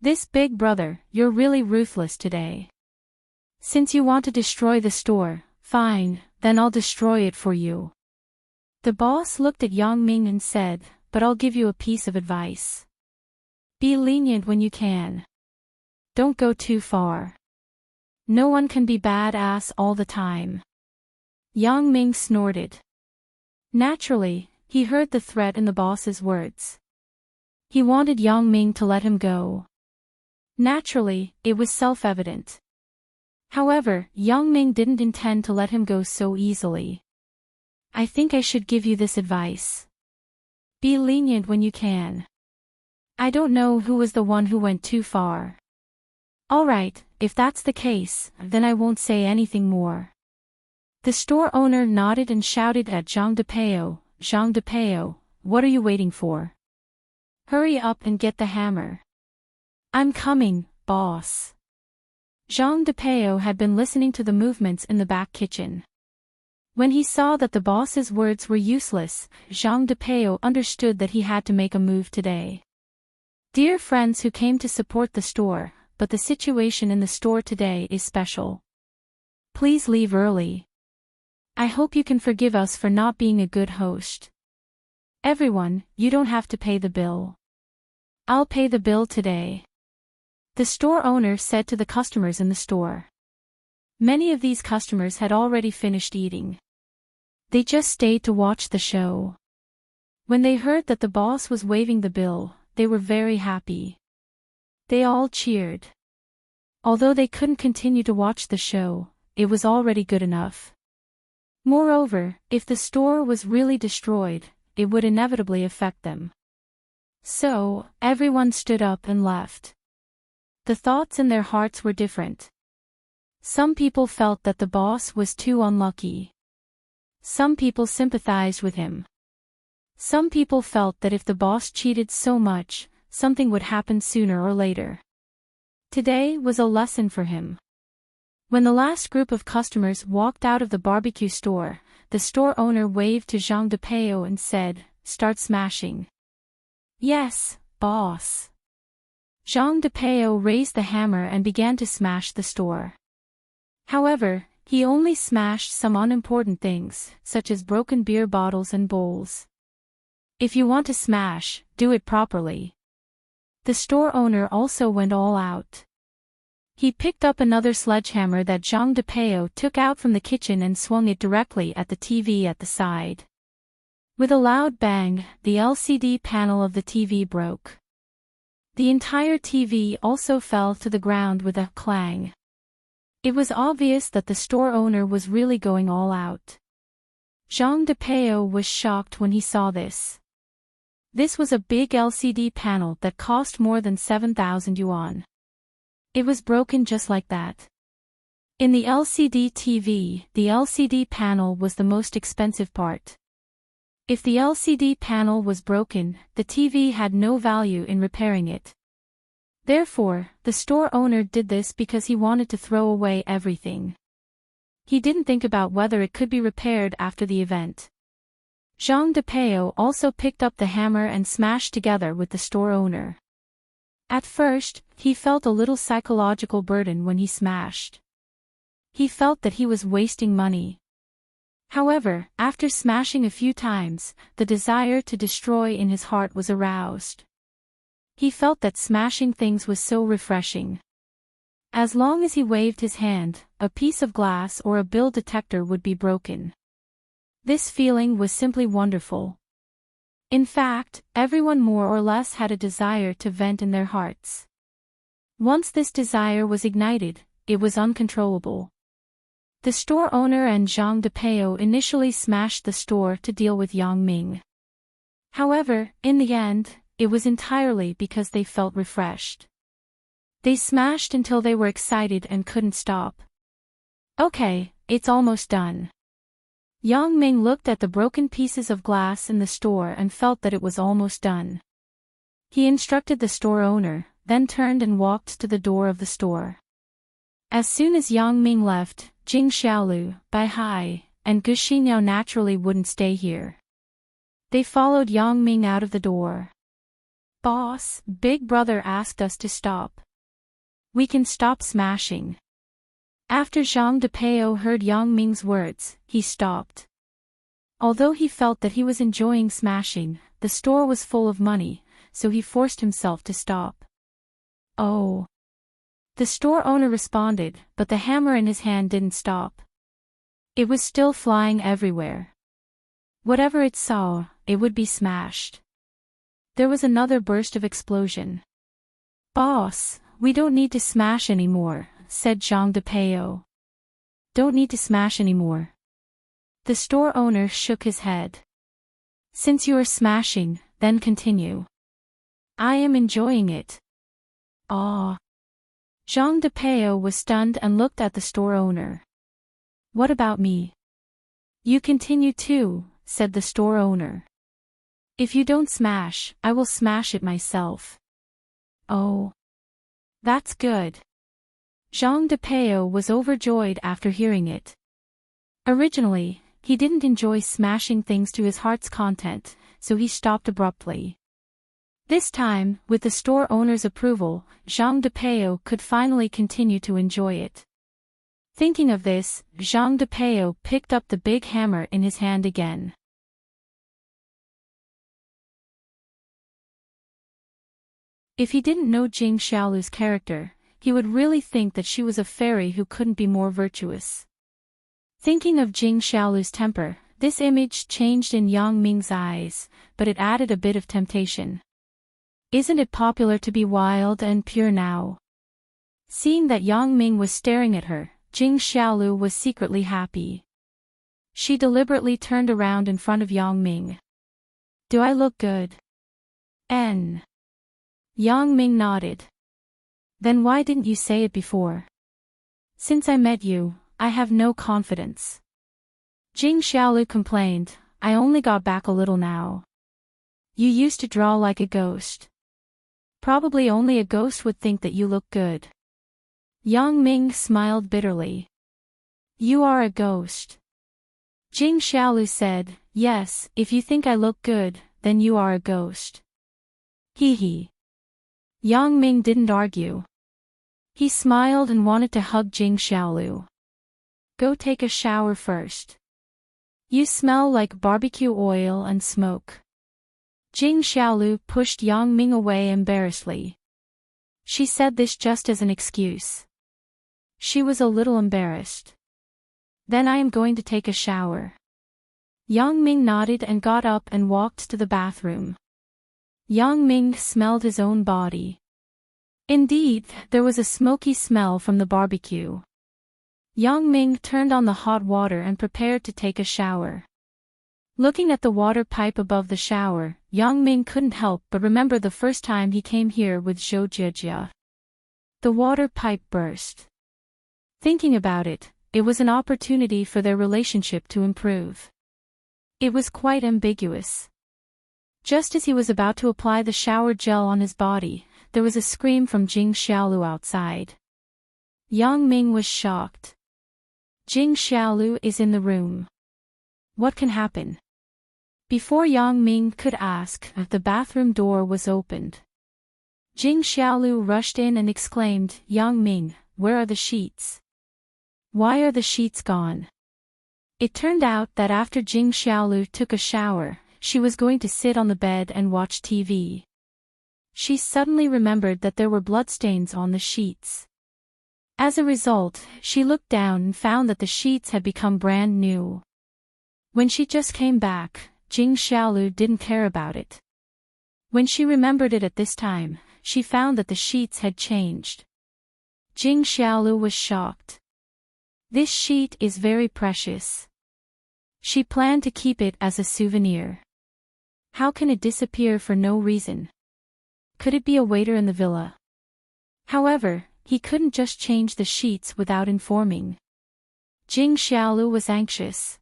This big brother, you're really ruthless today. Since you want to destroy the store, fine, then I'll destroy it for you. The boss looked at Yang Ming and said, but I'll give you a piece of advice. Be lenient when you can. Don't go too far. No one can be badass all the time. Yang Ming snorted. Naturally, he heard the threat in the boss's words. He wanted Yang Ming to let him go. Naturally, it was self-evident. However, Yang Ming didn't intend to let him go so easily. I think I should give you this advice. Be lenient when you can. I don't know who was the one who went too far. Alright, if that's the case, then I won't say anything more. The store owner nodded and shouted at Zhang de Peo, Zhang de Peo, what are you waiting for? Hurry up and get the hammer. I'm coming, boss. Zhang de Peo had been listening to the movements in the back kitchen. When he saw that the boss's words were useless, Zhang de Peo understood that he had to make a move today. Dear friends who came to support the store, but the situation in the store today is special. Please leave early. I hope you can forgive us for not being a good host. Everyone, you don't have to pay the bill. I'll pay the bill today. The store owner said to the customers in the store. Many of these customers had already finished eating. They just stayed to watch the show. When they heard that the boss was waiving the bill, they were very happy. They all cheered. Although they couldn't continue to watch the show, it was already good enough. Moreover, if the store was really destroyed, it would inevitably affect them. So, everyone stood up and left. The thoughts in their hearts were different. Some people felt that the boss was too unlucky. Some people sympathized with him. Some people felt that if the boss cheated so much, something would happen sooner or later. Today was a lesson for him. When the last group of customers walked out of the barbecue store, the store owner waved to Jean DePayo and said, "Start smashing." "Yes, boss." Jean DePayo raised the hammer and began to smash the store. However, he only smashed some unimportant things, such as broken beer bottles and bowls. If you want to smash, do it properly. The store owner also went all out. He picked up another sledgehammer that Jean DePayo took out from the kitchen and swung it directly at the TV at the side. With a loud bang, the LCD panel of the TV broke. The entire TV also fell to the ground with a clang. It was obvious that the store owner was really going all out. Jean DePayo was shocked when he saw this. This was a big LCD panel that cost more than 7,000 yuan. It was broken just like that. In the LCD TV, the LCD panel was the most expensive part. If the LCD panel was broken, the TV had no value in repairing it. Therefore, the store owner did this because he wanted to throw away everything. He didn't think about whether it could be repaired after the event. Jean DePayo also picked up the hammer and smashed together with the store owner. At first, he felt a little psychological burden when he smashed. He felt that he was wasting money. However, after smashing a few times, the desire to destroy in his heart was aroused. He felt that smashing things was so refreshing. As long as he waved his hand, a piece of glass or a bill detector would be broken. This feeling was simply wonderful. In fact, everyone more or less had a desire to vent in their hearts. Once this desire was ignited, it was uncontrollable. The store owner and Jean DePayo initially smashed the store to deal with Yang Ming. However, in the end, it was entirely because they felt refreshed. They smashed until they were excited and couldn't stop. "Okay, it's almost done." Yang Ming looked at the broken pieces of glass in the store and felt that it was almost done. He instructed the store owner, then turned and walked to the door of the store. As soon as Yang Ming left, Jing Xiaolu, Bai Hai, and Gu Xiniao naturally wouldn't stay here. They followed Yang Ming out of the door. "Boss, Big Brother asked us to stop. We can stop smashing." After Jean DePayo heard Yang Ming's words, he stopped. Although he felt that he was enjoying smashing, the store was full of money, so he forced himself to stop. "Oh." The store owner responded, but the hammer in his hand didn't stop. It was still flying everywhere. Whatever it saw, it would be smashed. There was another burst of explosion. "Boss, we don't need to smash anymore," said Jean DePayo. "Don't need to smash anymore." The store owner shook his head. "Since you are smashing, then continue. I am enjoying it." "Ah." Jean DePayo was stunned and looked at the store owner. "What about me?" "You continue too," said the store owner. "If you don't smash, I will smash it myself." "Oh. That's good." Jean DePayo was overjoyed after hearing it. Originally, he didn't enjoy smashing things to his heart's content, so he stopped abruptly. This time, with the store owner's approval, Jean DePayo could finally continue to enjoy it. Thinking of this, Zhang Depeo picked up the big hammer in his hand again. If he didn't know Jing Xiaolu's character, he would really think that she was a fairy who couldn't be more virtuous. Thinking of Jing Xiaolu's temper, this image changed in Yang Ming's eyes, but it added a bit of temptation. Isn't it popular to be wild and pure now? Seeing that Yang Ming was staring at her, Jing Xiaolu was secretly happy. She deliberately turned around in front of Yang Ming. Do I look good? Yang Ming nodded. Then why didn't you say it before? Since I met you, I have no confidence. Jing Xiaolu complained, I only got back a little now. You used to draw like a ghost. Probably only a ghost would think that you look good. Yang Ming smiled bitterly. You are a ghost. Jing Xiaolu said, yes, if you think I look good, then you are a ghost. Hee hee. Yang Ming didn't argue. He smiled and wanted to hug Jing Xiaolu. Go take a shower first. You smell like barbecue oil and smoke. Jing Xiaolu pushed Yang Ming away embarrassedly. She said this just as an excuse. She was a little embarrassed. Then I am going to take a shower. Yang Ming nodded and got up and walked to the bathroom. Yang Ming smelled his own body. Indeed, there was a smoky smell from the barbecue. Yang Ming turned on the hot water and prepared to take a shower. Looking at the water pipe above the shower, Yang Ming couldn't help but remember the first time he came here with Zhou Jijia. The water pipe burst. Thinking about it, it was an opportunity for their relationship to improve. It was quite ambiguous. Just as he was about to apply the shower gel on his body, there was a scream from Jing Xiaolu outside. Yang Ming was shocked. Jing Xiaolu is in the room. What can happen? Before Yang Ming could ask, the bathroom door was opened. Jing Xiaolu rushed in and exclaimed, Yang Ming, where are the sheets? Why are the sheets gone? It turned out that after Jing Xiaolu took a shower, she was going to sit on the bed and watch TV. She suddenly remembered that there were bloodstains on the sheets. As a result, she looked down and found that the sheets had become brand new. When she just came back, Jing Xiaolu didn't care about it. When she remembered it at this time, she found that the sheets had changed. Jing Xiaolu was shocked. This sheet is very precious. She planned to keep it as a souvenir. How can it disappear for no reason? Could it be a waiter in the villa? However, he couldn't just change the sheets without informing. Jing Xiaolu was anxious.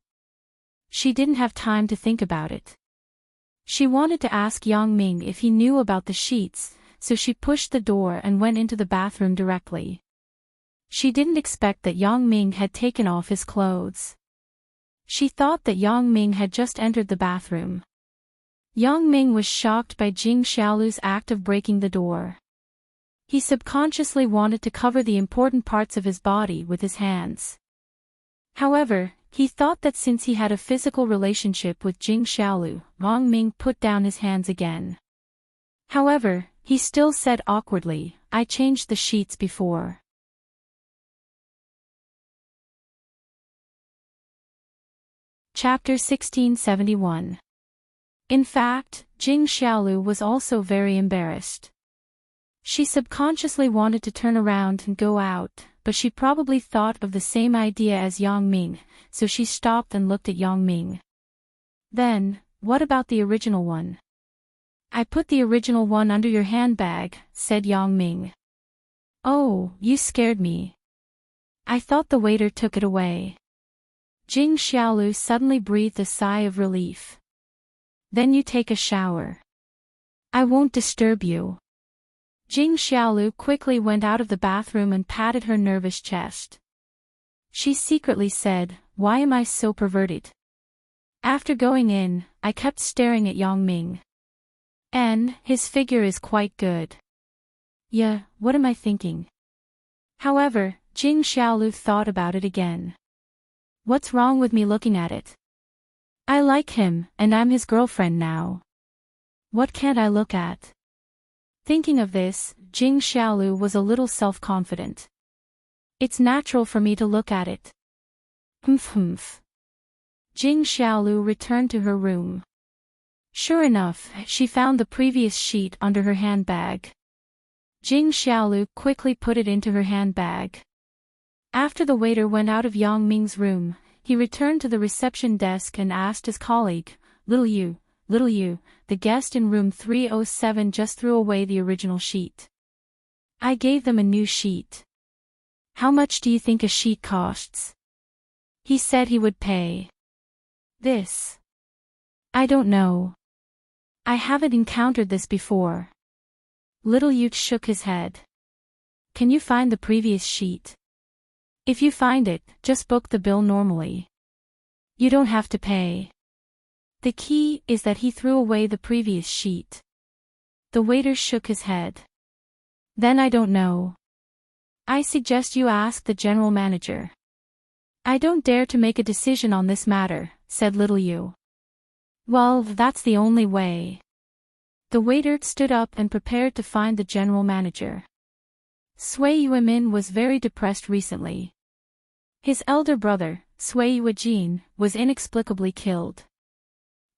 She didn't have time to think about it. She wanted to ask Yang Ming if he knew about the sheets, so she pushed the door and went into the bathroom directly. She didn't expect that Yang Ming had taken off his clothes. She thought that Yang Ming had just entered the bathroom. Yang Ming was shocked by Jing Xiaolu's act of breaking the door. He subconsciously wanted to cover the important parts of his body with his hands. However, he thought that since he had a physical relationship with Jing Xiaolu, Yang Ming put down his hands again. However, he still said awkwardly, I changed the sheets before. Chapter 1671. In fact, Jing Xiaolu was also very embarrassed. She subconsciously wanted to turn around and go out, but she probably thought of the same idea as Yang Ming, so she stopped and looked at Yang Ming. Then, what about the original one? I put the original one under your handbag, said Yang Ming. Oh, you scared me. I thought the waiter took it away. Jing Xiaolu suddenly breathed a sigh of relief. Then you take a shower. I won't disturb you. Jing Xiaolu quickly went out of the bathroom and patted her nervous chest. She secretly said, why am I so perverted? After going in, I kept staring at Yang Ming. His figure is quite good. Yeah, what am I thinking? However, Jing Xiaolu thought about it again. What's wrong with me looking at it? I like him, and I'm his girlfriend now. What can't I look at? Thinking of this, Jing Xiaolu was a little self-confident. It's natural for me to look at it. Humph. Jing Xiaolu returned to her room. Sure enough, she found the previous sheet under her handbag. Jing Xiaolu quickly put it into her handbag. After the waiter went out of Yang Ming's room, he returned to the reception desk and asked his colleague, Little you, the guest in room 307 just threw away the original sheet. I gave them a new sheet. How much do you think a sheet costs? He said he would pay. This. I don't know. I haven't encountered this before. Little Yu shook his head. Can you find the previous sheet? If you find it, just book the bill normally. You don't have to pay. The key is that he threw away the previous sheet. The waiter shook his head. Then I don't know. I suggest you ask the general manager. I don't dare to make a decision on this matter, said Little Yu. Well, that's the only way. The waiter stood up and prepared to find the general manager. Sui Yuemin was very depressed recently. His elder brother, Sui Yuejin, was inexplicably killed.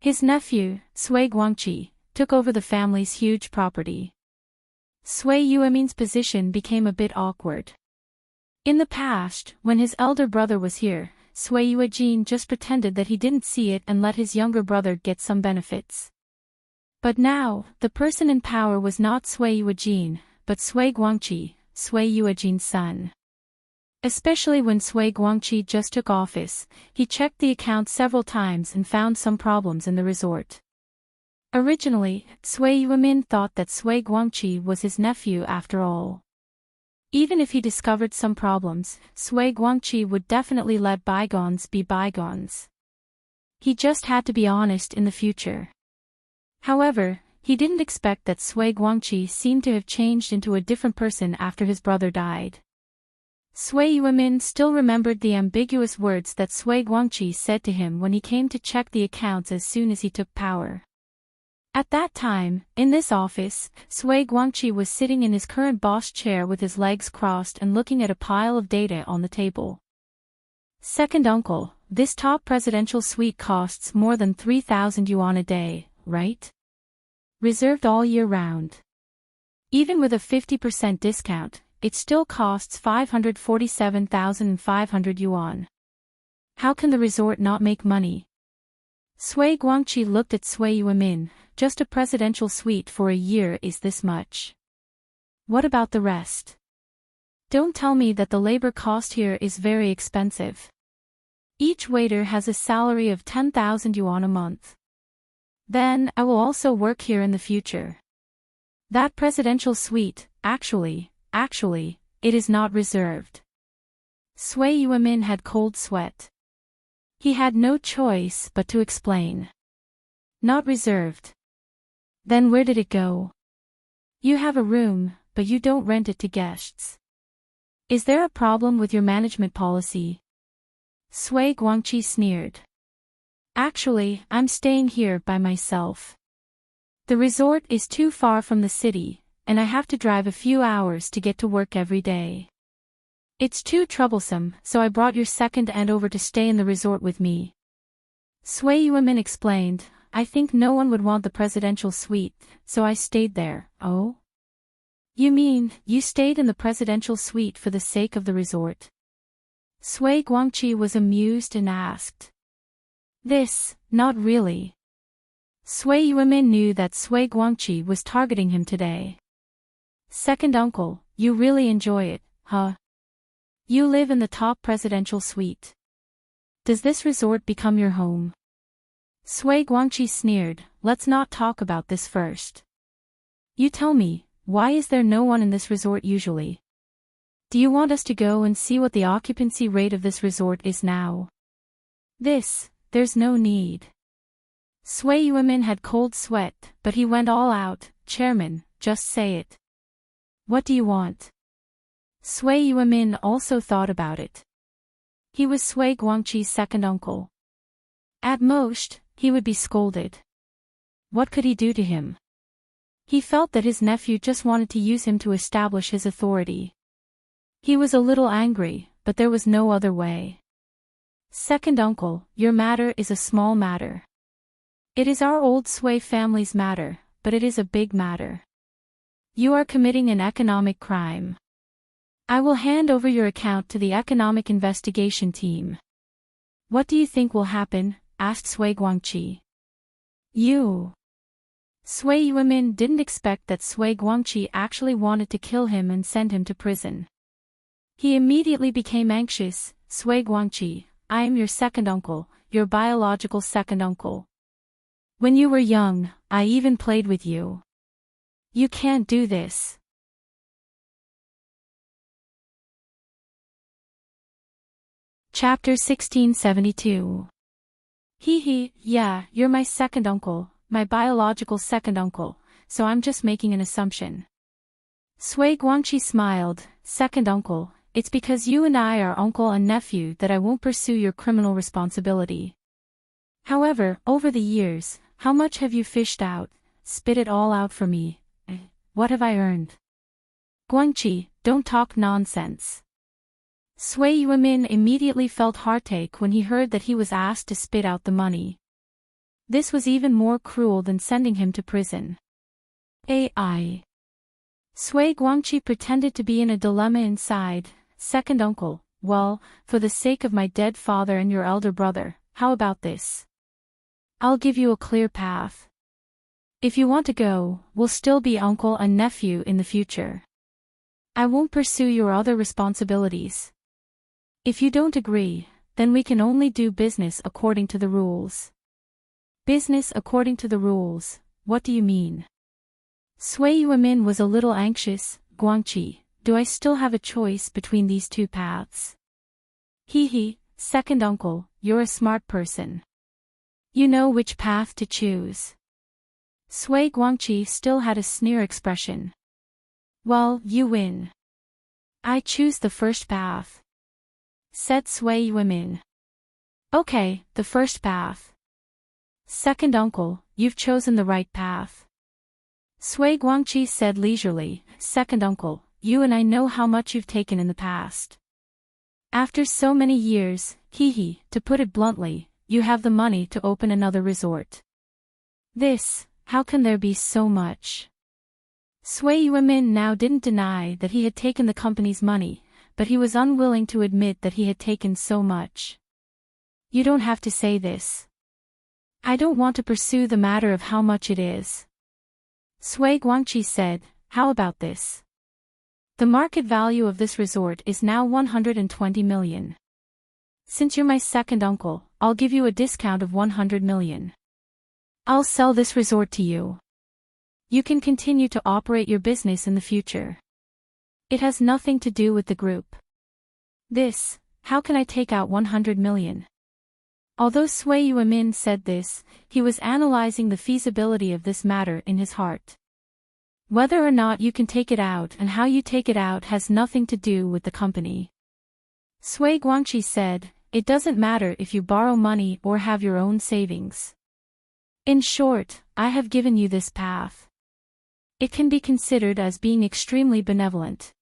His nephew, Sui Guangqi, took over the family's huge property. Sui Yuemin's position became a bit awkward. In the past, when his elder brother was here, Sui Yuejin just pretended that he didn't see it and let his younger brother get some benefits. But now, the person in power was not Sui Yuejin, but Sui Guangqi, Sui Yuejin's son. Especially when Sui Guangqi just took office, he checked the account several times and found some problems in the resort. Originally, Sui Yuemin thought that Sui Guangqi was his nephew after all. Even if he discovered some problems, Sui Guangqi would definitely let bygones be bygones. He just had to be honest in the future. However, he didn't expect that Sui Guangqi seemed to have changed into a different person after his brother died. Sui Yuemin still remembered the ambiguous words that Sui Guangqi said to him when he came to check the accounts as soon as he took power. At that time, in this office, Sui Guangqi was sitting in his current boss chair with his legs crossed and looking at a pile of data on the table. Second uncle, this top presidential suite costs more than 3,000 yuan a day, right? Reserved all year round. Even with a 50% discount, it still costs 547,500 yuan. How can the resort not make money? Sui Guangqi looked at Sui Yuemin. Just a presidential suite for a year is this much. What about the rest? Don't tell me that the labor cost here is very expensive. Each waiter has a salary of 10,000 yuan a month. Then, I will also work here in the future. That presidential suite, actually, it is not reserved. Sui Yuemin had cold sweat. He had no choice but to explain. Not reserved. Then where did it go? You have a room, but you don't rent it to guests. Is there a problem with your management policy? Sui Guangqi sneered. Actually, I'm staying here by myself. The resort is too far from the city, and I have to drive a few hours to get to work every day. It's too troublesome, so I brought your second aunt over to stay in the resort with me. Sui Yuemin explained, I think no one would want the presidential suite, so I stayed there. Oh? You mean, you stayed in the presidential suite for the sake of the resort? Sui Guangqi was amused and asked. This, not really. Sui Yuemin knew that Sui Guangqi was targeting him today. Second uncle, you really enjoy it, huh? You live in the top presidential suite. Does this resort become your home? Sui Guangqi sneered, let's not talk about this first. You tell me, why is there no one in this resort usually? Do you want us to go and see what the occupancy rate of this resort is now? There's no need. Sui Yuemin had cold sweat, but he went all out, Chairman, just say it. What do you want? Sui Yuemin also thought about it. He was Sui Guangqi's second uncle. At most, he would be scolded. What could he do to him? He felt that his nephew just wanted to use him to establish his authority. He was a little angry, but there was no other way. Second uncle, your matter is a small matter. It is our old Sui family's matter, but it is a big matter. You are committing an economic crime. I will hand over your account to the economic investigation team. What do you think will happen? Asked Sui Guangqi. Sui Yuemin didn't expect that Sui Guangqi actually wanted to kill him and send him to prison. He immediately became anxious. Sui Guangqi, I am your second uncle, your biological second uncle. When you were young, I even played with you. You can't do this. Chapter 1672. Yeah, you're my second uncle, my biological second uncle, so I'm just making an assumption. Sui Guangqi smiled. Second uncle, it's because you and I are uncle and nephew that I won't pursue your criminal responsibility. However, over the years, how much have you fished out? Spit it all out for me. What have I earned? Guangqi, don't talk nonsense. Sui Yuemin immediately felt heartache when he heard that he was asked to spit out the money. This was even more cruel than sending him to prison. Sui Guangqi pretended to be in a dilemma inside. Second uncle, well, for the sake of my dead father and your elder brother, how about this? I'll give you a clear path. If you want to go, we'll still be uncle and nephew in the future. I won't pursue your other responsibilities. If you don't agree, then we can only do business according to the rules. Business according to the rules, what do you mean? Sui Yuemin was a little anxious. Guangqi, do I still have a choice between these two paths? Second uncle, you're a smart person. You know which path to choose. Sui Guangqi still had a sneer expression. Well, you win. I choose the first path, said Sui Yuemin. Okay, the first path. Second uncle, you've chosen the right path. Sui Guangqi said leisurely. Second uncle, you and I know how much you've taken in the past. After so many years, to put it bluntly, you have the money to open another resort. How can there be so much? Sui Yuemin now didn't deny that he had taken the company's money, but he was unwilling to admit that he had taken so much. You don't have to say this. I don't want to pursue the matter of how much it is. Sui Guangqi said, how about this? The market value of this resort is now 120 million. Since you're my second uncle, I'll give you a discount of 100 million. I'll sell this resort to you. You can continue to operate your business in the future. It has nothing to do with the group. How can I take out 100 million? Although Sui Yuemin said this, he was analyzing the feasibility of this matter in his heart. Whether or not you can take it out and how you take it out has nothing to do with the company. Sui Guangqi said, it doesn't matter if you borrow money or have your own savings. In short, I have given you this path. It can be considered as being extremely benevolent.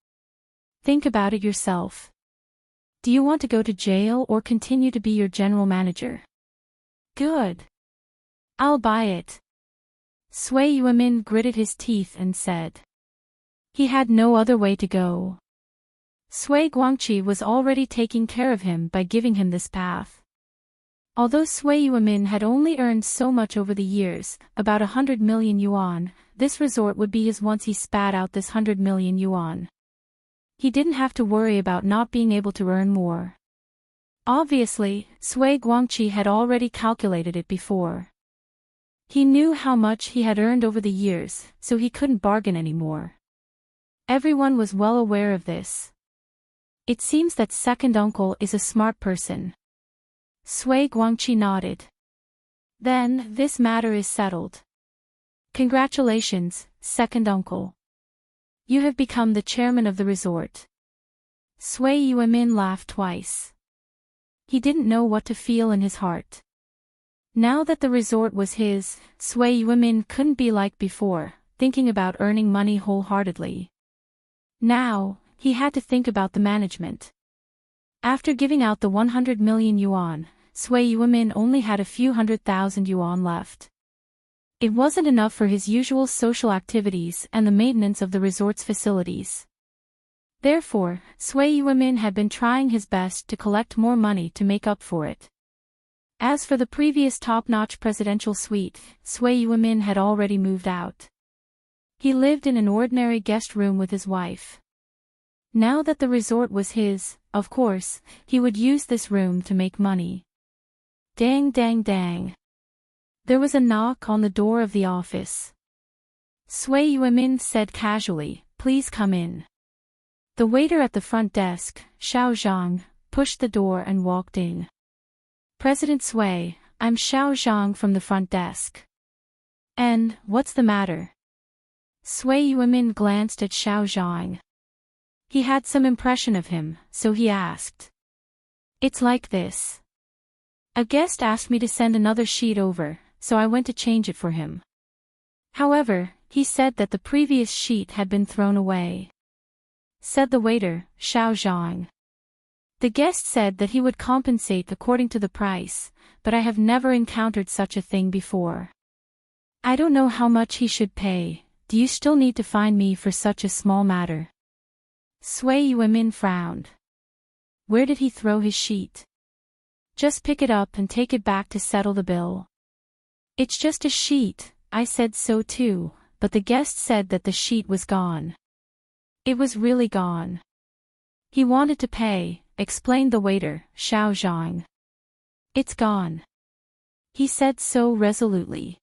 Think about it yourself. Do you want to go to jail or continue to be your general manager? Good. I'll buy it. Sui Yuemin gritted his teeth and said. He had no other way to go. Sui Guangqi was already taking care of him by giving him this path. Although Sui Yuemin had only earned so much over the years, about 100 million yuan, this resort would be his once he spat out this 100 million yuan. He didn't have to worry about not being able to earn more. Obviously, Sui Guangqi had already calculated it before. He knew how much he had earned over the years, so he couldn't bargain anymore. Everyone was well aware of this. It seems that second uncle is a smart person. Sui Guangqi nodded. Then, this matter is settled. Congratulations, second uncle. You have become the chairman of the resort. Sui Yuemin laughed twice. He didn't know what to feel in his heart. Now that the resort was his, Sui Yuemin couldn't be like before, thinking about earning money wholeheartedly. Now, he had to think about the management. After giving out the 100 million yuan, Sui Yuemin only had a few 100,000 yuan left. It wasn't enough for his usual social activities and the maintenance of the resort's facilities. Therefore, Sui Yuemin had been trying his best to collect more money to make up for it. As for the previous top-notch presidential suite, Sui Yuemin had already moved out. He lived in an ordinary guest room with his wife. Now that the resort was his, of course, he would use this room to make money. Dang dang dang. There was a knock on the door of the office. Sui Yuemin said casually, "Please come in." The waiter at the front desk, Xiao Zhang, pushed the door and walked in. "President Sui, I'm Xiao Zhang from the front desk." "And, what's the matter?" Sui Yuemin glanced at Xiao Zhang. He had some impression of him, so he asked. "It's like this. A guest asked me to send another sheet over, so I went to change it for him. However, he said that the previous sheet had been thrown away." Said the waiter, Xiao Zhang. "The guest said that he would compensate according to the price, but I have never encountered such a thing before. I don't know how much he should pay. Do you still need to find me for such a small matter?" Sui Yuemin frowned. "Where did he throw his sheet?" "Just pick it up and take it back to settle the bill." "It's just a sheet," I said so too, but the guest said that the sheet was gone. It was really gone. "He wanted to pay," explained the waiter, Xiao Zhang. "It's gone." He said so resolutely.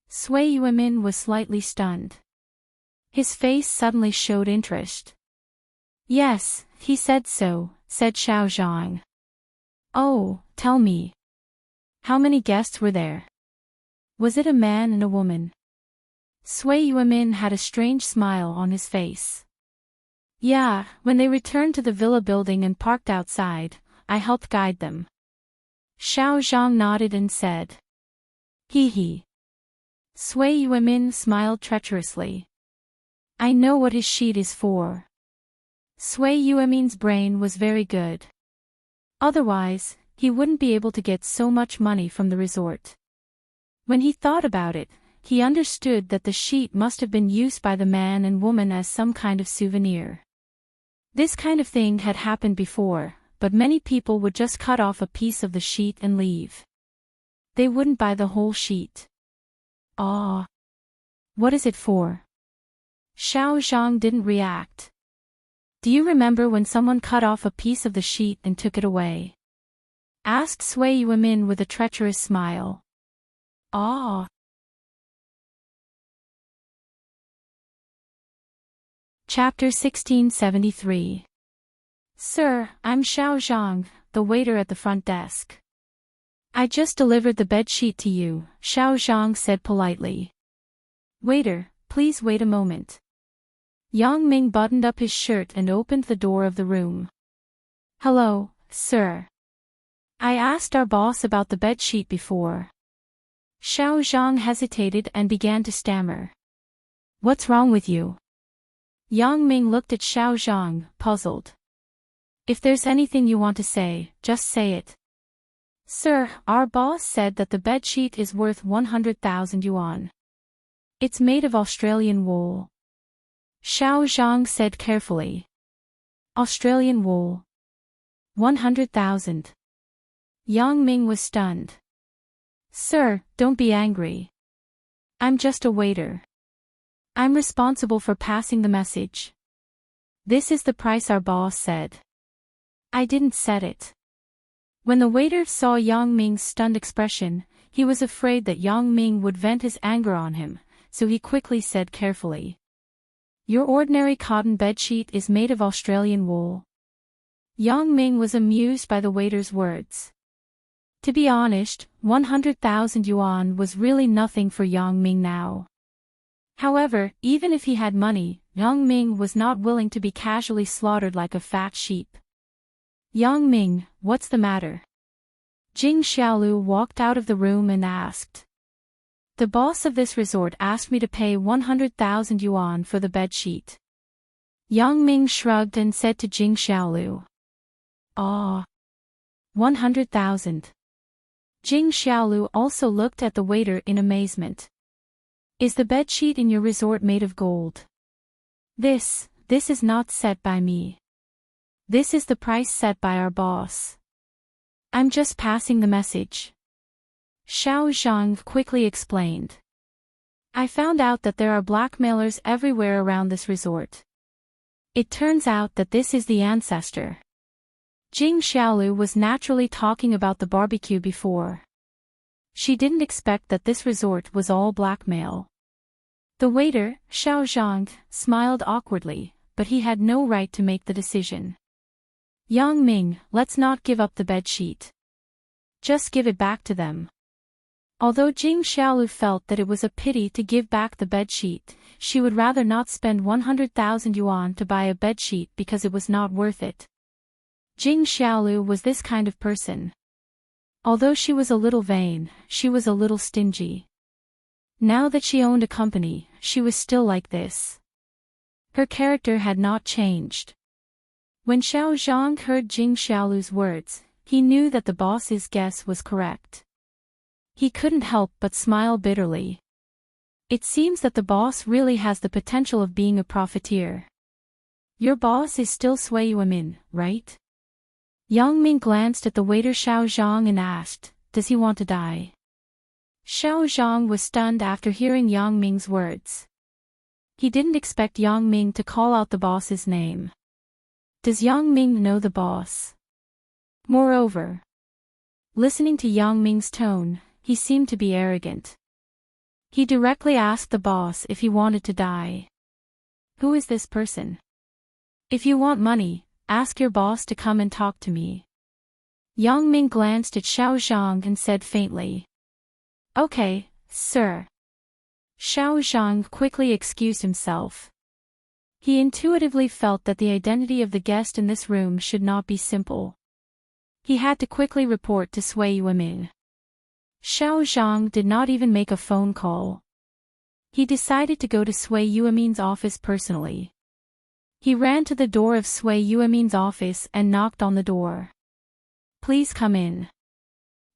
Sui Yuemin was slightly stunned. His face suddenly showed interest. "Yes, he said so," said Xiao Zhang. "Oh, tell me. How many guests were there? Was it a man and a woman?" Sui Yuemin had a strange smile on his face. "Yeah, when they returned to the villa building and parked outside, I helped guide them." Xiao Zhang nodded and said. "Hee hee." Sui Yuemin smiled treacherously. "I know what his sheet is for." Sui Yuemin's brain was very good. Otherwise, he wouldn't be able to get so much money from the resort. When he thought about it, he understood that the sheet must have been used by the man and woman as some kind of souvenir. This kind of thing had happened before, but many people would just cut off a piece of the sheet and leave. They wouldn't buy the whole sheet. "Ah. What is it for?" Xiao Zhang didn't react. "Do you remember when someone cut off a piece of the sheet and took it away?" asked Sui Yuemin with a treacherous smile. "Ah." Chapter 1673. "Sir, I'm Xiao Zhang, the waiter at the front desk. I just delivered the bedsheet to you," Xiao Zhang said politely. "Waiter, please wait a moment." Yang Ming buttoned up his shirt and opened the door of the room. "Hello, sir. I asked our boss about the bedsheet before." Xiao Zhang hesitated and began to stammer. "What's wrong with you?" Yang Ming looked at Xiao Zhang, puzzled. "If there's anything you want to say, just say it." "Sir, our boss said that the bedsheet is worth 100,000 yuan. It's made of Australian wool." Xiao Zhang said carefully. "Australian wool? 100,000. Yang Ming was stunned. "Sir, don't be angry. I'm just a waiter. I'm responsible for passing the message. This is the price our boss said. I didn't set it." When the waiter saw Yang Ming's stunned expression, he was afraid that Yang Ming would vent his anger on him, so he quickly said carefully. "Your ordinary cotton bedsheet is made of Australian wool." Yang Ming was amused by the waiter's words. To be honest, 100,000 yuan was really nothing for Yang Ming now. However, even if he had money, Yang Ming was not willing to be casually slaughtered like a fat sheep. Yang Ming, what's the matter? Jing Xiaolu walked out of the room and asked. The boss of this resort asked me to pay 100,000 yuan for the bedsheet. Yang Ming shrugged and said to Jing Xiaolu. 100,000. Jing Xiaolu also looked at the waiter in amazement. Is the bedsheet in your resort made of gold? This is not set by me. This is the price set by our boss. I'm just passing the message. Xiao Zhang quickly explained. I found out that there are blackmailers everywhere around this resort. It turns out that this is the ancestor. Jing Xiaolu was naturally talking about the barbecue before. She didn't expect that this resort was all blackmail. The waiter, Xiao Zhang, smiled awkwardly, but he had no right to make the decision. Yang Ming, let's not give up the bedsheet. Just give it back to them. Although Jing Xiaolu felt that it was a pity to give back the bedsheet, she would rather not spend 100,000 yuan to buy a bedsheet because it was not worth it. Jing Xiaolu was this kind of person. Although she was a little vain, she was a little stingy. Now that she owned a company, she was still like this. Her character had not changed. When Xiao Zhang heard Jing Xiaolu's words, he knew that the boss's guess was correct. He couldn't help but smile bitterly. It seems that the boss really has the potential of being a profiteer. Your boss is still Sui Yuemin, right? Yang Ming glanced at the waiter Xiao Zhang and asked, does he want to die? Xiao Zhang was stunned after hearing Yang Ming's words. He didn't expect Yang Ming to call out the boss's name. Does Yang Ming know the boss? Moreover, listening to Yang Ming's tone, he seemed to be arrogant. He directly asked the boss if he wanted to die. Who is this person? If you want money, ask your boss to come and talk to me. Yang Ming glanced at Xiao Zhang and said faintly. Okay, sir. Xiao Zhang quickly excused himself. He intuitively felt that the identity of the guest in this room should not be simple. He had to quickly report to Sui Yuemin. Xiao Zhang did not even make a phone call. He decided to go to Sui Yuemin's office personally. He ran to the door of Sui Yuemin's office and knocked on the door. Please come in.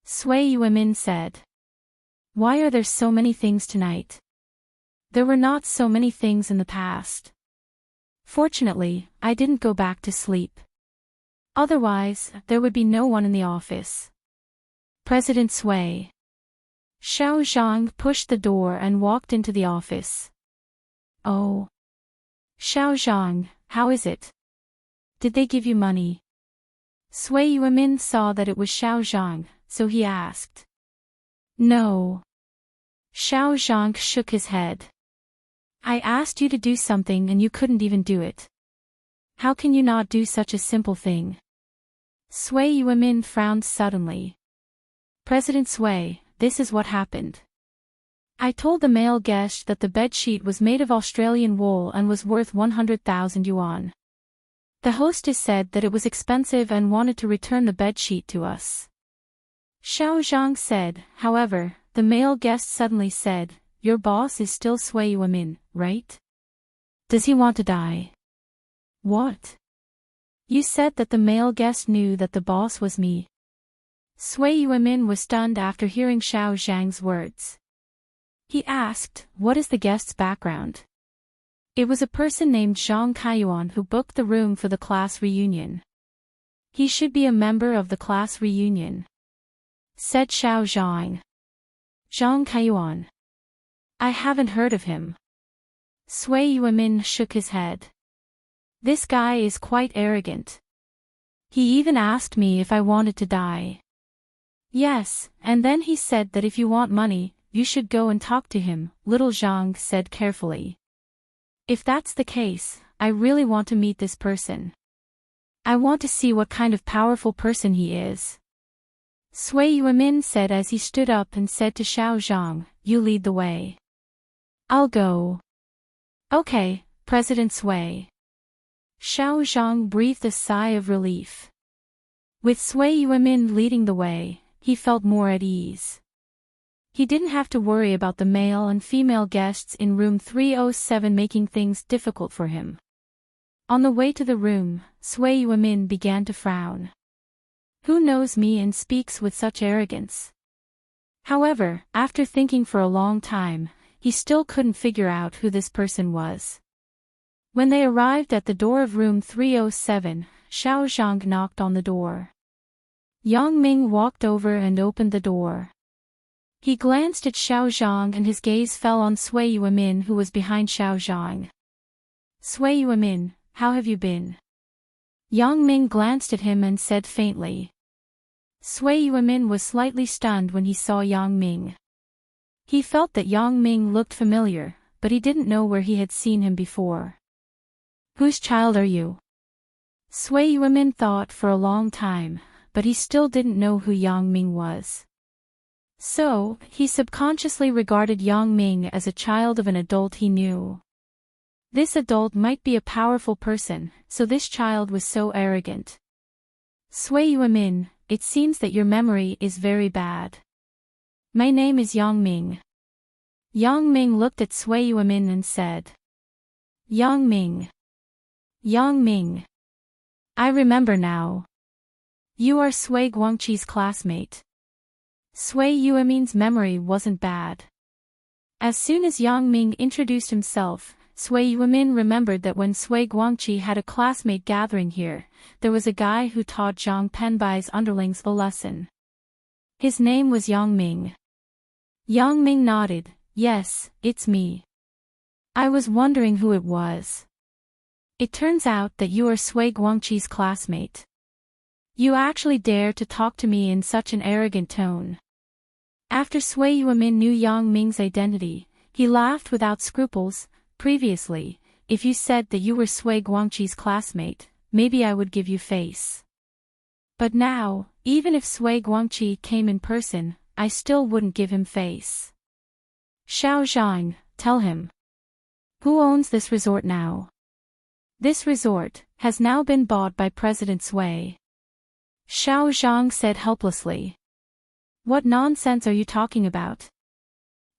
Sui Yuemin said. Why are there so many things tonight? There were not so many things in the past. Fortunately, I didn't go back to sleep. Otherwise, there would be no one in the office. President Sui. Xiao Zhang pushed the door and walked into the office. Oh. Xiao Zhang, how is it? Did they give you money? Sui Yuemin saw that it was Xiao Zhang, so he asked. No. Xiao Zhang shook his head. I asked you to do something and you couldn't even do it. How can you not do such a simple thing? Sui Yuemin frowned suddenly. President Sui, this is what happened. I told the male guest that the bedsheet was made of Australian wool and was worth 100,000 yuan. The hostess said that it was expensive and wanted to return the bedsheet to us. Xiao Zhang said, however, the male guest suddenly said, your boss is still Sui Yuemin, right? Does he want to die? What? You said that the male guest knew that the boss was me. Sui Yuemin was stunned after hearing Xiao Zhang's words. He asked, what is the guest's background? It was a person named Zhang Kaiyuan who booked the room for the class reunion. He should be a member of the class reunion, said Xiao Zhang. Zhang Kaiyuan. I haven't heard of him. Sui Yuemin shook his head. This guy is quite arrogant. He even asked me if I wanted to die. Yes, and then he said that if you want money, you should go and talk to him, little Zhang said carefully. If that's the case, I really want to meet this person. I want to see what kind of powerful person he is. Sui Yuemin said as he stood up and said to Xiao Zhang, you lead the way. I'll go. Okay, President Sui. Xiao Zhang breathed a sigh of relief. With Sui Yuemin leading the way, he felt more at ease. He didn't have to worry about the male and female guests in room 307 making things difficult for him. On the way to the room, Sui Yuemin began to frown. Who knows me and speaks with such arrogance? However, after thinking for a long time, he still couldn't figure out who this person was. When they arrived at the door of room 307, Xiao Zhang knocked on the door. Yang Ming walked over and opened the door. He glanced at Xiao Zhang and his gaze fell on Sui Yuemin who was behind Xiao Zhang. Sui Yuemin, how have you been? Yang Ming glanced at him and said faintly. Sui Yuemin was slightly stunned when he saw Yang Ming. He felt that Yang Ming looked familiar, but he didn't know where he had seen him before. Whose child are you? Sui Yuemin thought for a long time, but he still didn't know who Yang Ming was. So, he subconsciously regarded Yang Ming as a child of an adult he knew. This adult might be a powerful person, so this child was so arrogant. Sui Yuemin, it seems that your memory is very bad. My name is Yang Ming. Yang Ming looked at Sui Yuemin and said. Yang Ming. Yang Ming. I remember now. You are Sui Guangqi's classmate. Sui Yuemin's memory wasn't bad. As soon as Yang Ming introduced himself, Sui Yuemin remembered that when Sui Guangqi had a classmate gathering here, there was a guy who taught Zhang Penbai's underlings a lesson. His name was Yang Ming. Yang Ming nodded, yes, it's me. I was wondering who it was. It turns out that you are Sui Guangqi's classmate. You actually dare to talk to me in such an arrogant tone. After Sui Yuemin knew Yang Ming's identity, he laughed without scruples. Previously, if you said that you were Sui Guangqi's classmate, maybe I would give you face. But now, even if Sui Guangqi came in person, I still wouldn't give him face. Xiao Zhang, tell him. Who owns this resort now? This resort has now been bought by President Sui. Xiao Zhang said helplessly. What nonsense are you talking about?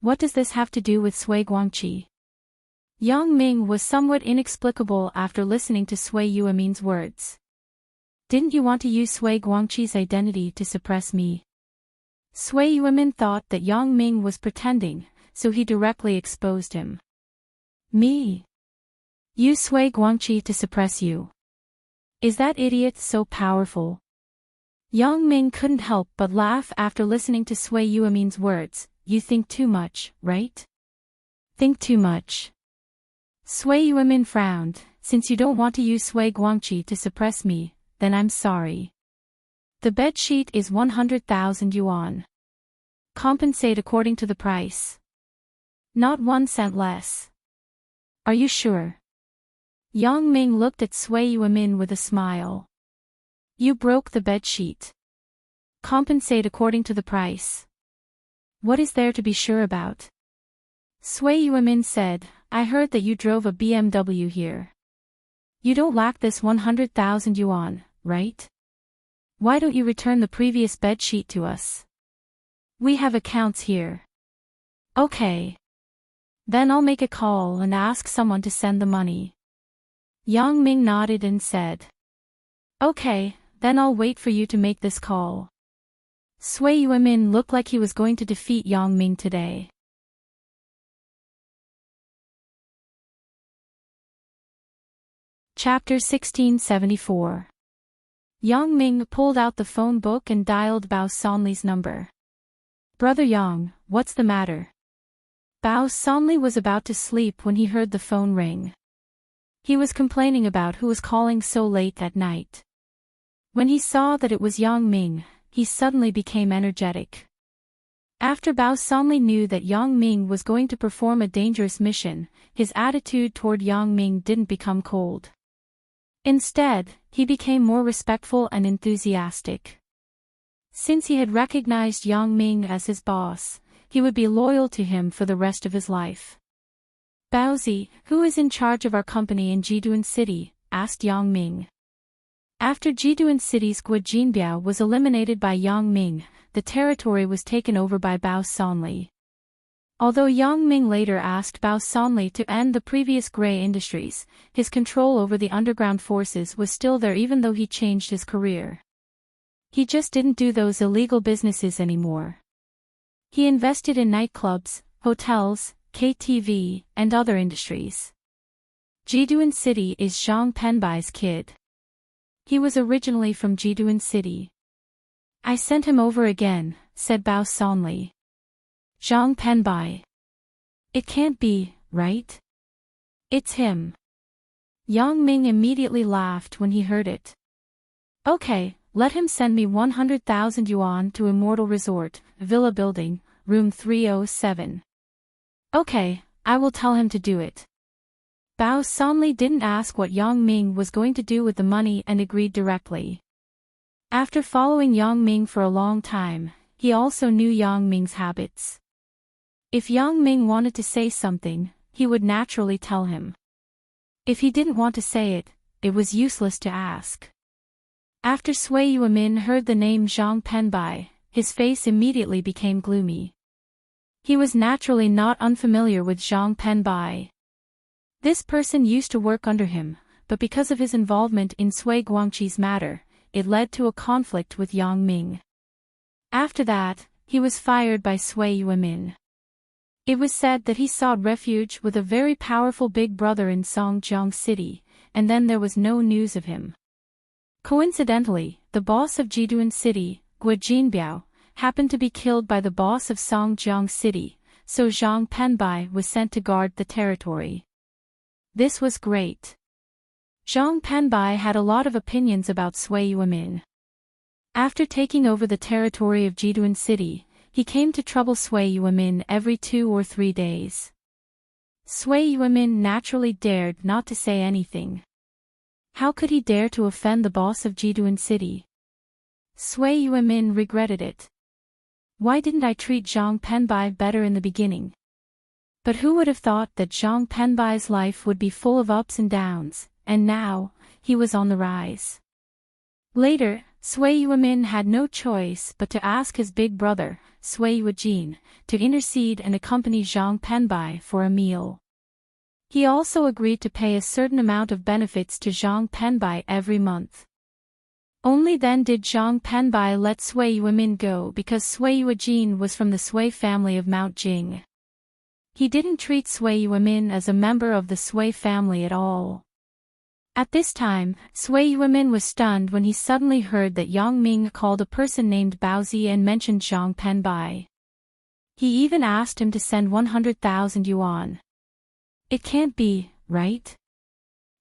What does this have to do with Sui Guangqi? Yang Ming was somewhat inexplicable after listening to Sui Yuemin's words. Didn't you want to use Sui Guangqi's identity to suppress me? Sui Yuemin thought that Yang Ming was pretending, so he directly exposed him. Me? Use Sui Guangqi to suppress you. Is that idiot so powerful? Yang Ming couldn't help but laugh after listening to Sui Yuemin's words. You think too much, right? Think too much. Sui Yuemin frowned. Since you don't want to use Sui Guangqi to suppress me, then I'm sorry. The bed sheet is 100,000 yuan. Compensate according to the price. Not 1 cent less. Are you sure? Yang Ming looked at Sui Yuemin with a smile. You broke the bed sheet. Compensate according to the price. What is there to be sure about? Sui Yuemin said, I heard that you drove a BMW here. You don't lack this 100,000 yuan, right? Why don't you return the previous bed sheet to us? We have accounts here. Okay. Then I'll make a call and ask someone to send the money. Yang Ming nodded and said. Okay, then I'll wait for you to make this call. Sui Yuemin looked like he was going to defeat Yang Ming today. Chapter 1674. Yang Ming pulled out the phone book and dialed Bao Sonli's number. Brother Yang, what's the matter? Bao Sonli was about to sleep when he heard the phone ring. He was complaining about who was calling so late at night. When he saw that it was Yang Ming, he suddenly became energetic. After Bao Sonli knew that Yang Ming was going to perform a dangerous mission, his attitude toward Yang Ming didn't become cold. Instead, he became more respectful and enthusiastic. Since he had recognized Yang Ming as his boss, he would be loyal to him for the rest of his life. Baozi, who is in charge of our company in Jiduan City? Asked Yang Ming. After Jiduan City's Guo Jinbiao was eliminated by Yang Ming, the territory was taken over by Bao Sanli. Although Yang Ming later asked Bao Sanli to end the previous Grey Industries, his control over the underground forces was still there even though he changed his career. He just didn't do those illegal businesses anymore. He invested in nightclubs, hotels, KTV, and other industries. Jiduan City is Zhang Penbai's kid. He was originally from Jiduan City. I sent him over again, said Bao Sanli. Zhang Penbai. It can't be, right? It's him. Yang Ming immediately laughed when he heard it. Okay, let him send me 100,000 yuan to Immortal Resort, Villa Building, room 307. Okay, I will tell him to do it. Bao Sanli didn't ask what Yang Ming was going to do with the money and agreed directly. After following Yang Ming for a long time, he also knew Yang Ming's habits. If Yang Ming wanted to say something, he would naturally tell him. If he didn't want to say it, it was useless to ask. After Sui Yuemin heard the name Zhang Penbai, his face immediately became gloomy. He was naturally not unfamiliar with Zhang Penbai. This person used to work under him, but because of his involvement in Sui Guangqi's matter, it led to a conflict with Yang Ming. After that, he was fired by Sui Yuemin. It was said that he sought refuge with a very powerful big brother in Songjiang City, and then there was no news of him. Coincidentally, the boss of Jiduan City, Guo Jinbiao, happened to be killed by the boss of Songjiang City, so Zhang Penbai was sent to guard the territory. This was great. Zhang Penbai had a lot of opinions about Sui Yuemin. After taking over the territory of Jiduan City, he came to trouble Sui Yuemin every 2 or 3 days. Sui Yuemin naturally dared not to say anything. How could he dare to offend the boss of Jiduan City? Sui Yuemin regretted it. Why didn't I treat Zhang Penbai better in the beginning? But who would have thought that Zhang Penbai's life would be full of ups and downs, and now, he was on the rise. Later, Sui Yuemin had no choice but to ask his big brother, Sui Yuejin, to intercede and accompany Zhang Penbai for a meal. He also agreed to pay a certain amount of benefits to Zhang Penbai every month. Only then did Zhang Penbai let Sui Yuemin go because Sui Yuejin was from the Sui family of Mount Jing. He didn't treat Sui Yuemin as a member of the Sui family at all. At this time, Sui Yuemin was stunned when he suddenly heard that Yang Ming called a person named Baozi and mentioned Zhang Penbai. He even asked him to send 100,000 yuan. It can't be, right?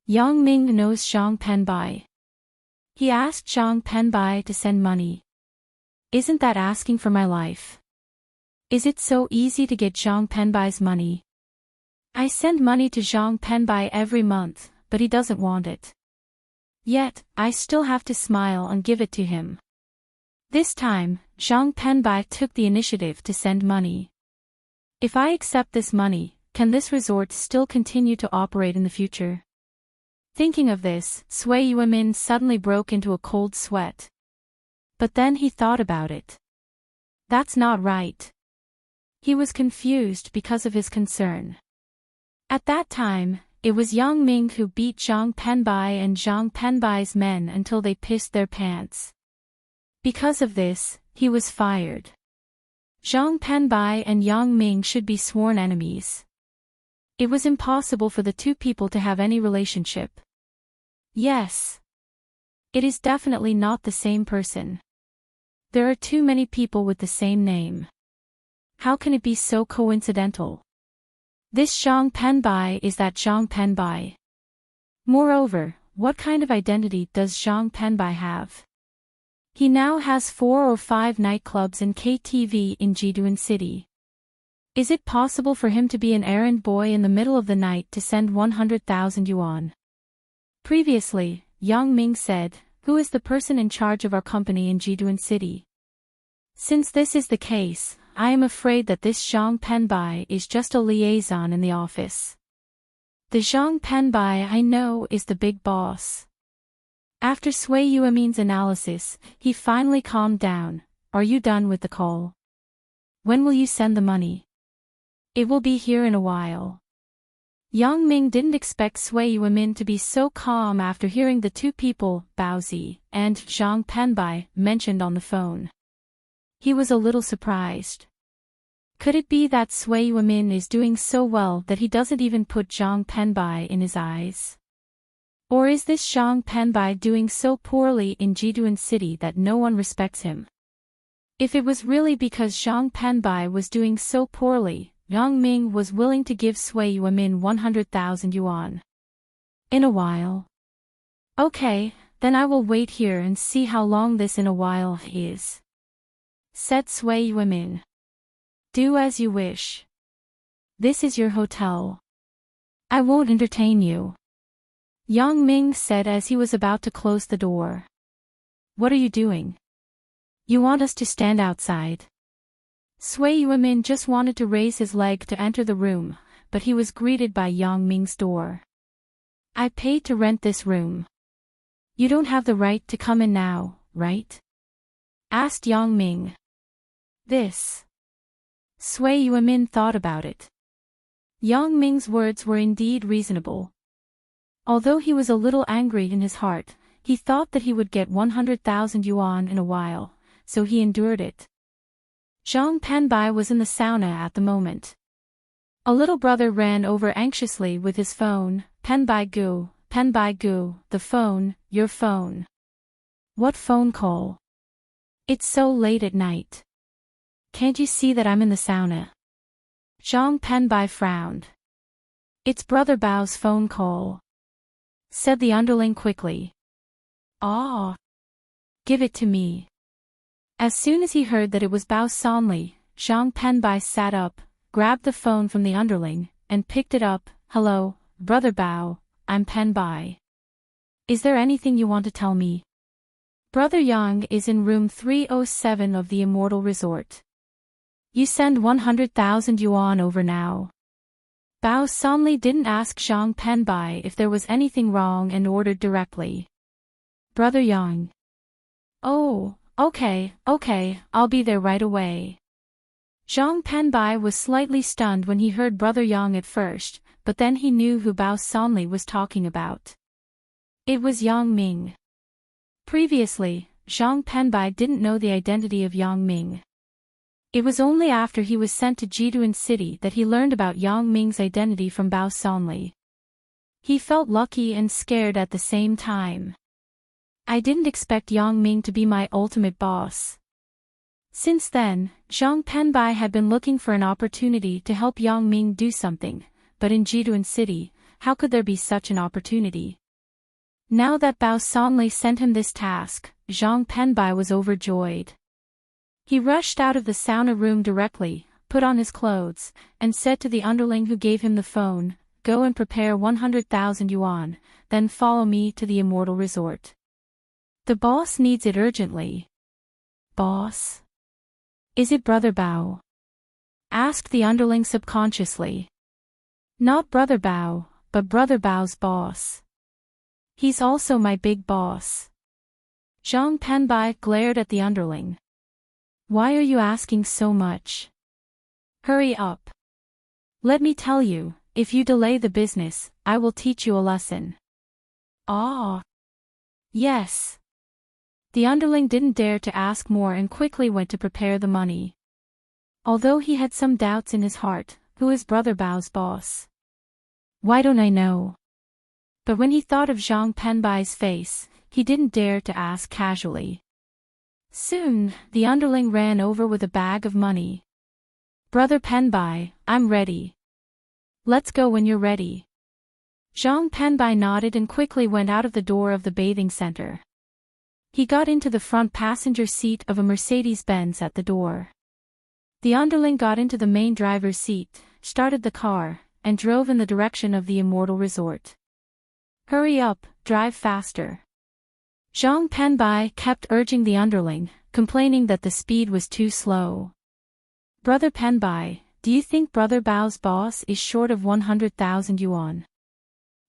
Yang Ming knows Zhang Penbai. He asked Zhang Penbai to send money. Isn't that asking for my life? Is it so easy to get Zhang Penbai's money? I send money to Zhang Penbai every month, but he doesn't want it. Yet, I still have to smile and give it to him. This time, Zhang Penbai took the initiative to send money. If I accept this money, can this resort still continue to operate in the future? Thinking of this, Sui Yuemin suddenly broke into a cold sweat. But then he thought about it. That's not right. He was confused because of his concern. At that time, it was Yang Ming who beat Zhang Penbai and Zhang Penbai's men until they pissed their pants. Because of this, he was fired. Zhang Penbai and Yang Ming should be sworn enemies. It was impossible for the two people to have any relationship. Yes. It is definitely not the same person. There are too many people with the same name. How can it be so coincidental? This Zhang Penbai is that Zhang Penbai. Moreover, what kind of identity does Zhang Penbai have? He now has 4 or 5 nightclubs and KTV in Jiduan City. Is it possible for him to be an errand boy in the middle of the night to send 100,000 yuan? Previously, Yang Ming said, "Who is the person in charge of our company in Jiduan City?" Since this is the case, I am afraid that this Zhang Penbai is just a liaison in the office. The Zhang Penbai I know is the big boss. After Sui Yuemin's analysis, he finally calmed down. Are you done with the call? When will you send the money? It will be here in a while. Yang Ming didn't expect Sui Yuemin to be so calm after hearing the two people, Baozi and Zhang Penbai, mentioned on the phone. He was a little surprised. Could it be that Sui Yuemin is doing so well that he doesn't even put Zhang Penbai in his eyes? Or is this Zhang Penbai doing so poorly in Jiduan City that no one respects him? If it was really because Zhang Penbai was doing so poorly, Yang Ming was willing to give Sui Yuemin 100,000 yuan. In a while. Okay, then I will wait here and see how long this in a while is. Said Sui Yuemin. Do as you wish. This is your hotel. I won't entertain you. Yang Ming said as he was about to close the door. What are you doing? You want us to stand outside? Sui Yuemin just wanted to raise his leg to enter the room, but he was greeted by Yang Ming's door. I paid to rent this room. You don't have the right to come in now, right? Asked Yang Ming. This. Sui Yuemin thought about it. Yang Ming's words were indeed reasonable. Although he was a little angry in his heart, he thought that he would get 100,000 yuan in a while, so he endured it. Zhang Penbai was in the sauna at the moment. A little brother ran over anxiously with his phone. Penbai gu, the phone, your phone. What phone call? It's so late at night. Can't you see that I'm in the sauna? Zhang Penbai frowned. It's Brother Bao's phone call. Said the underling quickly. Ah. Give it to me. As soon as he heard that it was Bao Sanli, Zhang Penbai sat up, grabbed the phone from the underling, and picked it up. Hello, Brother Bao, I'm Penbai. Is there anything you want to tell me? Brother Yang is in room 307 of the Immortal Resort. You send 100,000 yuan over now. Bao Sanli didn't ask Zhang Penbai if there was anything wrong and ordered directly. Brother Yang. Oh, okay, I'll be there right away. Zhang Penbai was slightly stunned when he heard Brother Yang at first, but then he knew who Bao Sanli was talking about. It was Yang Ming. Previously, Zhang Penbai didn't know the identity of Yang Ming. It was only after he was sent to Jiduan City that he learned about Yang Ming's identity from Bao Sanli. He felt lucky and scared at the same time. I didn't expect Yang Ming to be my ultimate boss. Since then, Zhang Penbai had been looking for an opportunity to help Yang Ming do something, but in Jiduan City, how could there be such an opportunity? Now that Bao Sanli sent him this task, Zhang Penbai was overjoyed. He rushed out of the sauna room directly, put on his clothes, and said to the underling who gave him the phone, Go and prepare 100,000 yuan, then follow me to the Immortal Resort. The boss needs it urgently. Boss? Is it Brother Bao? Asked the underling subconsciously. Not Brother Bao, but Brother Bao's boss. He's also my big boss. Zhang Penbai glared at the underling. Why are you asking so much? Hurry up. Let me tell you, if you delay the business, I will teach you a lesson. Ah. Yes. The underling didn't dare to ask more and quickly went to prepare the money. Although he had some doubts in his heart, who is Brother Bao's boss? Why don't I know? But when he thought of Zhang Penbai's face, he didn't dare to ask casually. Soon, the underling ran over with a bag of money. Brother Penbai, I'm ready. Let's go when you're ready. Zhang Penbai nodded and quickly went out of the door of the bathing center. He got into the front passenger seat of a Mercedes-Benz at the door. The underling got into the main driver's seat, started the car, and drove in the direction of the Immortal Resort. Hurry up, drive faster. Zhang Penbai kept urging the underling, complaining that the speed was too slow. Brother Penbai, do you think Brother Bao's boss is short of 100,000 yuan?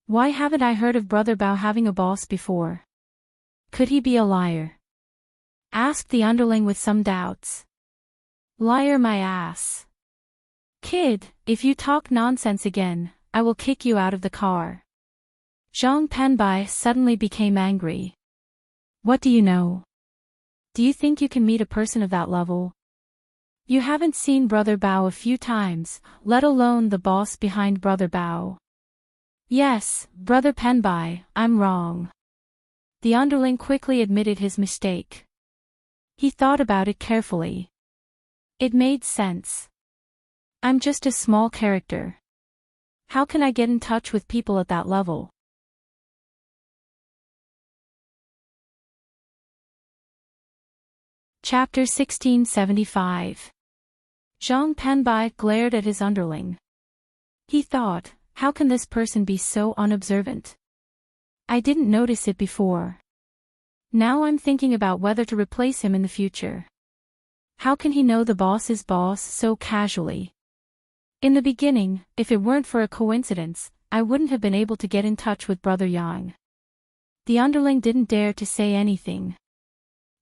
Why haven't I heard of Brother Bao having a boss before? Could he be a liar? Asked the underling with some doubts. Liar my ass. Kid, if you talk nonsense again, I will kick you out of the car. Zhang Penbai suddenly became angry. What do you know? Do you think you can meet a person of that level? You haven't seen Brother Bao a few times, let alone the boss behind Brother Bao. Yes, Brother Penbai, I'm wrong. The underling quickly admitted his mistake. He thought about it carefully. It made sense. I'm just a small character. How can I get in touch with people at that level? Chapter 1675. Zhang Penbai glared at his underling. He thought, how can this person be so unobservant? I didn't notice it before. Now I'm thinking about whether to replace him in the future. How can he know the boss's boss so casually? In the beginning, if it weren't for a coincidence, I wouldn't have been able to get in touch with Brother Yang. The underling didn't dare to say anything.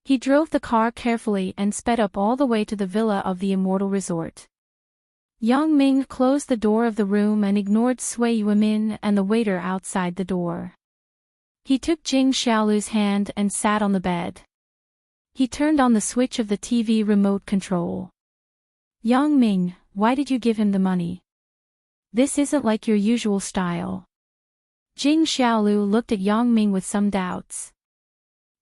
He drove the car carefully and sped up all the way to the villa of the Immortal Resort. Yang Ming closed the door of the room and ignored Sui Yuemin and the waiter outside the door. He took Jing Xiaolu's hand and sat on the bed. He turned on the switch of the TV remote control. Yang Ming, why did you give him the money? This isn't like your usual style. Jing Xiaolu looked at Yang Ming with some doubts.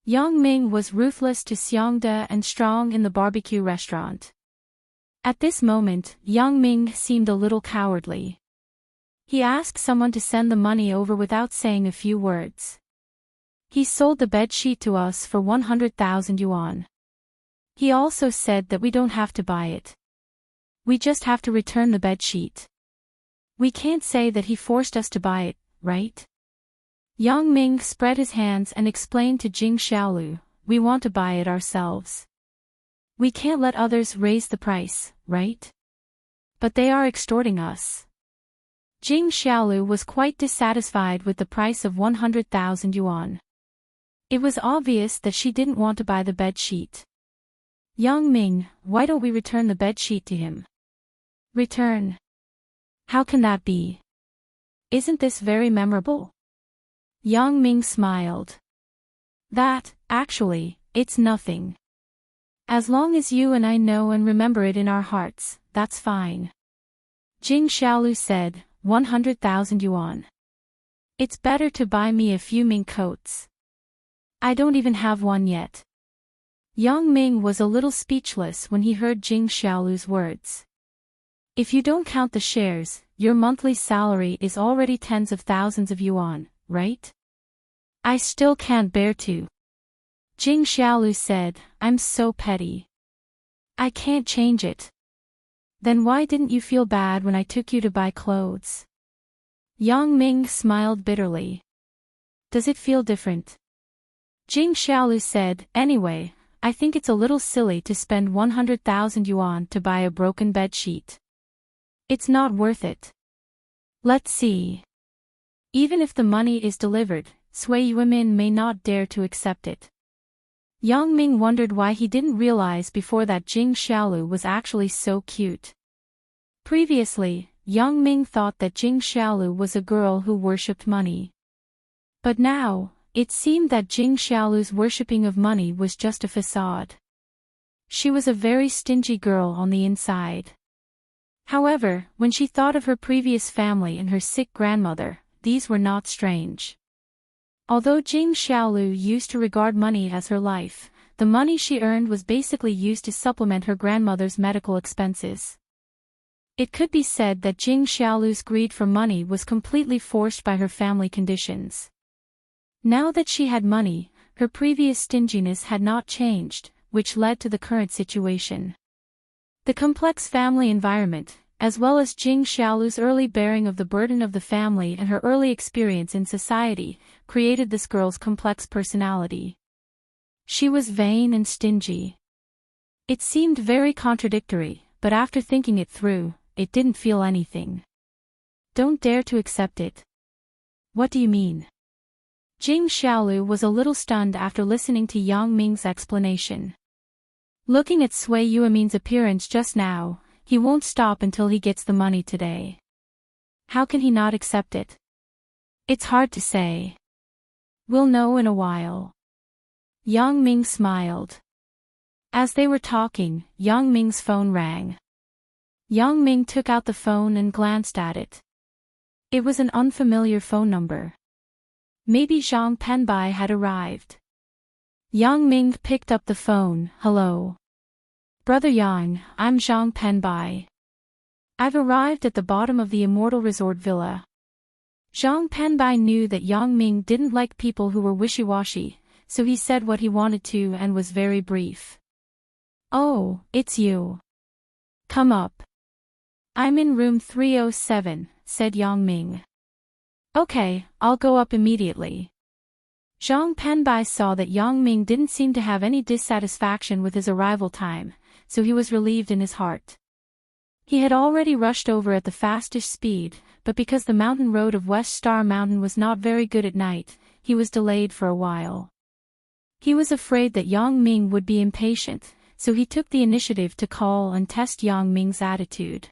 Yang Ming was ruthless to Xiangde and strong in the barbecue restaurant. At this moment, Yang Ming seemed a little cowardly. He asked someone to send the money over without saying a few words. He sold the bedsheet to us for 100,000 yuan. He also said that we don't have to buy it. We just have to return the bedsheet. We can't say that he forced us to buy it, right? Yang Ming spread his hands and explained to Jing Xiaolu, we want to buy it ourselves. We can't let others raise the price, right? But they are extorting us. Jing Xiaolu was quite dissatisfied with the price of 100,000 yuan. It was obvious that she didn't want to buy the bedsheet. Yang Ming, why don't we return the bedsheet to him? Return? How can that be? Isn't this very memorable? Yang Ming smiled. That, actually, it's nothing. As long as you and I know and remember it in our hearts, that's fine. Jing Xiaolu said, 100,000 yuan. It's better to buy me a few mink coats. I don't even have one yet. Yang Ming was a little speechless when he heard Jing Xiaolu's words. If you don't count the shares, your monthly salary is already tens of thousands of yuan, right? I still can't bear to. Jing Xiaolu said, I'm so petty. I can't change it. Then why didn't you feel bad when I took you to buy clothes? Yang Ming smiled bitterly. Does it feel different? Jing Xiaolu said, anyway, I think it's a little silly to spend 100,000 yuan to buy a broken bedsheet. It's not worth it. Let's see. Even if the money is delivered, Sui Yuemin may not dare to accept it. Yang Ming wondered why he didn't realize before that Jing Xiaolu was actually so cute. Previously, Yang Ming thought that Jing Xiaolu was a girl who worshipped money. But now, it seemed that Jing Xiaolu's worshipping of money was just a facade. She was a very stingy girl on the inside. However, when she thought of her previous family and her sick grandmother, these were not strange. Although Jing Xiaolu used to regard money as her life, the money she earned was basically used to supplement her grandmother's medical expenses. It could be said that Jing Xiaolu's greed for money was completely forced by her family conditions. Now that she had money, her previous stinginess had not changed, which led to the current situation. The complex family environment, as well as Jing Xiaolu's early bearing of the burden of the family and her early experience in society, created this girl's complex personality. She was vain and stingy. It seemed very contradictory, but after thinking it through, it didn't feel anything. Don't dare to accept it. What do you mean? Jing Xiaolu was a little stunned after listening to Yang Ming's explanation. Looking at Sui Yuemin's appearance just now, he won't stop until he gets the money today. How can he not accept it? It's hard to say. We'll know in a while. Yang Ming smiled. As they were talking, Yang Ming's phone rang. Yang Ming took out the phone and glanced at it. It was an unfamiliar phone number. Maybe Zhang Penbai had arrived. Yang Ming picked up the phone. Hello. Brother Yang, I'm Zhang Penbai. I've arrived at the bottom of the Immortal Resort Villa. Zhang Penbai knew that Yang Ming didn't like people who were wishy-washy, so he said what he wanted to and was very brief. Oh, it's you. Come up. I'm in room 307, said Yang Ming. Okay, I'll go up immediately. Zhang Penbai saw that Yang Ming didn't seem to have any dissatisfaction with his arrival time, so he was relieved in his heart. He had already rushed over at the fastest speed, but because the mountain road of West Star Mountain was not very good at night, he was delayed for a while. He was afraid that Yang Ming would be impatient, so he took the initiative to call and test Yang Ming's attitude.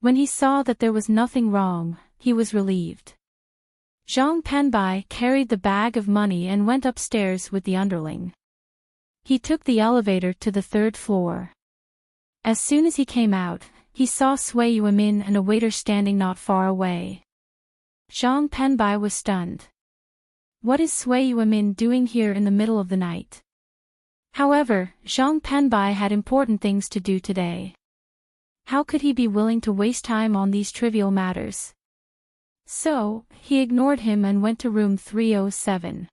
When he saw that there was nothing wrong, he was relieved. Zhang Penbai carried the bag of money and went upstairs with the underling. He took the elevator to the 3rd floor. As soon as he came out, he saw Sui Yuemin and a waiter standing not far away. Zhang Penbai was stunned. What is Sui Yuemin doing here in the middle of the night? However, Zhang Penbai had important things to do today. How could he be willing to waste time on these trivial matters? So, he ignored him and went to room 307.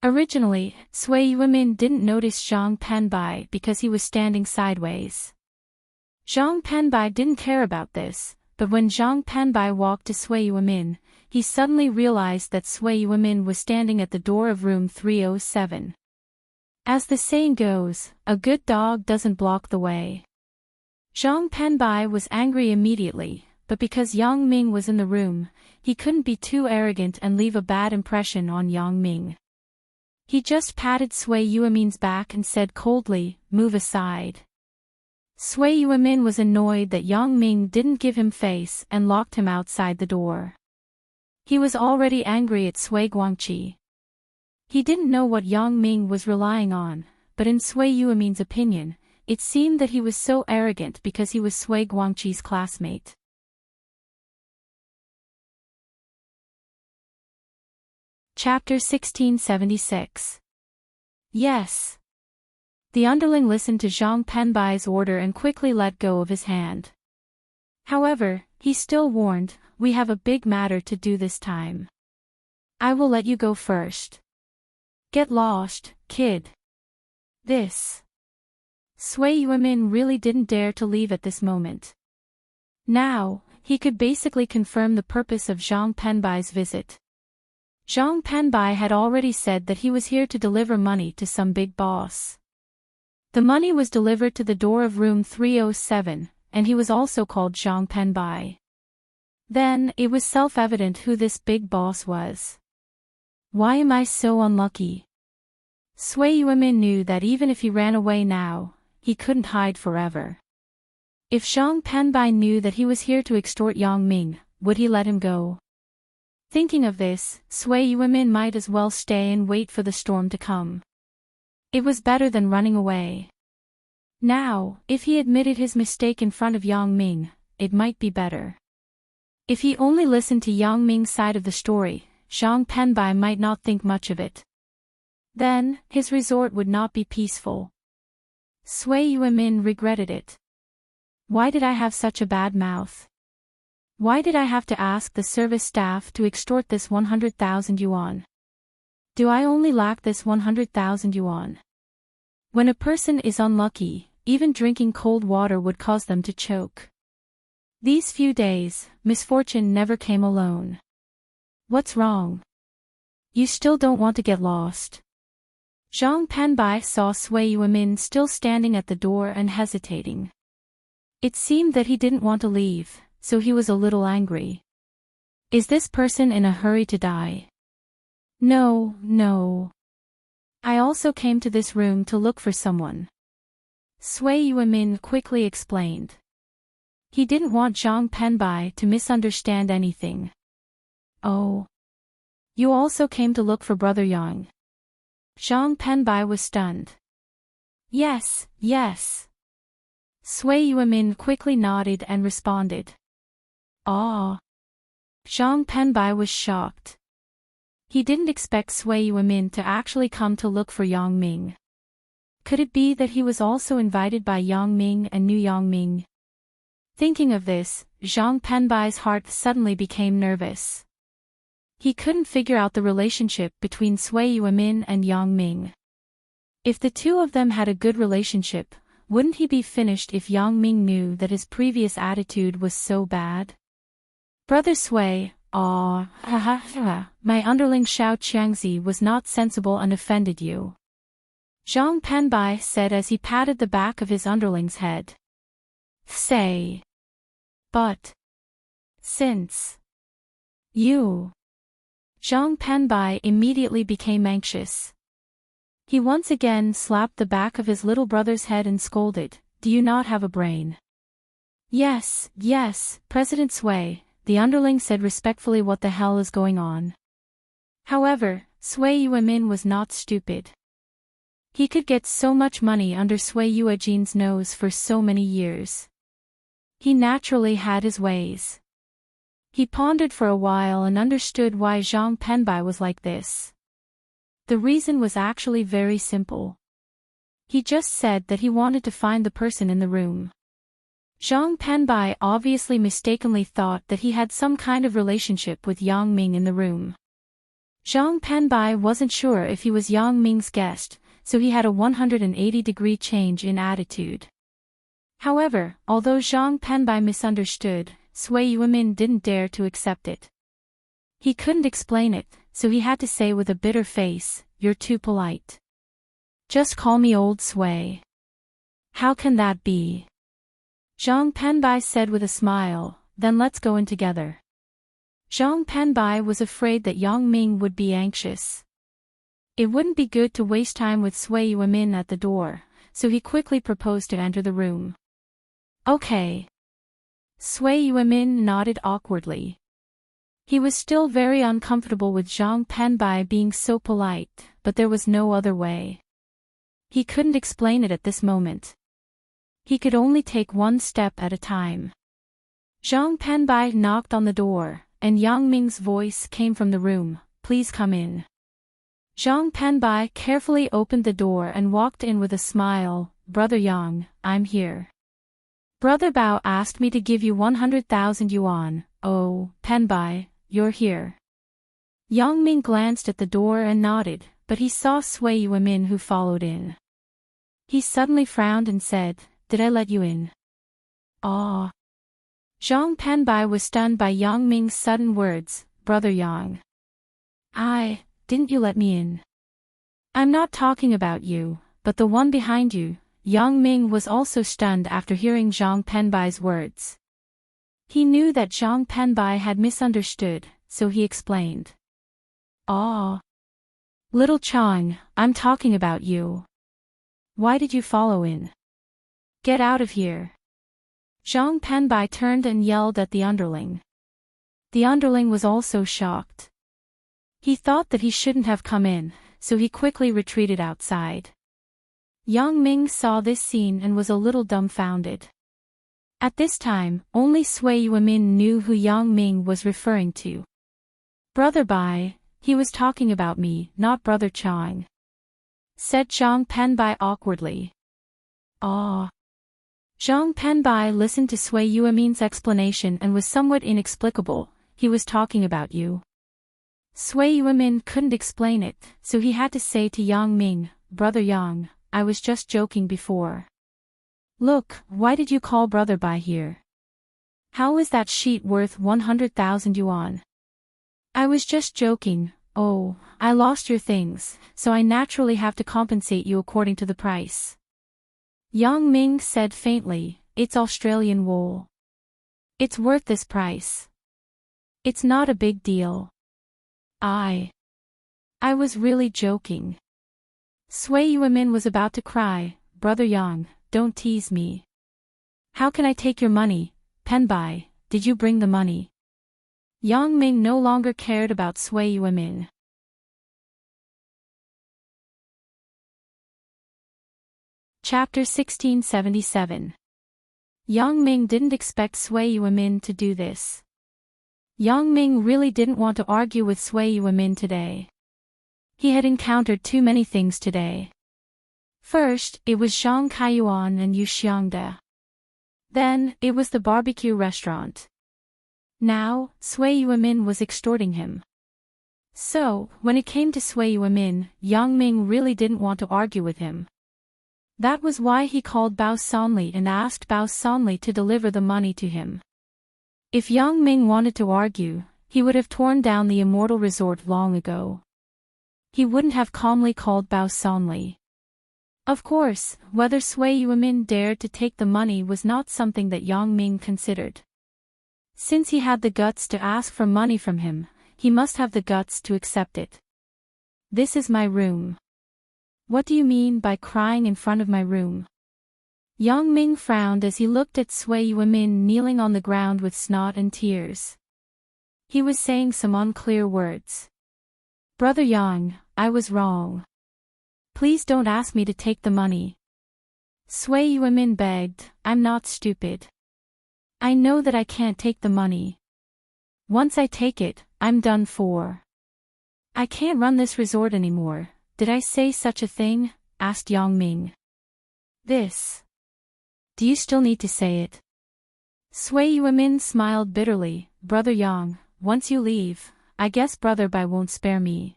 Originally, Sui Yuemin didn't notice Zhang Penbai because he was standing sideways. Zhang Penbai didn't care about this, but when Zhang Penbai walked to Sui Yuemin, he suddenly realized that Sui Yuemin was standing at the door of room 307. As the saying goes, a good dog doesn't block the way. Zhang Penbai was angry immediately, but because Yang Ming was in the room, he couldn't be too arrogant and leave a bad impression on Yang Ming. He just patted Sui Yuemin's back and said coldly, "Move aside." Sui Yuemin was annoyed that Yang Ming didn't give him face and locked him outside the door. He was already angry at Sui Guangqi. He didn't know what Yang Ming was relying on, but in Sui Yuemin's opinion, it seemed that he was so arrogant because he was Sui Guangqi's classmate. Chapter 1676. Yes. The underling listened to Zhang Penbai's order and quickly let go of his hand. However, he still warned, "We have a big matter to do this time. I will let you go first. Get lost, kid." This. Sui Yuemin really didn't dare to leave at this moment. Now, he could basically confirm the purpose of Zhang Penbai's visit. Zhang Penbai had already said that he was here to deliver money to some big boss. The money was delivered to the door of room 307, and he was also called Zhang Penbai. Then, it was self-evident who this big boss was. Why am I so unlucky? Sui Yuemin knew that even if he ran away now, he couldn't hide forever. If Zhang Penbai knew that he was here to extort Yang Ming, would he let him go? Thinking of this, Sui Yuemin might as well stay and wait for the storm to come. It was better than running away. Now, if he admitted his mistake in front of Yang Ming, it might be better. If he only listened to Yang Ming's side of the story, Zhang Penbai might not think much of it. Then, his resort would not be peaceful. Sui Yuemin regretted it. Why did I have such a bad mouth? Why did I have to ask the service staff to extort this 100,000 yuan? Do I only lack this 100,000 yuan? When a person is unlucky, even drinking cold water would cause them to choke. These few days, misfortune never came alone. What's wrong? You still don't want to get lost? Zhang Penbai saw Sui Yuemin still standing at the door and hesitating. It seemed that he didn't want to leave, so he was a little angry. Is this person in a hurry to die? No, no. I also came to this room to look for someone. Sui Yuemin quickly explained. He didn't want Zhang Penbai to misunderstand anything. Oh. You also came to look for Brother Yang. Zhang Penbai was stunned. Yes, yes. Sui Yuemin quickly nodded and responded. Ah. Zhang Penbai was shocked. He didn't expect Sui Yuemin to actually come to look for Yang Ming. Could it be that he was also invited by Yang Ming and knew Yang Ming? Thinking of this, Zhang Penbai's heart suddenly became nervous. He couldn't figure out the relationship between Sui Yuemin and Yang Ming. If the two of them had a good relationship, wouldn't he be finished if Yang Ming knew that his previous attitude was so bad? Brother Sui, my underling Xiao Qiangzi was not sensible and offended you. Zhang Penbai said as he patted the back of his underling's head. Say. But. Since. You. Zhang Penbai immediately became anxious. He once again slapped the back of his little brother's head and scolded, Do you not have a brain? Yes, yes, President Sui, the underling said respectfully. What the hell is going on? However, Sui Yuemin was not stupid. He could get so much money under Sui Yuejin's nose for so many years. He naturally had his ways. He pondered for a while and understood why Zhang Penbai was like this. The reason was actually very simple. He just said that he wanted to find the person in the room. Zhang Penbai obviously mistakenly thought that he had some kind of relationship with Yang Ming in the room. Zhang Penbai wasn't sure if he was Yang Ming's guest, so he had a 180-degree change in attitude. However, although Zhang Penbai misunderstood, Sui Yuemin didn't dare to accept it. He couldn't explain it, so he had to say with a bitter face, You're too polite. Just call me old Sui. How can that be? Zhang Penbai said with a smile, Then let's go in together. Zhang Penbai was afraid that Yang Ming would be anxious. It wouldn't be good to waste time with Sui Yuemin at the door, so he quickly proposed to enter the room. Okay. Sui Yuemin nodded awkwardly. He was still very uncomfortable with Zhang Penbai being so polite, but there was no other way. He couldn't explain it at this moment. He could only take one step at a time. Zhang Penbai knocked on the door, and Yang Ming's voice came from the room, Please come in. Zhang Penbai carefully opened the door and walked in with a smile, Brother Yang, I'm here. Brother Bao asked me to give you 100,000 yuan, oh, Penbai, you're here. Yang Ming glanced at the door and nodded, but he saw Sui Yuemin who followed in. He suddenly frowned and said, Did I let you in? Ah. Zhang Penbai was stunned by Yang Ming's sudden words, Brother Yang. Didn't you let me in? I'm not talking about you, but the one behind you. Yang Ming was also stunned after hearing Zhang Penbai's words. He knew that Zhang Penbai had misunderstood, so he explained. Ah. Little Chang, I'm talking about you. Why did you follow in? Get out of here. Zhang Penbai turned and yelled at the underling. The underling was also shocked. He thought that he shouldn't have come in, so he quickly retreated outside. Yang Ming saw this scene and was a little dumbfounded. At this time, only Sui Yuemin knew who Yang Ming was referring to. Brother Bai, he was talking about me, not Brother Chang. Said Zhang Penbai awkwardly. Ah. Zhang Penbai listened to Sui Yuemin's explanation and was somewhat inexplicable, he was talking about you. Sui Yuemin couldn't explain it, so he had to say to Yang Ming, Brother Yang, I was just joking before. Look, why did you call Brother Bai here? How is that sheet worth 100,000 yuan? I was just joking, oh, I lost your things, so I naturally have to compensate you according to the price. Yang Ming said faintly, It's Australian wool. It's worth this price. It's not a big deal. I was really joking. Sui Yuemin was about to cry. Brother Yang, don't tease me. How can I take your money? Penbai, did you bring the money? Yang Ming no longer cared about Sui Yuemin. Chapter 1677. Yang Ming didn't expect Sui Yuemin to do this. Yang Ming really didn't want to argue with Sui Yuemin today. He had encountered too many things today. First, it was Zhang Kaiyuan and Yu Xiangde. Then, it was the barbecue restaurant. Now, Sui Yuemin was extorting him. So, when it came to Sui Yuemin, Yang Ming really didn't want to argue with him. That was why he called Bao Sanli and asked Bao Sanli to deliver the money to him. If Yang Ming wanted to argue, he would have torn down the Immortal Resort long ago. He wouldn't have calmly called Bao Sanli. Of course, whether Sui Yuemin dared to take the money was not something that Yang Ming considered. Since he had the guts to ask for money from him, he must have the guts to accept it. This is my room. What do you mean by crying in front of my room? Yang Ming frowned as he looked at Sui Yuemin kneeling on the ground with snot and tears. He was saying some unclear words. Brother Yang, I was wrong. Please don't ask me to take the money. Sui Yuemin begged, I'm not stupid. I know that I can't take the money. Once I take it, I'm done for. I can't run this resort anymore. Did I say such a thing? Asked Yang Ming. This. Do you still need to say it? Sui Yuemin smiled bitterly. Brother Yang, once you leave, I guess Brother Bai won't spare me.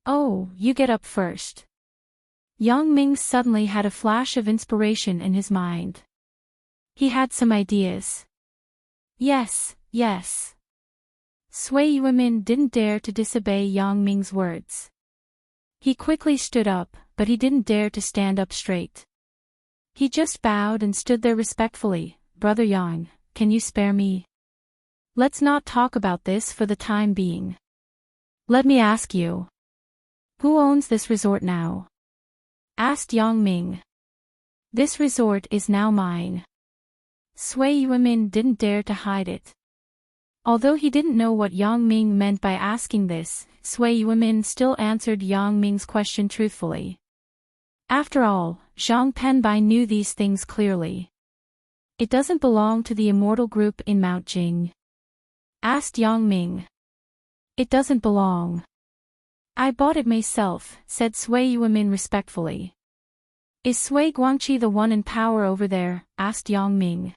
Oh, you get up first. Yang Ming suddenly had a flash of inspiration in his mind. He had some ideas. Yes, yes. Sui Yuemin didn't dare to disobey Yang Ming's words. He quickly stood up, but he didn't dare to stand up straight. He just bowed and stood there respectfully. Brother Yang, can you spare me? Let's not talk about this for the time being. Let me ask you. Who owns this resort now? Asked Yang Ming. This resort is now mine. Sui Yuemin didn't dare to hide it. Although he didn't know what Yang Ming meant by asking this, Sui Yuemin still answered Yang Ming's question truthfully. After all, Zhang Penbai knew these things clearly. It doesn't belong to the immortal group in Mount Jing. Asked Yang Ming. It doesn't belong. I bought it myself, said Sui Yuemin respectfully. Is Sui Guangqi the one in power over there? Asked Yang Ming.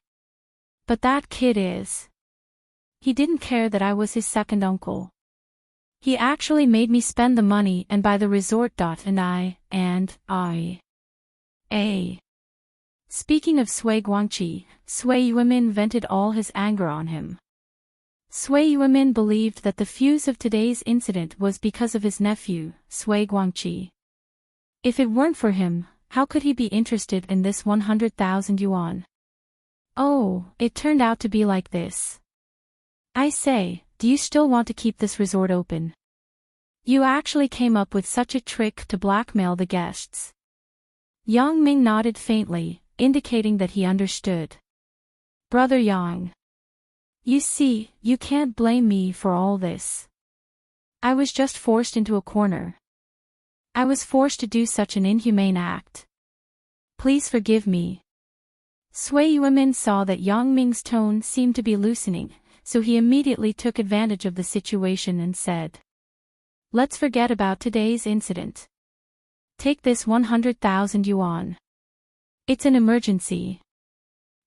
But that kid is. He didn't care that I was his second uncle. He actually made me spend the money and buy the resort. Speaking of Sui Guangqi, Sui Yuemin vented all his anger on him. Sui Yuemin believed that the fuse of today's incident was because of his nephew, Sui Guangqi. If it weren't for him, how could he be interested in this 100,000 yuan? Oh, it turned out to be like this. I say, do you still want to keep this resort open? You actually came up with such a trick to blackmail the guests. Yang Ming nodded faintly, indicating that he understood. Brother Yang. You see, you can't blame me for all this. I was just forced into a corner. I was forced to do such an inhumane act. Please forgive me. Sui Yuemin saw that Yang Ming's tone seemed to be loosening, so he immediately took advantage of the situation and said, let's forget about today's incident. Take this 100,000 yuan. It's an emergency.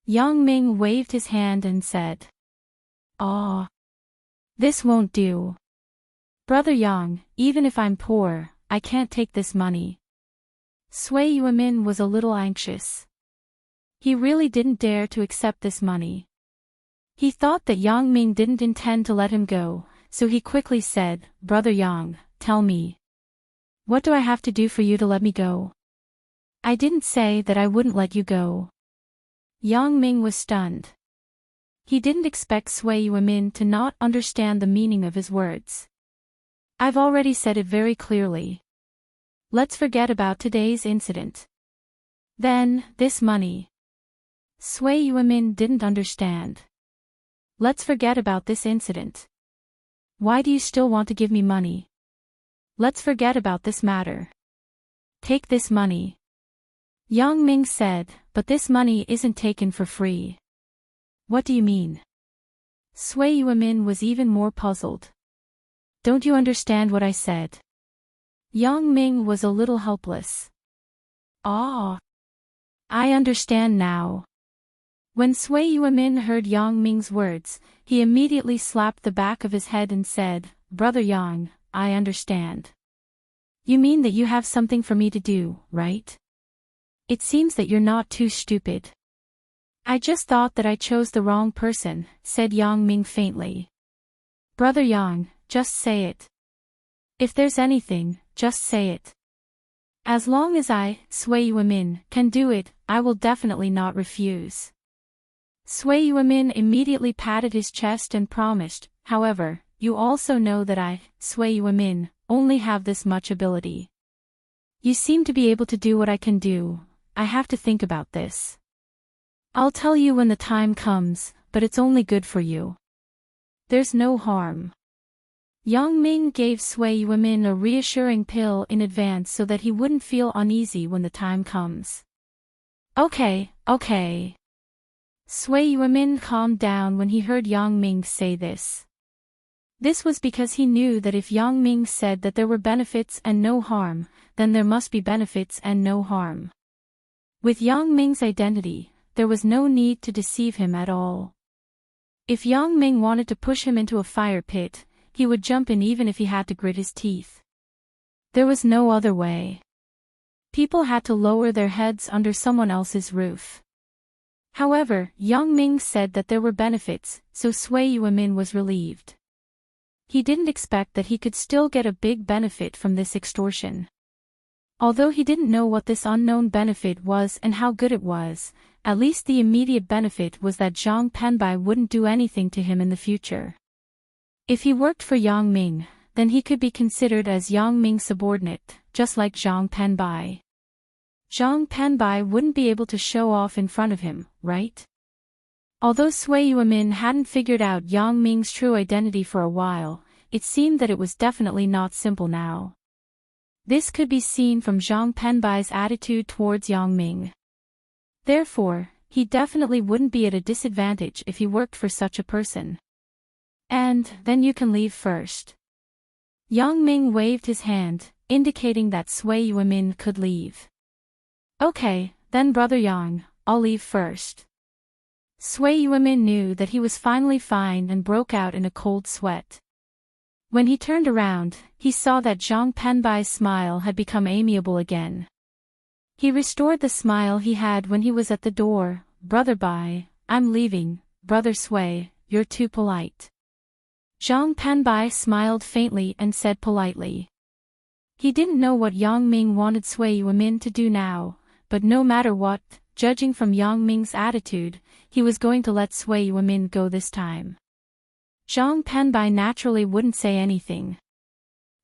Yang Ming waved his hand and said, this won't do. Brother Yang, even if I'm poor, I can't take this money. Sui Yuemin was a little anxious. He really didn't dare to accept this money. He thought that Yang Ming didn't intend to let him go, so he quickly said, Brother Yang, tell me. What do I have to do for you to let me go? I didn't say that I wouldn't let you go. Yang Ming was stunned. He didn't expect Sui Yuemin to not understand the meaning of his words. I've already said it very clearly. Let's forget about today's incident. Then, this money. Sui Yuemin didn't understand. Let's forget about this incident. Why do you still want to give me money? Let's forget about this matter. Take this money. Yang Ming said, but this money isn't taken for free. What do you mean? Sui Yuemin was even more puzzled. Don't you understand what I said? Yang Ming was a little helpless. Ah. I understand now. When Sui Yuemin heard Yang Ming's words, he immediately slapped the back of his head and said, Brother Yang, I understand. You mean that you have something for me to do, right? It seems that you're not too stupid. I just thought that I chose the wrong person, said Yang Ming faintly. Brother Yang, just say it. If there's anything, just say it. As long as I, Sui Yuemin, can do it, I will definitely not refuse. Sui Yuemin immediately patted his chest and promised, however, you also know that I, Sui Yuemin, only have this much ability. You seem to be able to do what I can do. I have to think about this. I'll tell you when the time comes, but it's only good for you. There's no harm. Yang Ming gave Sui Yuemin a reassuring pill in advance so that he wouldn't feel uneasy when the time comes. Okay. Sui Yuemin calmed down when he heard Yang Ming say this. This was because he knew that if Yang Ming said that there were benefits and no harm, then there must be benefits and no harm. With Yang Ming's identity, there was no need to deceive him at all. If Yang Ming wanted to push him into a fire pit, he would jump in even if he had to grit his teeth. There was no other way. People had to lower their heads under someone else's roof. However, Yang Ming said that there were benefits, so Sui Yuemin was relieved. He didn't expect that he could still get a big benefit from this extortion. Although he didn't know what this unknown benefit was and how good it was, at least the immediate benefit was that Zhang Penbai wouldn't do anything to him in the future. If he worked for Yang Ming, then he could be considered as Yang Ming's subordinate, just like Zhang Penbai. Zhang Penbai wouldn't be able to show off in front of him, right? Although Sui Yuemin hadn't figured out Yang Ming's true identity for a while, it seemed that it was definitely not simple now. This could be seen from Zhang Penbai's attitude towards Yang Ming. Therefore, he definitely wouldn't be at a disadvantage if he worked for such a person. And then you can leave first. Yang Ming waved his hand, indicating that Sui Yuemin could leave. Okay, then Brother Yang, I'll leave first. Sui Yuemin knew that he was finally fine and broke out in a cold sweat. When he turned around, he saw that Zhang Penbai's smile had become amiable again. He restored the smile he had when he was at the door. Brother Bai, I'm leaving. Brother Sui, you're too polite. Zhang Penbai smiled faintly and said politely. He didn't know what Yang Ming wanted Sui Yuemin to do now, but no matter what, judging from Yang Ming's attitude, he was going to let Sui Yuemin go this time. Zhang Penbai naturally wouldn't say anything.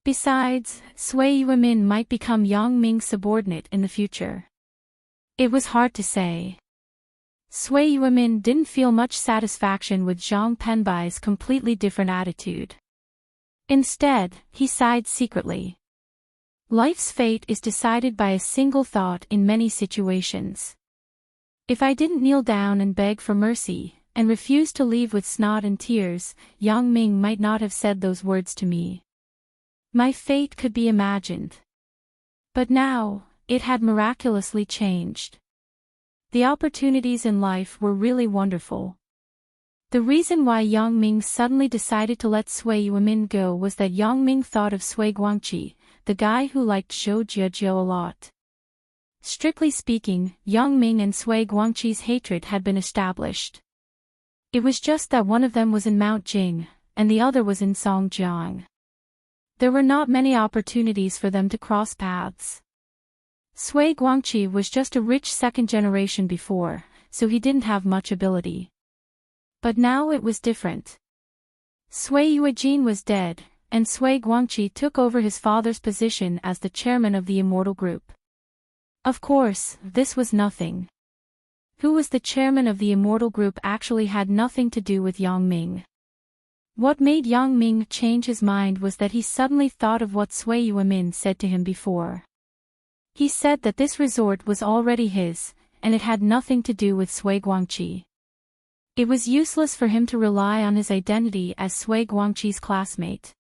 Besides, Sui Yuemin might become Yang Ming's subordinate in the future. It was hard to say. Sui Yuemin didn't feel much satisfaction with Zhang Penbai's completely different attitude. Instead, he sighed secretly. Life's fate is decided by a single thought in many situations. If I didn't kneel down and beg for mercy, and refuse to leave with snot and tears, Yang Ming might not have said those words to me. My fate could be imagined. But now, it had miraculously changed. The opportunities in life were really wonderful. The reason why Yang Ming suddenly decided to let Sui Yuemin go was that Yang Ming thought of Sui Guangqi, the guy who liked Zhou Jiejiu a lot. Strictly speaking, Yang Ming and Sui Guangqi's hatred had been established. It was just that one of them was in Mount Jing, and the other was in Songjiang. There were not many opportunities for them to cross paths. Sui Guangqi was just a rich second generation before, so he didn't have much ability. But now it was different. Sui Yuejin was dead, and Sui Guangqi took over his father's position as the chairman of the Immortal Group. Of course, this was nothing. Who was the chairman of the Immortal Group actually had nothing to do with Yang Ming. What made Yang Ming change his mind was that he suddenly thought of what Sui Yuemin said to him before. He said that this resort was already his, and it had nothing to do with Sui Guangqi. It was useless for him to rely on his identity as Sui Guangqi's classmate.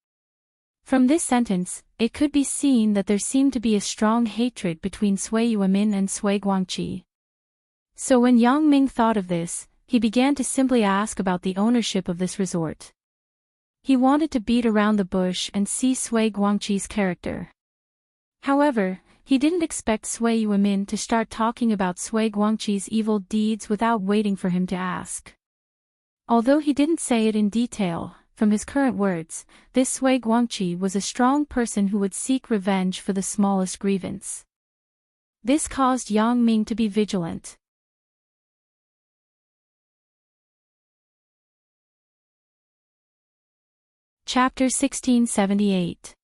From this sentence, it could be seen that there seemed to be a strong hatred between Sui Yuemin and Sui Guangqi. So when Yang Ming thought of this, he began to simply ask about the ownership of this resort. He wanted to beat around the bush and see Sui Guangqi's character. However, he didn't expect Sui Yuemin to start talking about Sui Guangqi's evil deeds without waiting for him to ask. Although he didn't say it in detail, from his current words, this Sui Guangqi was a strong person who would seek revenge for the smallest grievance. This caused Yang Ming to be vigilant. Chapter 1678.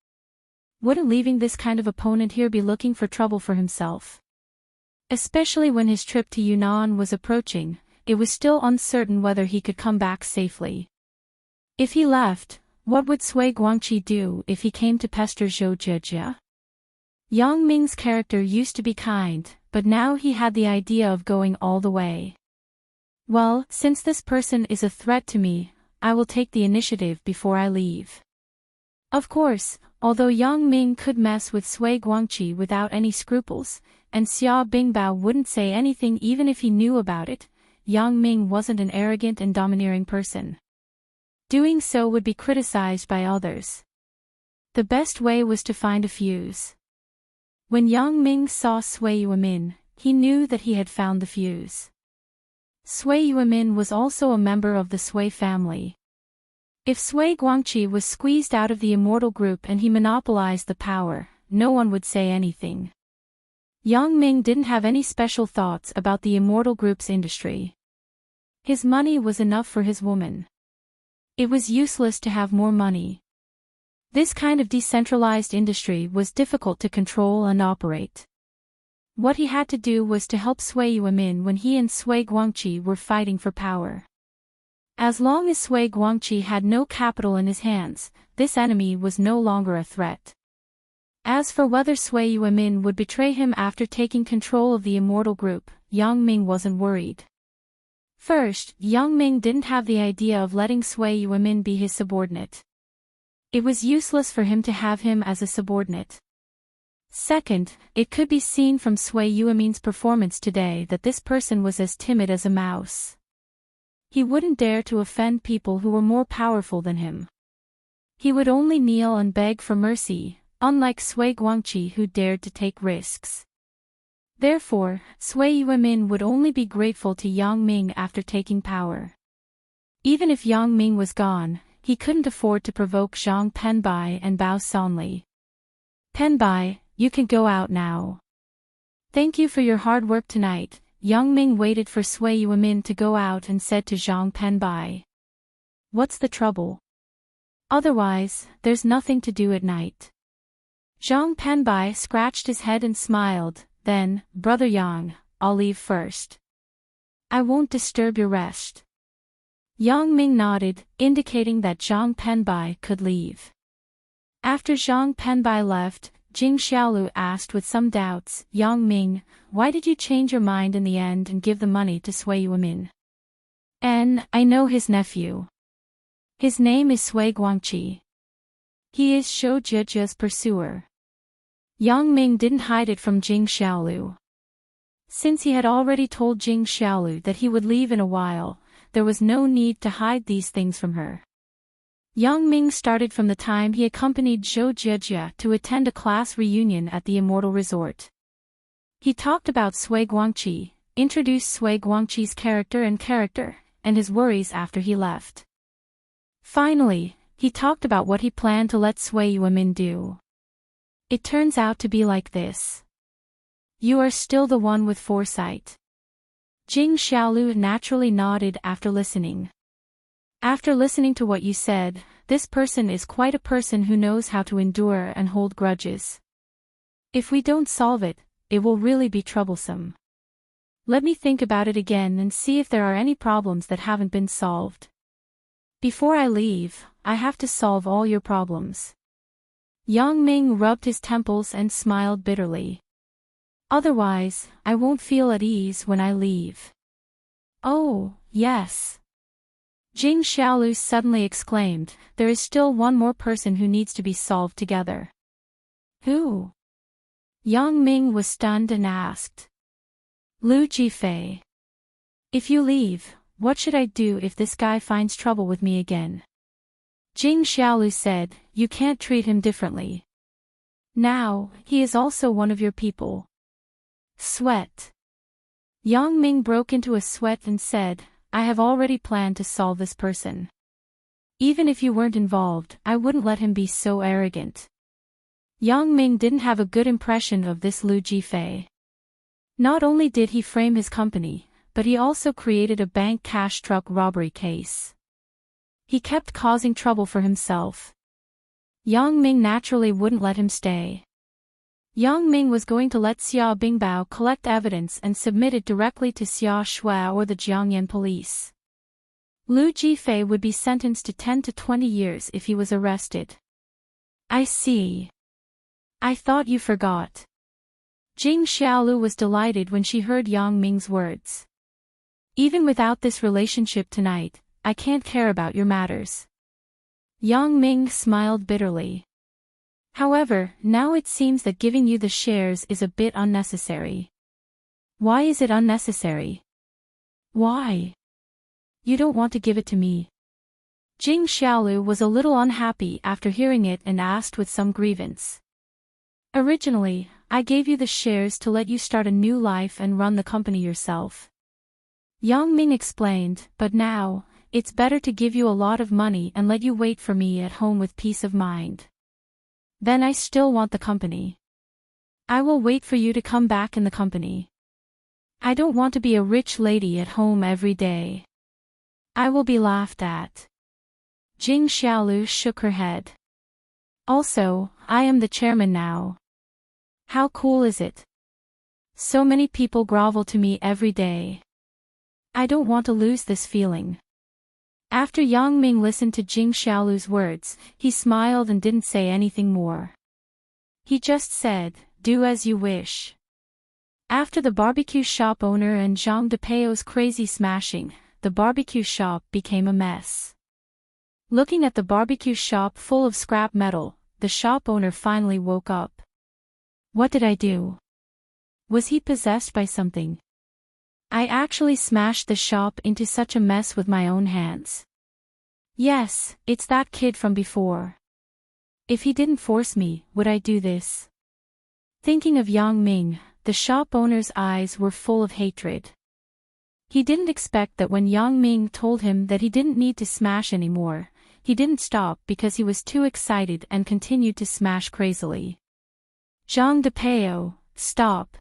Wouldn't leaving this kind of opponent here be looking for trouble for himself? Especially when his trip to Yunnan was approaching, it was still uncertain whether he could come back safely. If he left, what would Sui Guangqi do if he came to pester Zhou Jie? Yang Ming's character used to be kind, but now he had the idea of going all the way. Well, since this person is a threat to me, I will take the initiative before I leave. Of course, although Yang Ming could mess with Sui Guangqi without any scruples, and Xia Bingbao wouldn't say anything even if he knew about it, Yang Ming wasn't an arrogant and domineering person. Doing so would be criticized by others. The best way was to find a fuse. When Yang Ming saw Sui Yuemin, he knew that he had found the fuse. Sui Yuemin was also a member of the Sui family. If Sui Guangqi was squeezed out of the Immortal Group and he monopolized the power, no one would say anything. Yang Ming didn't have any special thoughts about the Immortal Group's industry. His money was enough for his woman. It was useless to have more money. This kind of decentralized industry was difficult to control and operate. What he had to do was to help Sui Yuemin when he and Sui Guangqi were fighting for power. As long as Sui Guangqi had no capital in his hands, this enemy was no longer a threat. As for whether Sui Yuemin would betray him after taking control of the Immortal Group, Yang Ming wasn't worried. First, Yang Ming didn't have the idea of letting Sui Yuemin be his subordinate. It was useless for him to have him as a subordinate. Second, it could be seen from Sui Yuemin's performance today that this person was as timid as a mouse. He wouldn't dare to offend people who were more powerful than him. He would only kneel and beg for mercy, unlike Sui Guangqi who dared to take risks. Therefore, Sui Yuemin would only be grateful to Yang Ming after taking power. Even if Yang Ming was gone, he couldn't afford to provoke Zhang Penbai and Bao Sanli. Penbai, you can go out now. Thank you for your hard work tonight. Yang Ming waited for Sui Yuemin to go out and said to Zhang Penbai. What's the trouble? Otherwise, there's nothing to do at night. Zhang Penbai scratched his head and smiled, then, Brother Yang, I'll leave first. I won't disturb your rest. Yang Ming nodded, indicating that Zhang Penbai could leave. After Zhang Penbai left, Jing Xiaolu asked with some doubts, Yang Ming, why did you change your mind in the end and give the money to Sui Yuemin? I know his nephew. His name is Sui Guangqi. He is Zhou Jiejia's pursuer. Yang Ming didn't hide it from Jing Xiaolu. Since he had already told Jing Xiaolu that he would leave in a while, there was no need to hide these things from her. Yang Ming started from the time he accompanied Zhou Jiejia to attend a class reunion at the Immortal Resort. He talked about Sui Guangqi, introduced Sui Guangqi's character and his worries after he left. Finally, he talked about what he planned to let Sui Yuemin do. It turns out to be like this. You are still the one with foresight. Jing Xiaolu naturally nodded after listening. After listening to what you said, this person is quite a person who knows how to endure and hold grudges. If we don't solve it, it will really be troublesome. Let me think about it again and see if there are any problems that haven't been solved. Before I leave, I have to solve all your problems. Yang Ming rubbed his temples and smiled bitterly. Otherwise, I won't feel at ease when I leave. Oh, yes. Jing Xiaolu suddenly exclaimed, there is still one more person who needs to be solved together. Who? Yang Ming was stunned and asked. Lu Jifei. If you leave, what should I do if this guy finds trouble with me again? Jing Xiaolu said, you can't treat him differently. Now, he is also one of your people. Sweat. Yang Ming broke into a sweat and said, I have already planned to solve this person. Even if you weren't involved, I wouldn't let him be so arrogant. Yang Ming didn't have a good impression of this Lu Jifei. Not only did he frame his company, but he also created a bank cash truck robbery case. He kept causing trouble for himself. Yang Ming naturally wouldn't let him stay. Yang Ming was going to let Xia Bingbao collect evidence and submit it directly to Xia Shuai or the Jiangyan police. Lu Jifei would be sentenced to 10 to 20 years if he was arrested. I see. I thought you forgot. Jing Xiaolu was delighted when she heard Yang Ming's words. Even without this relationship tonight, I can't care about your matters. Yang Ming smiled bitterly. However, now it seems that giving you the shares is a bit unnecessary. Why is it unnecessary? Why? You don't want to give it to me. Jing Xiaolu was a little unhappy after hearing it and asked with some grievance. Originally, I gave you the shares to let you start a new life and run the company yourself. Yang Ming explained, but now, it's better to give you a lot of money and let you wait for me at home with peace of mind. Then I still want the company. I will wait for you to come back in the company. I don't want to be a rich lady at home every day. I will be laughed at. Jing Xiaolu shook her head. Also, I am the chairman now. How cool is it? So many people grovel to me every day. I don't want to lose this feeling. After Yang Ming listened to Jing Xiaolu's words, he smiled and didn't say anything more. He just said, do as you wish. After the barbecue shop owner and Zhang Depeo's crazy smashing, the barbecue shop became a mess. Looking at the barbecue shop full of scrap metal, the shop owner finally woke up. What did I do? Was he possessed by something? I actually smashed the shop into such a mess with my own hands. Yes, it's that kid from before. If he didn't force me, would I do this? Thinking of Yang Ming, the shop owner's eyes were full of hatred. He didn't expect that when Yang Ming told him that he didn't need to smash anymore, he didn't stop because he was too excited and continued to smash crazily. Zhang Depeo, stop.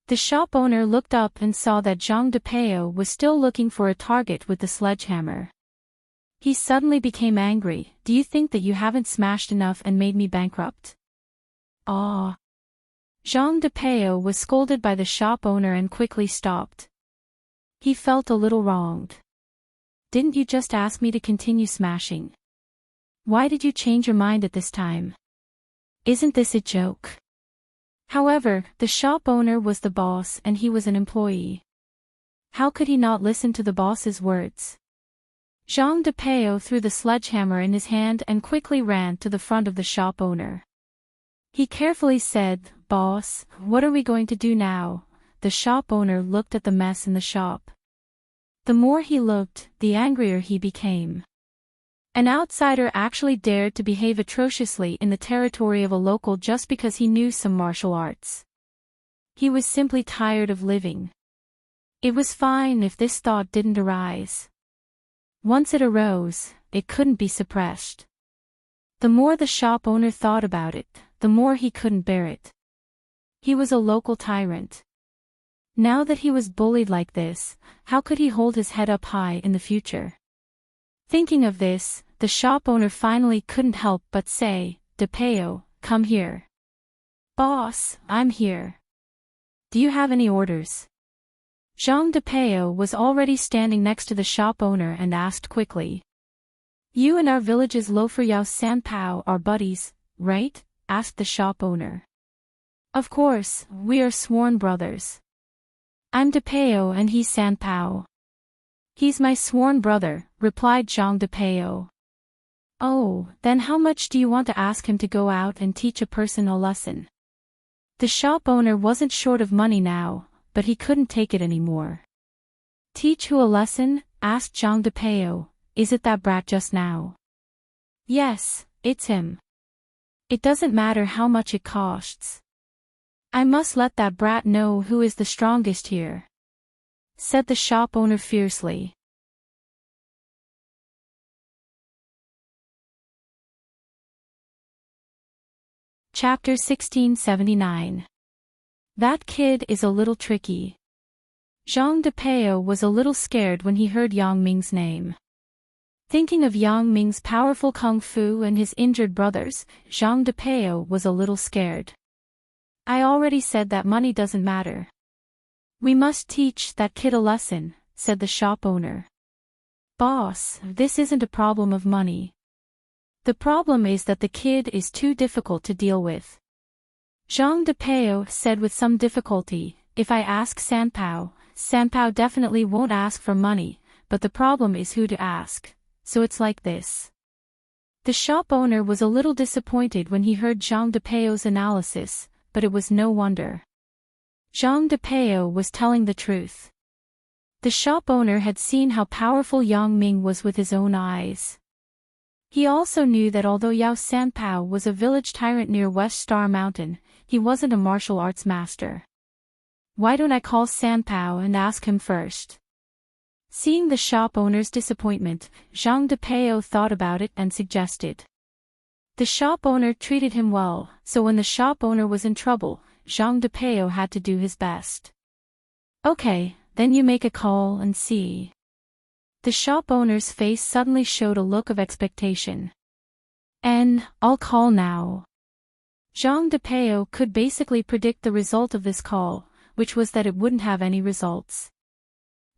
The shop owner looked up and saw that Zhang Depeo was still looking for a target with the sledgehammer. He suddenly became angry. Do you think that you haven't smashed enough and made me bankrupt? Ah. Zhang Depeo was scolded by the shop owner and quickly stopped. He felt a little wronged. Didn't you just ask me to continue smashing? Why did you change your mind at this time? Isn't this a joke? However, the shop owner was the boss and he was an employee. How could he not listen to the boss's words? Zhang Depeo threw the sledgehammer in his hand and quickly ran to the front of the shop owner. He carefully said, "Boss, what are we going to do now?" The shop owner looked at the mess in the shop. The more he looked, the angrier he became. An outsider actually dared to behave atrociously in the territory of a local just because he knew some martial arts. He was simply tired of living. It was fine if this thought didn't arise. Once it arose, it couldn't be suppressed. The more the shop owner thought about it, the more he couldn't bear it. He was a local tyrant. Now that he was bullied like this, how could he hold his head up high in the future? Thinking of this, the shop owner finally couldn't help but say, "DePeo, come here." "Boss, I'm here. Do you have any orders?" Jean DePeo was already standing next to the shop owner and asked quickly. "You and our village's loafer Yao Sanpao are buddies, right?" asked the shop owner. "Of course, we are sworn brothers. I'm DePeo and he's Sanpao." "He's my sworn brother," replied Jean DePeo. "Oh, then how much do you want to ask him to go out and teach a person a lesson?" The shop owner wasn't short of money now, but he couldn't take it anymore. "Teach who a lesson?" asked Jean DePeo. "Is it that brat just now?" "Yes, it's him. It doesn't matter how much it costs. I must let that brat know who is the strongest here," said the shop owner fiercely. Chapter 1679. That kid is a little tricky. Jean DePeo was a little scared when he heard Yang Ming's name. Thinking of Yang Ming's powerful kung fu and his injured brothers, Jean DePeo was a little scared. "I already said that money doesn't matter. We must teach that kid a lesson," said the shop owner. "Boss, this isn't a problem of money. The problem is that the kid is too difficult to deal with." Jean DePeo said with some difficulty, "If I ask Sanpao, Sanpao definitely won't ask for money, but the problem is who to ask, so it's like this." The shop owner was a little disappointed when he heard Jean DePeo's analysis, but it was no wonder. Jean DePeo was telling the truth. The shop owner had seen how powerful Yang Ming was with his own eyes. He also knew that although Yao Sanpao was a village tyrant near West Star Mountain, he wasn't a martial arts master. "Why don't I call Sanpao and ask him first?" Seeing the shop owner's disappointment, Jean DePeo thought about it and suggested. The shop owner treated him well, so when the shop owner was in trouble, Jean DePeo had to do his best. "Okay, then you make a call and see." The shop owner's face suddenly showed a look of expectation. "I'll call now." Jean DePeo could basically predict the result of this call, which was that it wouldn't have any results.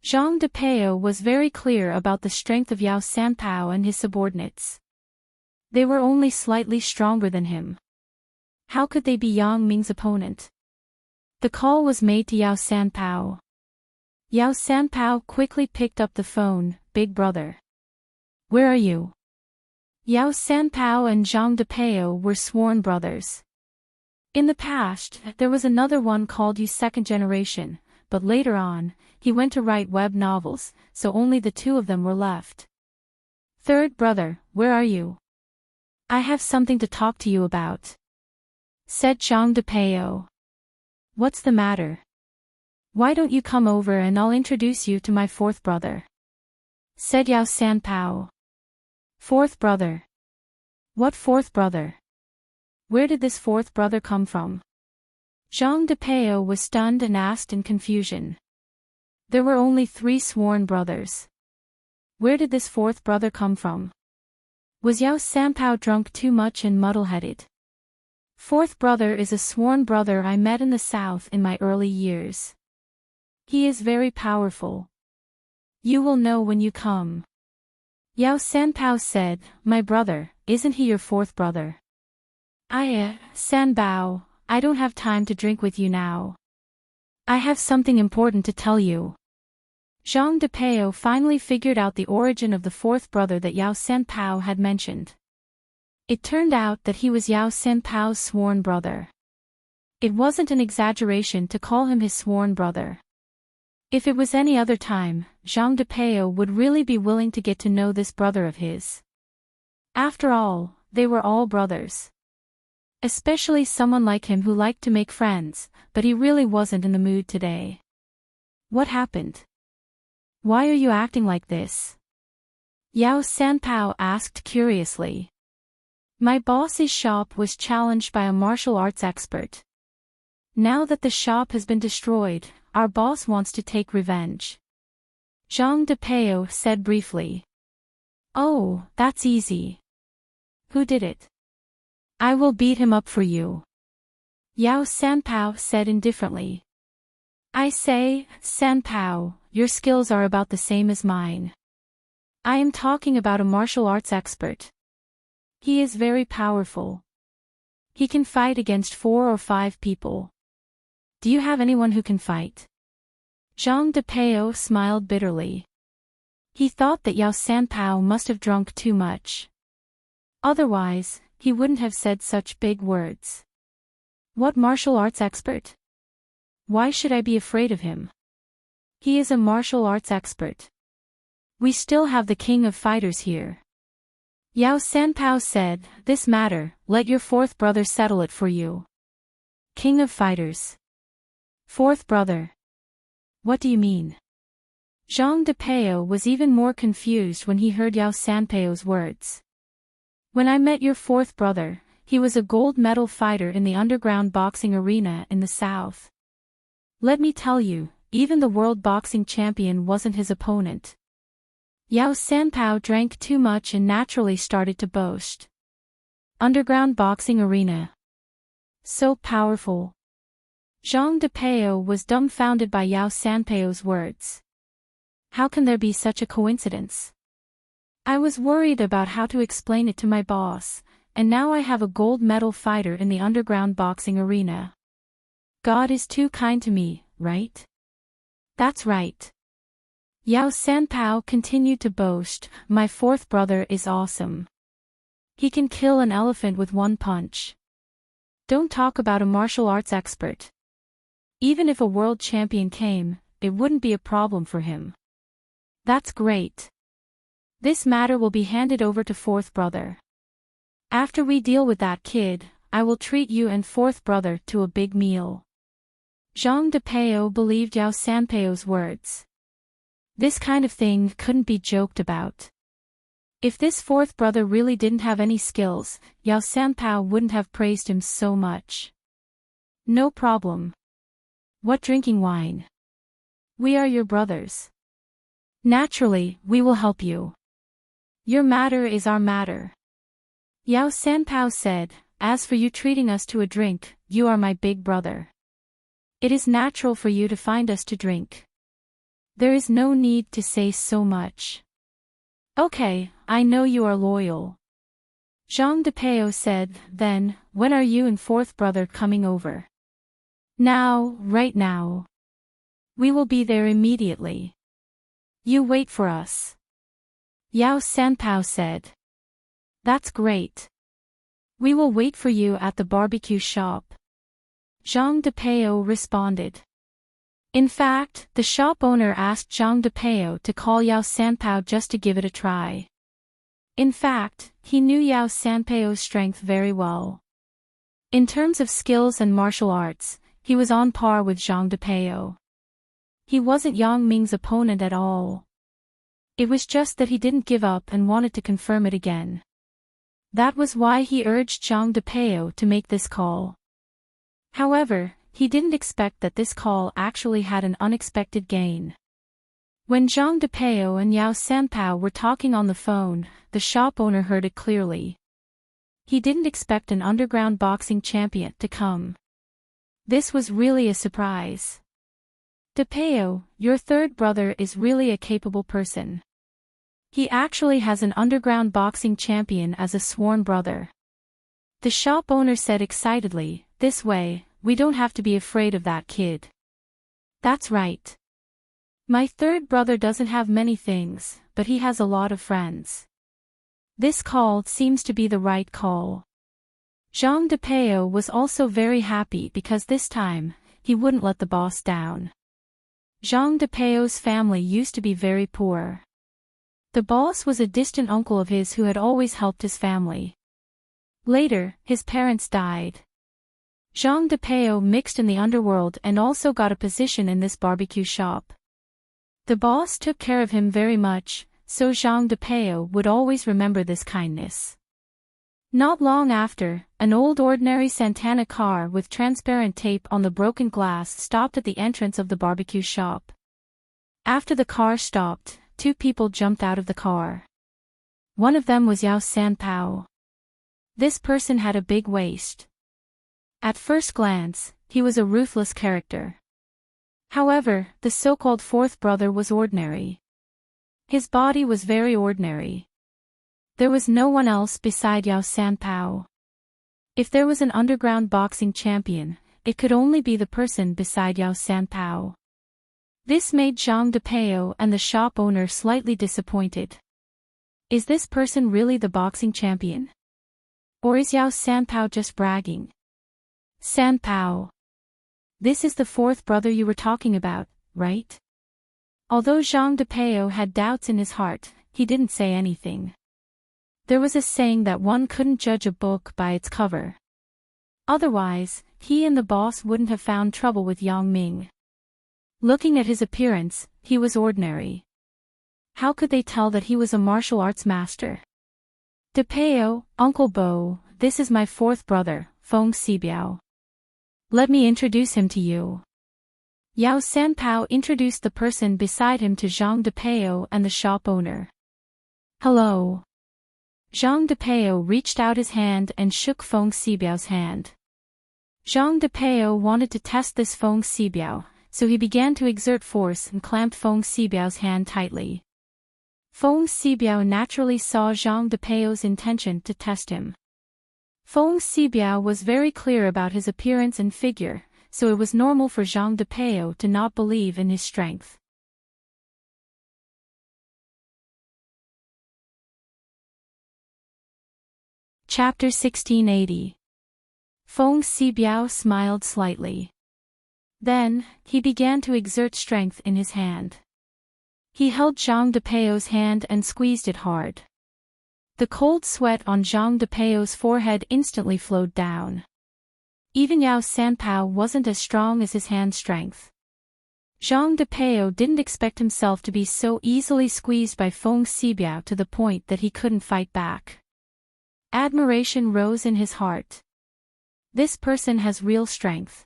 Jean DePeo was very clear about the strength of Yao Sanpao and his subordinates. They were only slightly stronger than him. How could they be Yang Ming's opponent? The call was made to Yao Sanpao. Yao Sanpao quickly picked up the phone. "Big brother. Where are you?" Yao Sanpao and Jean DePeo were sworn brothers. In the past, there was another one called Yu Second Generation, but later on, he went to write web novels, so only the two of them were left. "Third brother, where are you? I have something to talk to you about," said Jean DePeo. "What's the matter? Why don't you come over and I'll introduce you to my fourth brother," said Yao Sanpao. "Fourth brother? What fourth brother? Where did this fourth brother come from?" Jean DePeo was stunned and asked in confusion. There were only 3 sworn brothers. Where did this fourth brother come from? Was Yao Sanpao drunk too much and muddle-headed? "Fourth brother is a sworn brother I met in the south in my early years. He is very powerful. You will know when you come." Yao Sanpao said, "My brother, isn't he your fourth brother?" Sanpao, I don't have time to drink with you now. I have something important to tell you." Jean DePeo finally figured out the origin of the fourth brother that Yao Sanpao had mentioned. It turned out that he was Yao Sanpao's sworn brother. It wasn't an exaggeration to call him his sworn brother. If it was any other time, Jean DePeo would really be willing to get to know this brother of his. After all, they were all brothers. Especially someone like him who liked to make friends, but he really wasn't in the mood today. "What happened? Why are you acting like this?" Yao Sanpao asked curiously. "My boss's shop was challenged by a martial arts expert. Now that the shop has been destroyed, our boss wants to take revenge," Jean DePeo said briefly. Oh, that's easy. Who did it? I will beat him up for you. Yao Sanpao said indifferently. I say, Sanpao, your skills are about the same as mine. I am talking about a martial arts expert. He is very powerful. He can fight against 4 or 5 people. Do you have anyone who can fight? Zhang Depeo smiled bitterly. He thought that Yao Sanpao must have drunk too much. Otherwise, he wouldn't have said such big words. What martial arts expert? Why should I be afraid of him? He is a martial arts expert. We still have the king of fighters here. Yao Sanpao said, this matter, let your 4th brother settle it for you. King of fighters. 4th brother. What do you mean? Zhang Depeo was even more confused when he heard Yao Sanpao's words. When I met your 4th brother, he was a gold medal fighter in the underground boxing arena in the south. Let me tell you, even the world boxing champion wasn't his opponent. Yao Sanpao drank too much and naturally started to boast. Underground boxing arena. So powerful. Zhang Depeo was dumbfounded by Yao Sanpao's words. How can there be such a coincidence? I was worried about how to explain it to my boss, and now I have a gold medal fighter in the underground boxing arena. God is too kind to me, right? That's right. Yao Sanpao continued to boast, my 4th brother is awesome. He can kill an elephant with 1 punch. Don't talk about a martial arts expert. Even if a world champion came, it wouldn't be a problem for him. That's great. This matter will be handed over to 4th brother. After we deal with that kid, I will treat you and 4th brother to a big meal. Zhang Depeo believed Yao Sanpao's words. This kind of thing couldn't be joked about. If this 4th brother really didn't have any skills, Yao Sanpao wouldn't have praised him so much. No problem. What drinking wine? We are your brothers. Naturally, we will help you. Your matter is our matter. Yao Sanpao said, as for you treating us to a drink, you are my big brother. It is natural for you to find us to drink. There is no need to say so much. Okay, I know you are loyal. Zhang Depeo said, then, when are you and 4th brother coming over? Now, right now. We will be there immediately. You wait for us. Yao Sanpao said. That's great. We will wait for you at the barbecue shop. Zhang Depeo responded. In fact, the shop owner asked Zhang Depeo to call Yao Sanpao just to give it a try. In fact, he knew Yao Sanpao's strength very well. In terms of skills and martial arts, he was on par with Zhang Depeo. He wasn't Yang Ming's opponent at all. It was just that he didn't give up and wanted to confirm it again. That was why he urged Zhang Depeo to make this call. However, he didn't expect that this call actually had an unexpected gain. When Zhang Depeo and Yao Sanpao were talking on the phone, the shop owner heard it clearly. He didn't expect an underground boxing champion to come. This was really a surprise. Depeo, your 3rd brother is really a capable person. He actually has an underground boxing champion as a sworn brother. The shop owner said excitedly, this way, we don't have to be afraid of that kid. That's right. My 3rd brother doesn't have many things, but he has a lot of friends. This call seems to be the right call. Zhang Depeo was also very happy because this time, he wouldn't let the boss down. Zhang Depeo's family used to be very poor. The boss was a distant uncle of his who had always helped his family. Later, his parents died. Zhang Depeo mixed in the underworld and also got a position in this barbecue shop. The boss took care of him very much, so Zhang Depeo would always remember this kindness. Not long after, an old ordinary Santana car with transparent tape on the broken glass stopped at the entrance of the barbecue shop. After the car stopped, 2 people jumped out of the car. One of them was Yao Sanpao. This person had a big waist. At first glance, he was a ruthless character. However, the so-called fourth brother was ordinary. His body was very ordinary. There was no one else beside Yao Sanpao. If there was an underground boxing champion, it could only be the person beside Yao Sanpao. This made Zhang Depeo and the shop owner slightly disappointed. Is this person really the boxing champion? Or is Yao Sanpao just bragging? Sanpao. This is the fourth brother you were talking about, right? Although Zhang Depeo had doubts in his heart, he didn't say anything. There was a saying that one couldn't judge a book by its cover. Otherwise, he and the boss wouldn't have found trouble with Yang Ming. Looking at his appearance, he was ordinary. How could they tell that he was a martial arts master? Depeo, Uncle Bo, this is my fourth brother, Feng Xibiao. Let me introduce him to you. Yao Sanpao introduced the person beside him to Zhang Depeo and the shop owner. Hello. Zhang Depeo reached out his hand and shook Feng Xibiao's hand. Zhang Depeo wanted to test this Feng Xibiao, so he began to exert force and clamped Feng Xibiao's hand tightly. Feng Xibiao naturally saw Zhang Depeo's intention to test him. Feng Xibiao was very clear about his appearance and figure, so it was normal for Zhang Depeo to not believe in his strength. Chapter 1680. Feng Xibiao smiled slightly. Then, he began to exert strength in his hand. He held Zhang Depeo's hand and squeezed it hard. The cold sweat on Zhang Depeo's forehead instantly flowed down. Even Yao Sanpao wasn't as strong as his hand strength. Zhang Depeo didn't expect himself to be so easily squeezed by Feng Xibiao to the point that he couldn't fight back. Admiration rose in his heart. This person has real strength.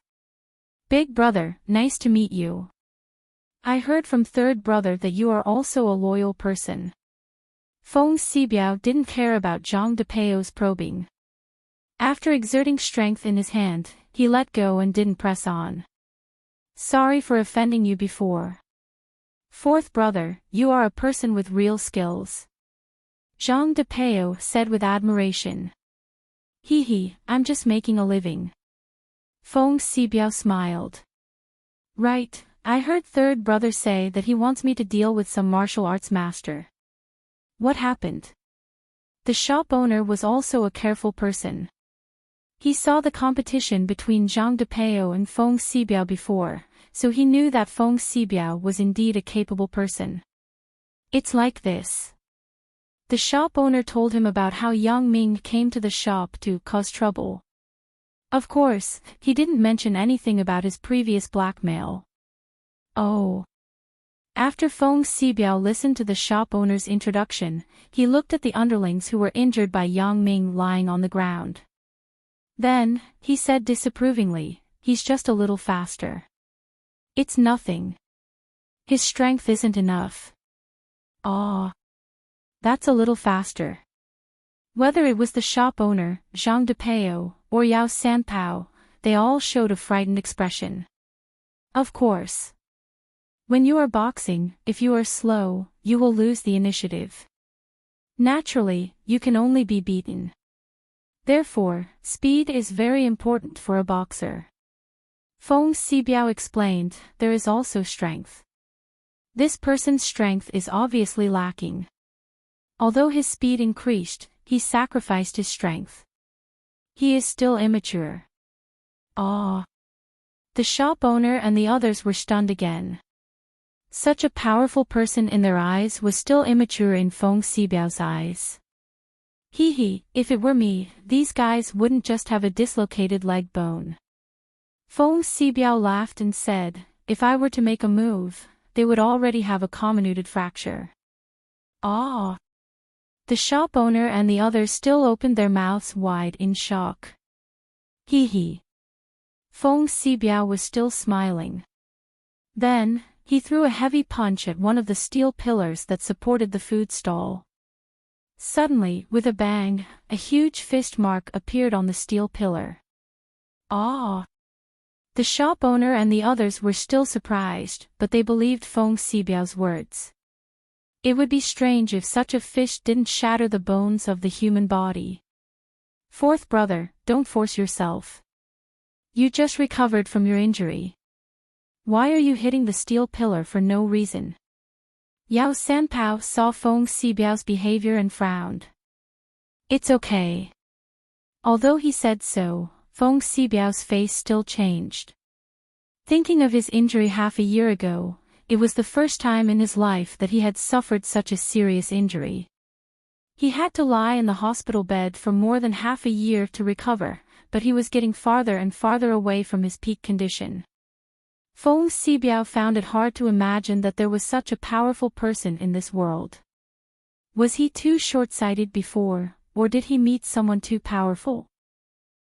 Big brother, nice to meet you. I heard from third brother that you are also a loyal person. Feng Xibiao didn't care about Zhang Depeo's probing. After exerting strength in his hand, he let go and didn't press on. Sorry for offending you before. Fourth brother, you are a person with real skills. Zhang Depeo said with admiration. Hee, I'm just making a living. Feng Xibiao smiled. Right, I heard third brother say that he wants me to deal with some martial arts master. What happened? The shop owner was also a careful person. He saw the competition between Zhang Depeo and Feng Xibiao before, so he knew that Feng Xibiao was indeed a capable person. It's like this. The shop owner told him about how Yang Ming came to the shop to cause trouble. Of course, he didn't mention anything about his previous blackmail. Oh. After Feng Xibiao listened to the shop owner's introduction, he looked at the underlings who were injured by Yang Ming lying on the ground. Then, he said disapprovingly, he's just a little faster. It's nothing. His strength isn't enough. Ah. That's a little faster. Whether it was the shop owner, Zhang Depeo, or Yao Sanpao, they all showed a frightened expression. Of course. When you are boxing, if you are slow, you will lose the initiative. Naturally, you can only be beaten. Therefore, speed is very important for a boxer. Feng Xibiao explained, there is also strength. This person's strength is obviously lacking. Although his speed increased, he sacrificed his strength. He is still immature. Ah. The shop owner and the others were stunned again. Such a powerful person in their eyes was still immature in Feng Xibiao's eyes. Hee, if it were me, these guys wouldn't just have a dislocated leg bone. Feng Xibiao laughed and said, if I were to make a move, they would already have a comminuted fracture. Ah. The shop owner and the others still opened their mouths wide in shock. Hee. Feng Xibiao was still smiling. Then, he threw a heavy punch at one of the steel pillars that supported the food stall. Suddenly, with a bang, a huge fist mark appeared on the steel pillar. Ah! The shop owner and the others were still surprised, but they believed Feng Xibiao's words. It would be strange if such a fist didn't shatter the bones of the human body. Fourth brother, don't force yourself. You just recovered from your injury. Why are you hitting the steel pillar for no reason? Yao Sanpao saw Feng Xibiao's behavior and frowned. It's okay. Although he said so, Feng Xibiao's face still changed. Thinking of his injury half a year ago, it was the first time in his life that he had suffered such a serious injury. He had to lie in the hospital bed for more than half a year to recover, but he was getting farther and farther away from his peak condition. Feng Xibiao found it hard to imagine that there was such a powerful person in this world. Was he too short-sighted before, or did he meet someone too powerful?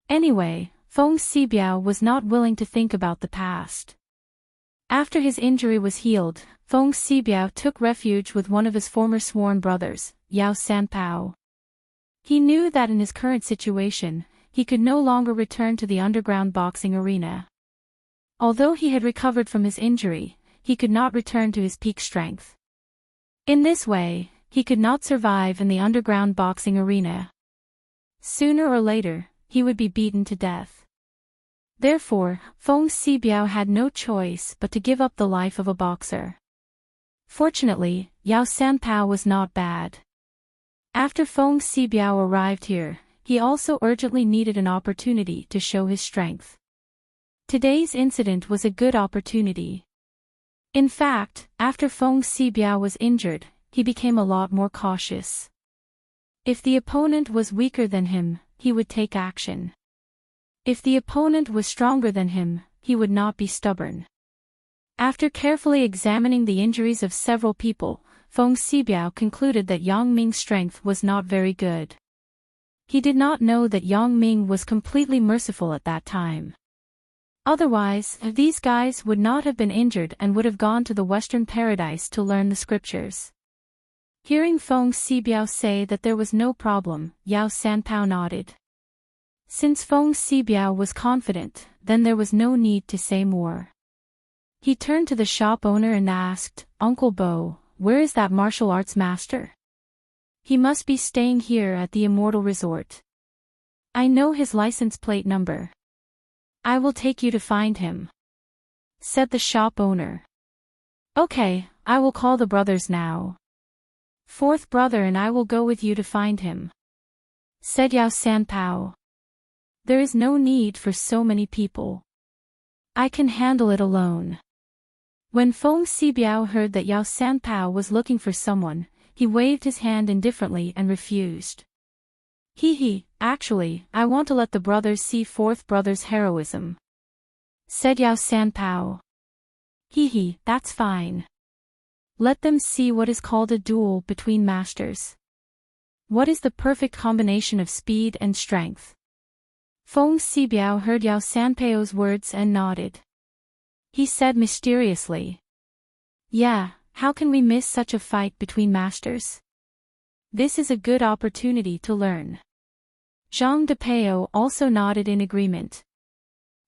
Anyway, Feng Xibiao was not willing to think about the past. After his injury was healed, Feng Xibiao took refuge with one of his former sworn brothers, Yao Sanpao. He knew that in his current situation, he could no longer return to the underground boxing arena. Although he had recovered from his injury, he could not return to his peak strength. In this way, he could not survive in the underground boxing arena. Sooner or later, he would be beaten to death. Therefore, Feng Xibiao had no choice but to give up the life of a boxer. Fortunately, Yao Sanpao was not bad. After Feng Xibiao arrived here, he also urgently needed an opportunity to show his strength. Today's incident was a good opportunity. In fact, after Feng Xibiao was injured, he became a lot more cautious. If the opponent was weaker than him, he would take action. If the opponent was stronger than him, he would not be stubborn. After carefully examining the injuries of several people, Feng Xibiao concluded that Yang Ming's strength was not very good. He did not know that Yang Ming was completely merciful at that time. Otherwise, these guys would not have been injured and would have gone to the Western Paradise to learn the scriptures. Hearing Feng Xibiao say that there was no problem, Yao Sanpao nodded. Since Feng Xibiao was confident, then there was no need to say more. He turned to the shop owner and asked, "Uncle Bo, where is that martial arts master? He must be staying here at the Immortal Resort. I know his license plate number. I will take you to find him," said the shop owner. "Okay, I will call the brothers now. Fourth brother and I will go with you to find him," said Yao Sanpao. "There is no need for so many people. I can handle it alone." When Feng Xibiao heard that Yao Sanpao was looking for someone, he waved his hand indifferently and refused. Actually, I want to let the brothers see fourth brother's heroism," said Yao Sanpao. That's fine. Let them see what is called a duel between masters. What is the perfect combination of speed and strength? Feng Xibiao heard Yao Sanpao's words and nodded. He said mysteriously, "Yeah, how can we miss such a fight between masters? This is a good opportunity to learn." Zhang Depeo also nodded in agreement.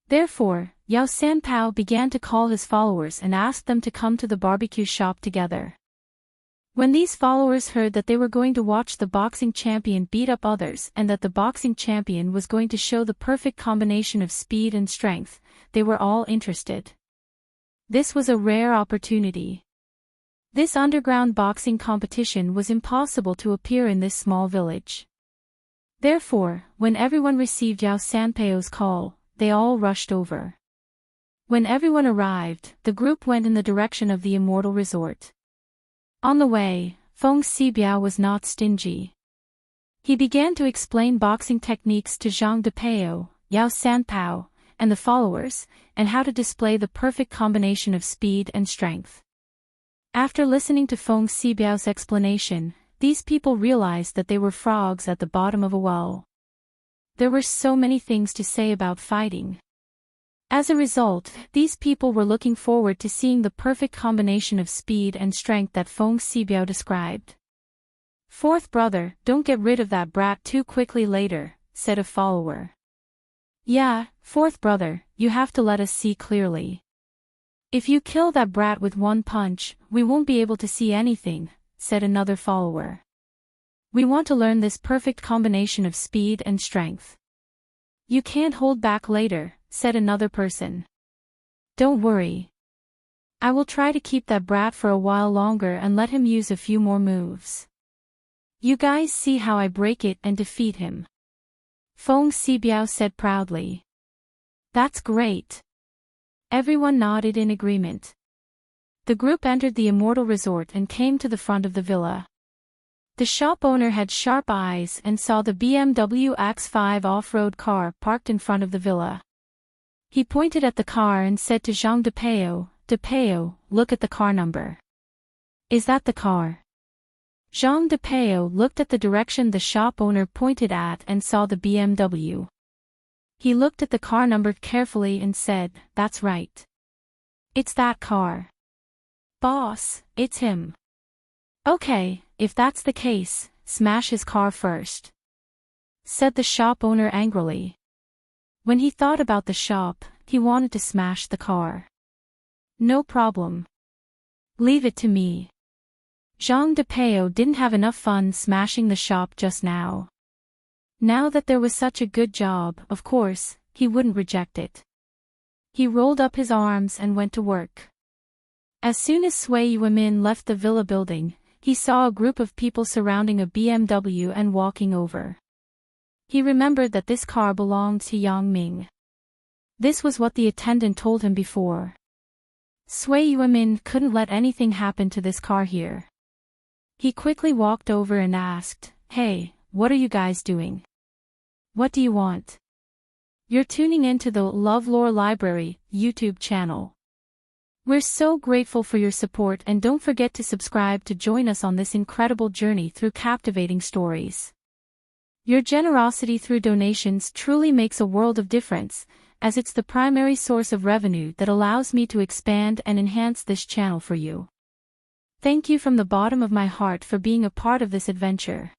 Therefore, Yao Sanpao began to call his followers and asked them to come to the barbecue shop together. When these followers heard that they were going to watch the boxing champion beat up others and that the boxing champion was going to show the perfect combination of speed and strength, they were all interested. This was a rare opportunity. This underground boxing competition was impossible to appear in this small village. Therefore, when everyone received Yao Sanpao's call, they all rushed over. When everyone arrived, the group went in the direction of the Immortal Resort. On the way, Feng Xibiao was not stingy. He began to explain boxing techniques to Zhang Depeo, Yao Sanpao, and the followers, and how to display the perfect combination of speed and strength. After listening to Feng Xibiao's explanation, these people realized that they were frogs at the bottom of a well. There were so many things to say about fighting. As a result, these people were looking forward to seeing the perfect combination of speed and strength that Feng Xibiao described. Fourth brother, don't get rid of that brat too quickly later, said a follower. Yeah, fourth brother, you have to let us see clearly. If you kill that brat with one punch, we won't be able to see anything, said another follower. We want to learn this perfect combination of speed and strength. You can't hold back later, said another person. Don't worry. I will try to keep that brat for a while longer and let him use a few more moves. You guys see how I break it and defeat him. Feng Xibiao said proudly. That's great. Everyone nodded in agreement. The group entered the Immortal Resort and came to the front of the villa. The shop owner had sharp eyes and saw the BMW X5 off-road car parked in front of the villa. He pointed at the car and said to Zhang Depeo, look at the car number. Is that the car? Zhang Depeo looked at the direction the shop owner pointed at and saw the BMW. He looked at the car number carefully and said, that's right. It's that car. Boss, it's him. Okay, if that's the case, smash his car first, said the shop owner angrily. When he thought about the shop, he wanted to smash the car. No problem. Leave it to me. Zhang Depeo didn't have enough fun smashing the shop just now. Now that there was such a good job, of course, he wouldn't reject it. He rolled up his arms and went to work. As soon as Sui Yuemin left the villa building, he saw a group of people surrounding a BMW and walking over. He remembered that this car belonged to Yang Ming. This was what the attendant told him before. Sui Yuemin couldn't let anything happen to this car here. He quickly walked over and asked, Hey, what are you guys doing? What do you want? You're tuning into the LoveLore Library YouTube channel. We're so grateful for your support and don't forget to subscribe to join us on this incredible journey through captivating stories. Your generosity through donations truly makes a world of difference, as it's the primary source of revenue that allows me to expand and enhance this channel for you. Thank you from the bottom of my heart for being a part of this adventure.